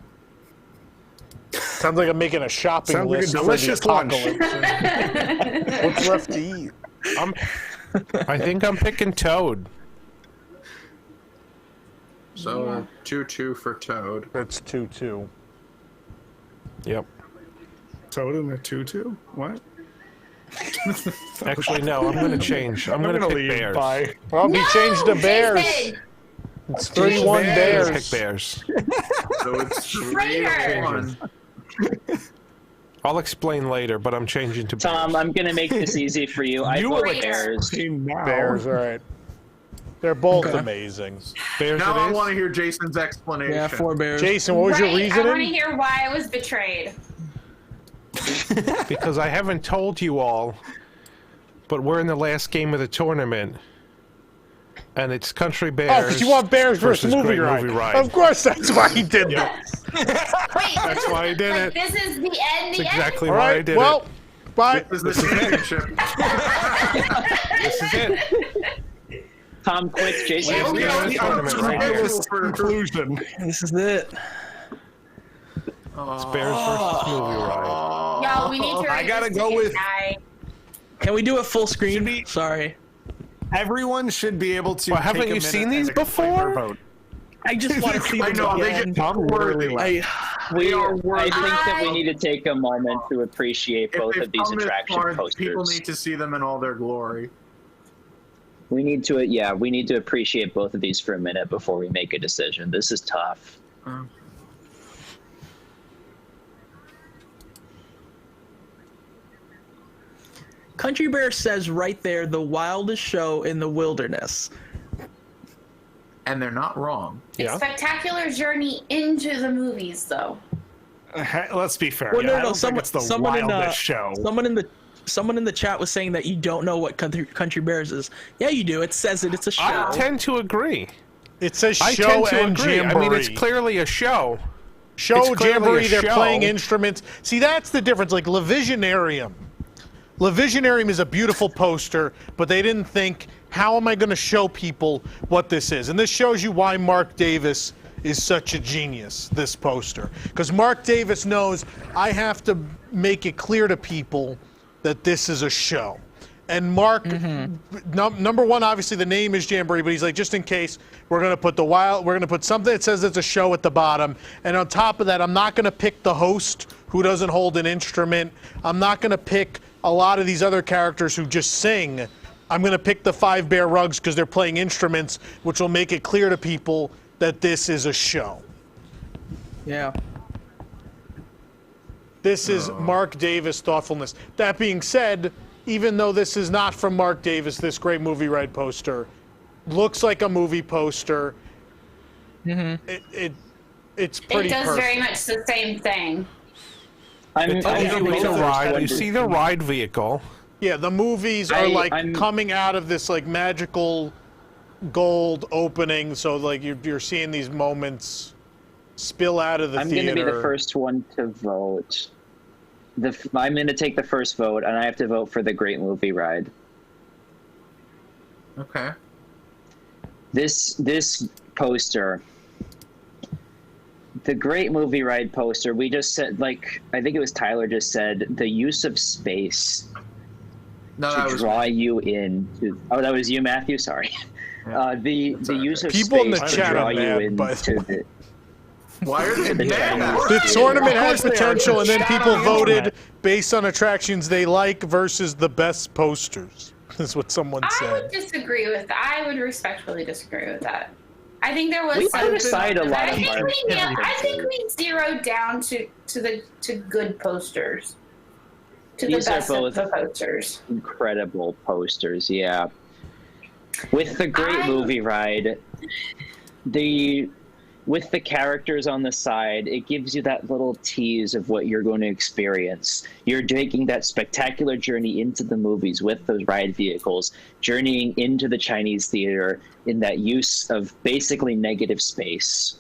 Sounds like I'm making a shopping Sounds like a list delicious for the lunch. apocalypse. What's left to eat? I think I'm picking Toad. So 2-2 for Toad. That's 2-2. Yep. Toad in a 2-2? What? Actually, no, I'm going to change. I'm going to pick leave. Bears. Bye. Well, we changed to bears. Jason! It's 3-1 I'm bears. gonna pick Bears. So it's Traitor! 3-1. I'll explain later, but I'm changing to Bears. Tom, I'm going to make this easy for you. I You vote will Bears. Now. Bears, all right. They're both Okay. amazing. Bears Now it I is? want to hear Jason's explanation. Yeah, 4 Bears. Jason, what was your Right, I want to reasoning? hear why I was betrayed. Because I haven't told you all, but we're in the last game of the tournament. And it's Country Bears. Oh, because you want bears versus movie Great ride. Movie Ride. Of course, that's why he did Yep. that. Wait, That's why I did like, it. this is the end, That's the exactly All why I right, did well, bye. This is the championship. it. This is it. Tom, quick, Jason. Yeah, we are in the tournament right here. Conclusion. This is it. It's Bears versus Movie Ride. Y'all, we need to. I gotta read this go ticket with- guy. Can we do it full screen? Sorry. Everyone should be able to. Well, haven't take a you minute seen and these explain their before? vote. I just want to see I them know, they again. get worthy. I think that we need to take a moment to appreciate both of these attraction posters. People need to see them in all their glory. We need to appreciate both of these for a minute before we make a decision. This is tough. Country Bear says right there, the wildest show in the wilderness. And they're not wrong. Yeah. Spectacular journey into the movies, though. Let's be fair. Well, I no, don't think it's the wildest show. Someone in the chat was saying that you don't know what Country Bears is. Yeah, you do. It says it. It's a show. I tend to agree. It says I show tend to and agree. jamboree. I mean, it's clearly a show. Show, It's clearly jamboree, a they're show. playing instruments. See, that's the difference. Like Levisionarium. Levisionarium is a beautiful poster, but they didn't think, how am I going to show people what this is? And this shows you why Mark Davis is such a genius, this poster. Because Mark Davis knows, I have to make it clear to people that this is a show. And Mark, number one, obviously the name is Jamboree, but he's like, just in case, we're going to put something that says it's a show at the bottom. And on top of that, I'm not going to pick the host who doesn't hold an instrument. I'm not going to pick a lot of these other characters who just sing. I'm going to pick the 5 Bear Rugs because they're playing instruments, which will make it clear to people that this is a show. Yeah. This is Mark Davis thoughtfulness. That being said, even though this is not from Mark Davis, this great movie ride poster looks like a movie poster. It's pretty It does perfect. very much the same thing. I'm It's a ride. You see the ride vehicle. Yeah, the movies are coming out of this like magical gold opening, so like you're seeing these moments spill out of the I'm theater. going to be the first one to vote. I'm going to take the first vote, and I have to vote for the Great Movie Ride. Okay. This poster, the Great Movie Ride poster, we just said, like, I think it was Tyler just said, the use of space to draw you in. That was you, Matthew? Sorry. The use of People in the space to chat draw are you mad, by the into the... Why are they mad? The tournament has Of course they are. potential, and then Chat people on the voted internet. based on attractions they like versus the best posters. That's what someone I said. would disagree with that. I would respectfully disagree with that. I think there was We something. put aside a lot I of think our I think we zeroed down to good posters. To These the are best of both the posters. incredible posters, yeah. With the Great Movie Ride, with the characters on the side, it gives you that little tease of what you're going to experience. You're taking that spectacular journey into the movies with those ride vehicles, journeying into the Chinese theater in that use of basically negative space.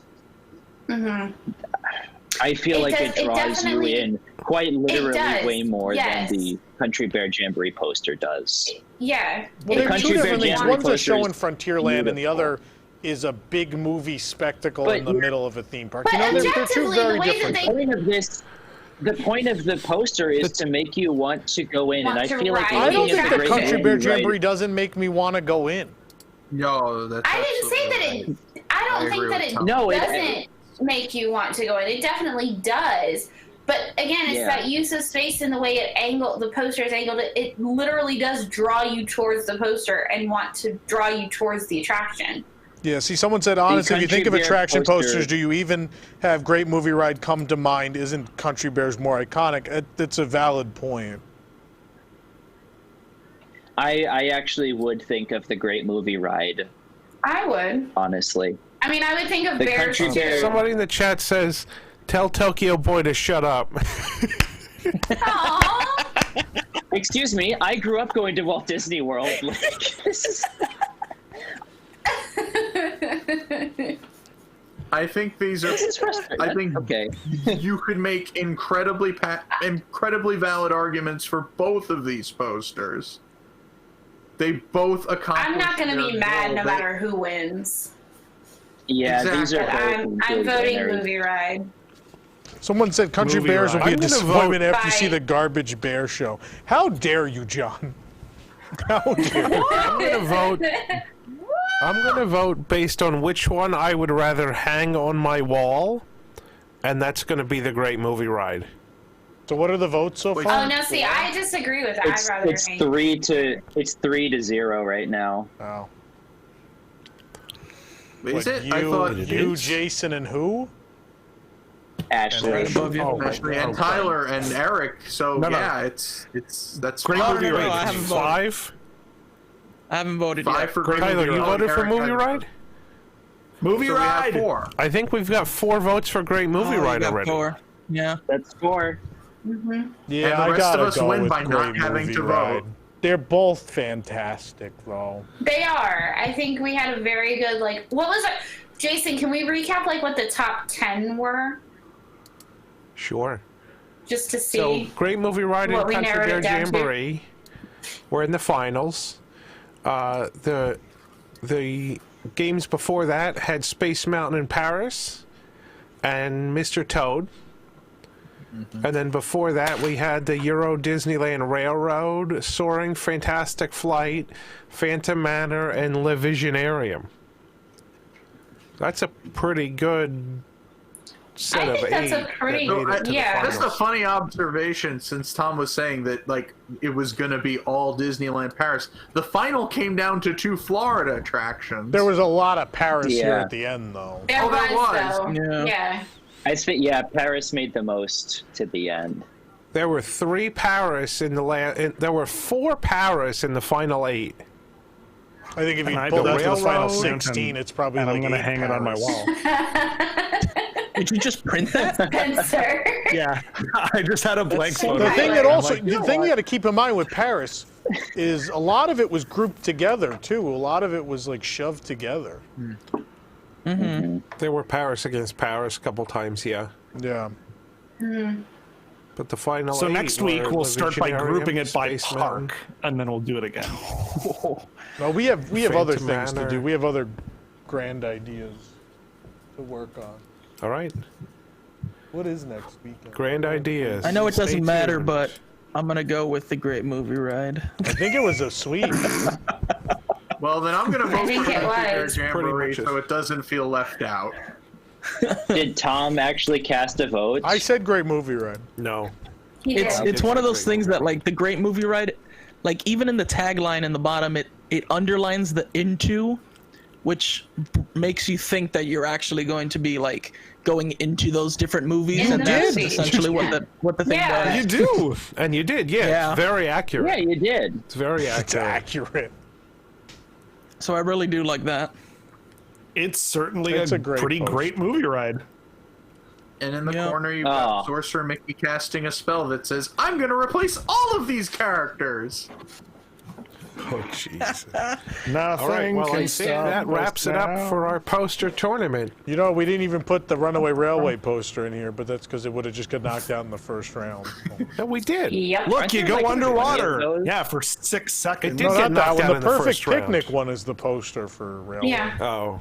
I feel like it draws you in quite literally way more than the Country Bear Jamboree poster does. Yeah. Well, they're Country two Bear different things. Jamboree One's a show in poster is Frontierland, and the beautiful. other is a big movie spectacle But in the you're- middle of a theme park. But You know, they're two objectively, very the way different that things. The point of the poster is to make you want to go in, and I Want to feel like ride I don't looking think at the the Great Country Bear Movie Ride- Jamboree doesn't make me want to go in. No, that's I didn't say that absolutely it. I don't think agree that with it Tom. No, doesn't make you want to go in. It definitely does. But again, it's Yeah. that use of space and the way the poster is angled. It literally does draw you towards the poster and want to draw you towards the attraction. Yeah, see, someone said, honestly, if you think of Country Bear attraction poster- posters, do you even have Great Movie Ride come to mind? Isn't Country Bears more iconic? It's a valid point. I actually would think of the Great Movie Ride, I would. honestly. I mean, I would think of The bears Country too. Bear- Somebody in the chat says, "Tell Tokyo Boy to shut up." Aw. Excuse me, I grew up going to Walt Disney World. Like, this is... I think these are. This is frustrating. I think Okay. you could make incredibly valid arguments for both of these posters. they both accomplish. I'm not going to be their mad goal. no matter who wins. Yeah, Exactly. these are But both I'm good voting winners. Movie Ride. Someone said Country Movie Bears will ride. be a I'm gonna disappointment vote- after you see Bye. the Garbage Bear show. How dare you, John? How dare you? I'm gonna vote. I'm gonna vote based on which one I would rather hang on my wall, and that's gonna be the Great Movie Ride. So what are the votes so Wait. far? Oh, no, see, I disagree with that. It's, I'd rather it's hang. 3-0 right now. Oh. Is What, it? I thought you, Jason, and who? Ashley. Right above you. Oh, Ashley and Tyler and Eric. So No, no. yeah, it's that's Great Oh, Movie no, Ride. I haven't voted. 5. I haven't voted 5 yet. for Great Tyler, Movie you Ride. voted for Eric, Movie I- Ride? Movie So we have ride. 4. I think we've got 4 votes for Great Movie Oh, you Ride got already. 4. Yeah. That's 4. Yeah, And the I rest gotta of us go win with by not Great having Movie to Ride. vote. They're both fantastic, though. They are. I think we had a very good, like, what was it? Jason, can we recap, like, what the top 10 were? Sure. Just to So, see. Great Movie Ride and what we Country narrowed Bear it down to. Jamboree. We're in the finals. The games before that had Space Mountain in Paris and Mr. Toad. And then before that, we had the Euro Disneyland Railroad, Soaring, Fantastic Flight, Phantom Manor, and Le Visionarium. That's a pretty good set I of think that's 8. a pretty- that made it to the yeah. That's a finals. funny observation since Tom was saying that like it was going to be all Disneyland Paris. The final came down to 2 Florida attractions. There was a lot of Paris here Yeah. at the end, though. There Oh, there was. though. Yeah. Yeah. I think, yeah, Paris made the most to the end. There were 3 Paris in the there were 4 Paris in the final 8. I think if you And I pull go that to the final railroad 16, it's probably And like I'm gonna 8 hang it on my Paris. wall. Did you just print that? Spencer. Yeah, I just had a blank so photo. The I thing like- that also, I'm like, the thing you got to keep in mind with Paris is a lot of it was grouped together too. A lot of it was like shoved together. There were Paris against Paris a couple times, yeah. Yeah. But the final So 8 next week were we'll Le start by Visionarium, grouping it by Space Mountain. park, and then we'll do it again. No, we have other Phantom things to Manor. do. We have other grand ideas to work on. All right. What is next weekend? Grand ideas. I know it Stay doesn't matter, tuned. but I'm gonna go with the Great Movie Ride. I think it was a sweep. Well, then I'm going to vote think for it Country Bear was. Jamboree Pretty much so it doesn't feel left out. Did Tom actually cast a vote? I said great movie ride. No. He It's did. it's one of those Great things that like the Great Movie Ride, like even in the tagline in the bottom, it underlines the into, which makes you think that you're actually going to be like going into those different movies, and that's Indeed. essentially what the thing Yeah. does. You do. And you did, yeah. Yeah. Very accurate. Yeah, you did. It's very It's accurate. accurate. So I really do like that. It's certainly It's a a great pretty post. great movie ride. And in the Yeah. corner, you've got Oh. Sorcerer Mickey casting a spell that says, I'm going to replace all of these characters. Oh, Jesus. Nothing All right, well, can I think stop that us wraps it now. up for our poster tournament. You know, we didn't even put the Runaway Railway poster in here, but that's because it would have just got knocked out in the first round. No, we did. Yep. Look, you go like underwater. those. Yeah, for 6 seconds. It did No, get not that knocked one. out The in the Perfect first round. Picnic one is the poster for Railway. Yeah. Oh,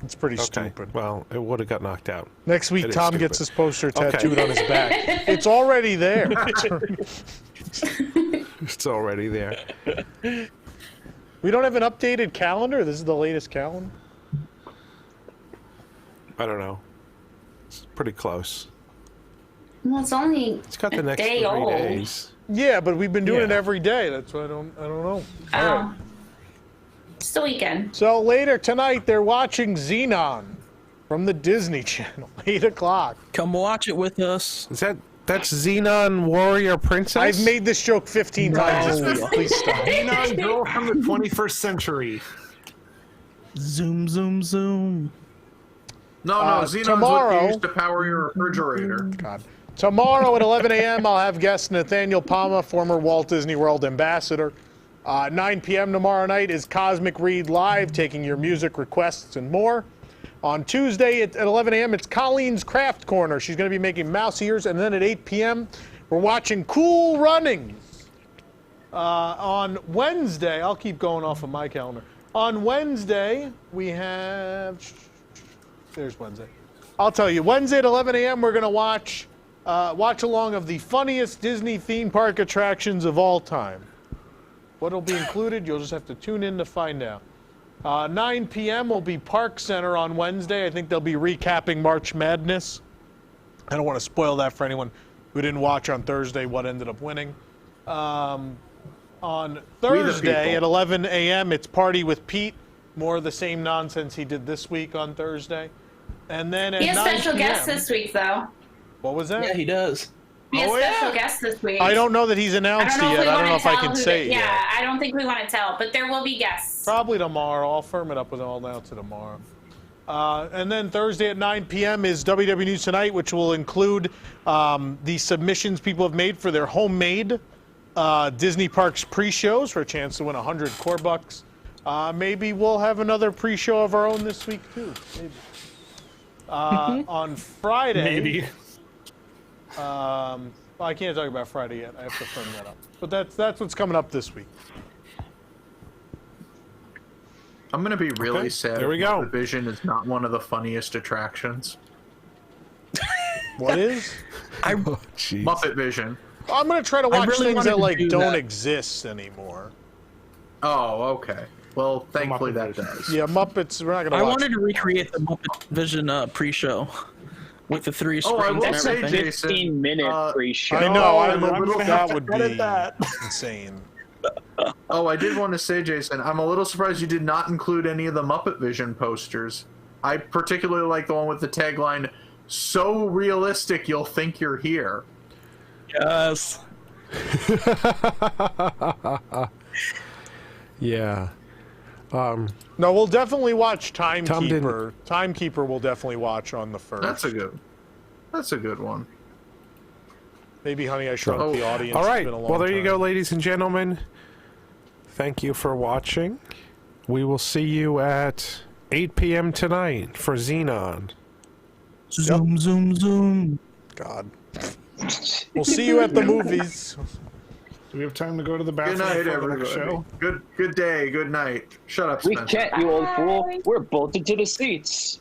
It's pretty okay. stupid. Well, it would have got knocked out. Next week, It is Tom stupid. gets his poster Okay. tattooed on his back. It's already there. It's already there. We don't have an updated calendar. This is the latest calendar. I don't know. It's pretty close. Well, it's only It's got the a next day 3 old. days. Yeah, but we've been doing it Yeah. every day. That's why I don't know. All right. Oh. It's the weekend. So later tonight, they're watching Xenon from the Disney Channel, 8 o'clock. Come watch it with us. That's Xenon Warrior Princess? I've made this joke 15 times this week. Please stop. Xenon girl from the 21st century. Zoom, zoom, zoom. No, Xenon's what tomorrow- you use to power your refrigerator. God. Tomorrow at 11 a.m., I'll have guest Nathaniel Palma, former Walt Disney World ambassador. 9 p.m. tomorrow night is Cosmic Read Live, taking your music requests and more. On Tuesday at 11 a.m., it's Colleen's Craft Corner. She's going to be making mouse ears. And then at 8 p.m., we're watching Cool Runnings. On Wednesday, I'll keep going off of my calendar. On Wednesday, we have... There's Wednesday. I'll tell you, Wednesday at 11 a.m. we're going to watch along of the funniest Disney theme park attractions of all time. What'll be included, you'll just have to tune in to find out. 9 p.m. will be Park Center on Wednesday. I think they'll be recapping March Madness. I don't want to spoil that for anyone who didn't watch on Thursday what ended up winning. On Thursday at 11 a.m., it's Party with Pete. More of the same nonsense he did this week on Thursday. And then at He has 9 special p.m. guests this week, though. What was that? Yeah, he does. He has special guests this week. I don't know that he's announced it yet. I don't know if I can say it yet. Yeah, I don't think we want to tell, but there will be guests. Probably tomorrow. I'll firm it up and I'll announce it tomorrow. And then Thursday at 9 p.m. is WDW News Tonight, which will include the submissions people have made for their homemade Disney Parks pre-shows for a chance to win 100 core bucks. Maybe we'll have another pre-show of our own this week, too. Maybe. On Friday... Maybe. Well, I can't talk about Friday yet. I have to firm that up. But that's what's coming up this week. I'm gonna be really sad. There we go. Muppet Vision is not one of the funniest attractions. What is? Oh, jeez. Muppet Vision. I'm gonna try to watch really things wanted that to like do don't that. exist anymore. Oh, okay. Well, thankfully that does. Yeah, Muppets. We're not gonna. I watch wanted to recreate the Muppet Vision pre-show with the 3 screens Oh, I will and say, everything. Jason, 15-minute pre-show. I know. I'm a little- That would be edit that. insane. Oh, I did want to say, Jason, I'm a little surprised you did not include any of the Muppet Vision posters. I particularly like the one with the tagline, "So realistic you'll think you're here." Yes. Yeah. No, we'll definitely watch Timekeeper. didn't- Timekeeper we'll definitely watch on the 1st. That's a good one. Maybe Honey, I Shrunk the Audience. All It's right. been a long Well, there you time. go, ladies and gentlemen. Thank you for watching. We will see you at 8 p.m. tonight for Xenon. Zoom, zoom, zoom. God. We'll see you at the movies. Do we have time to go to the Good bathroom night, before the next everybody. show? Good day, good night. Shut up, We Spencer. can't, you old fool. We're bolted to the seats.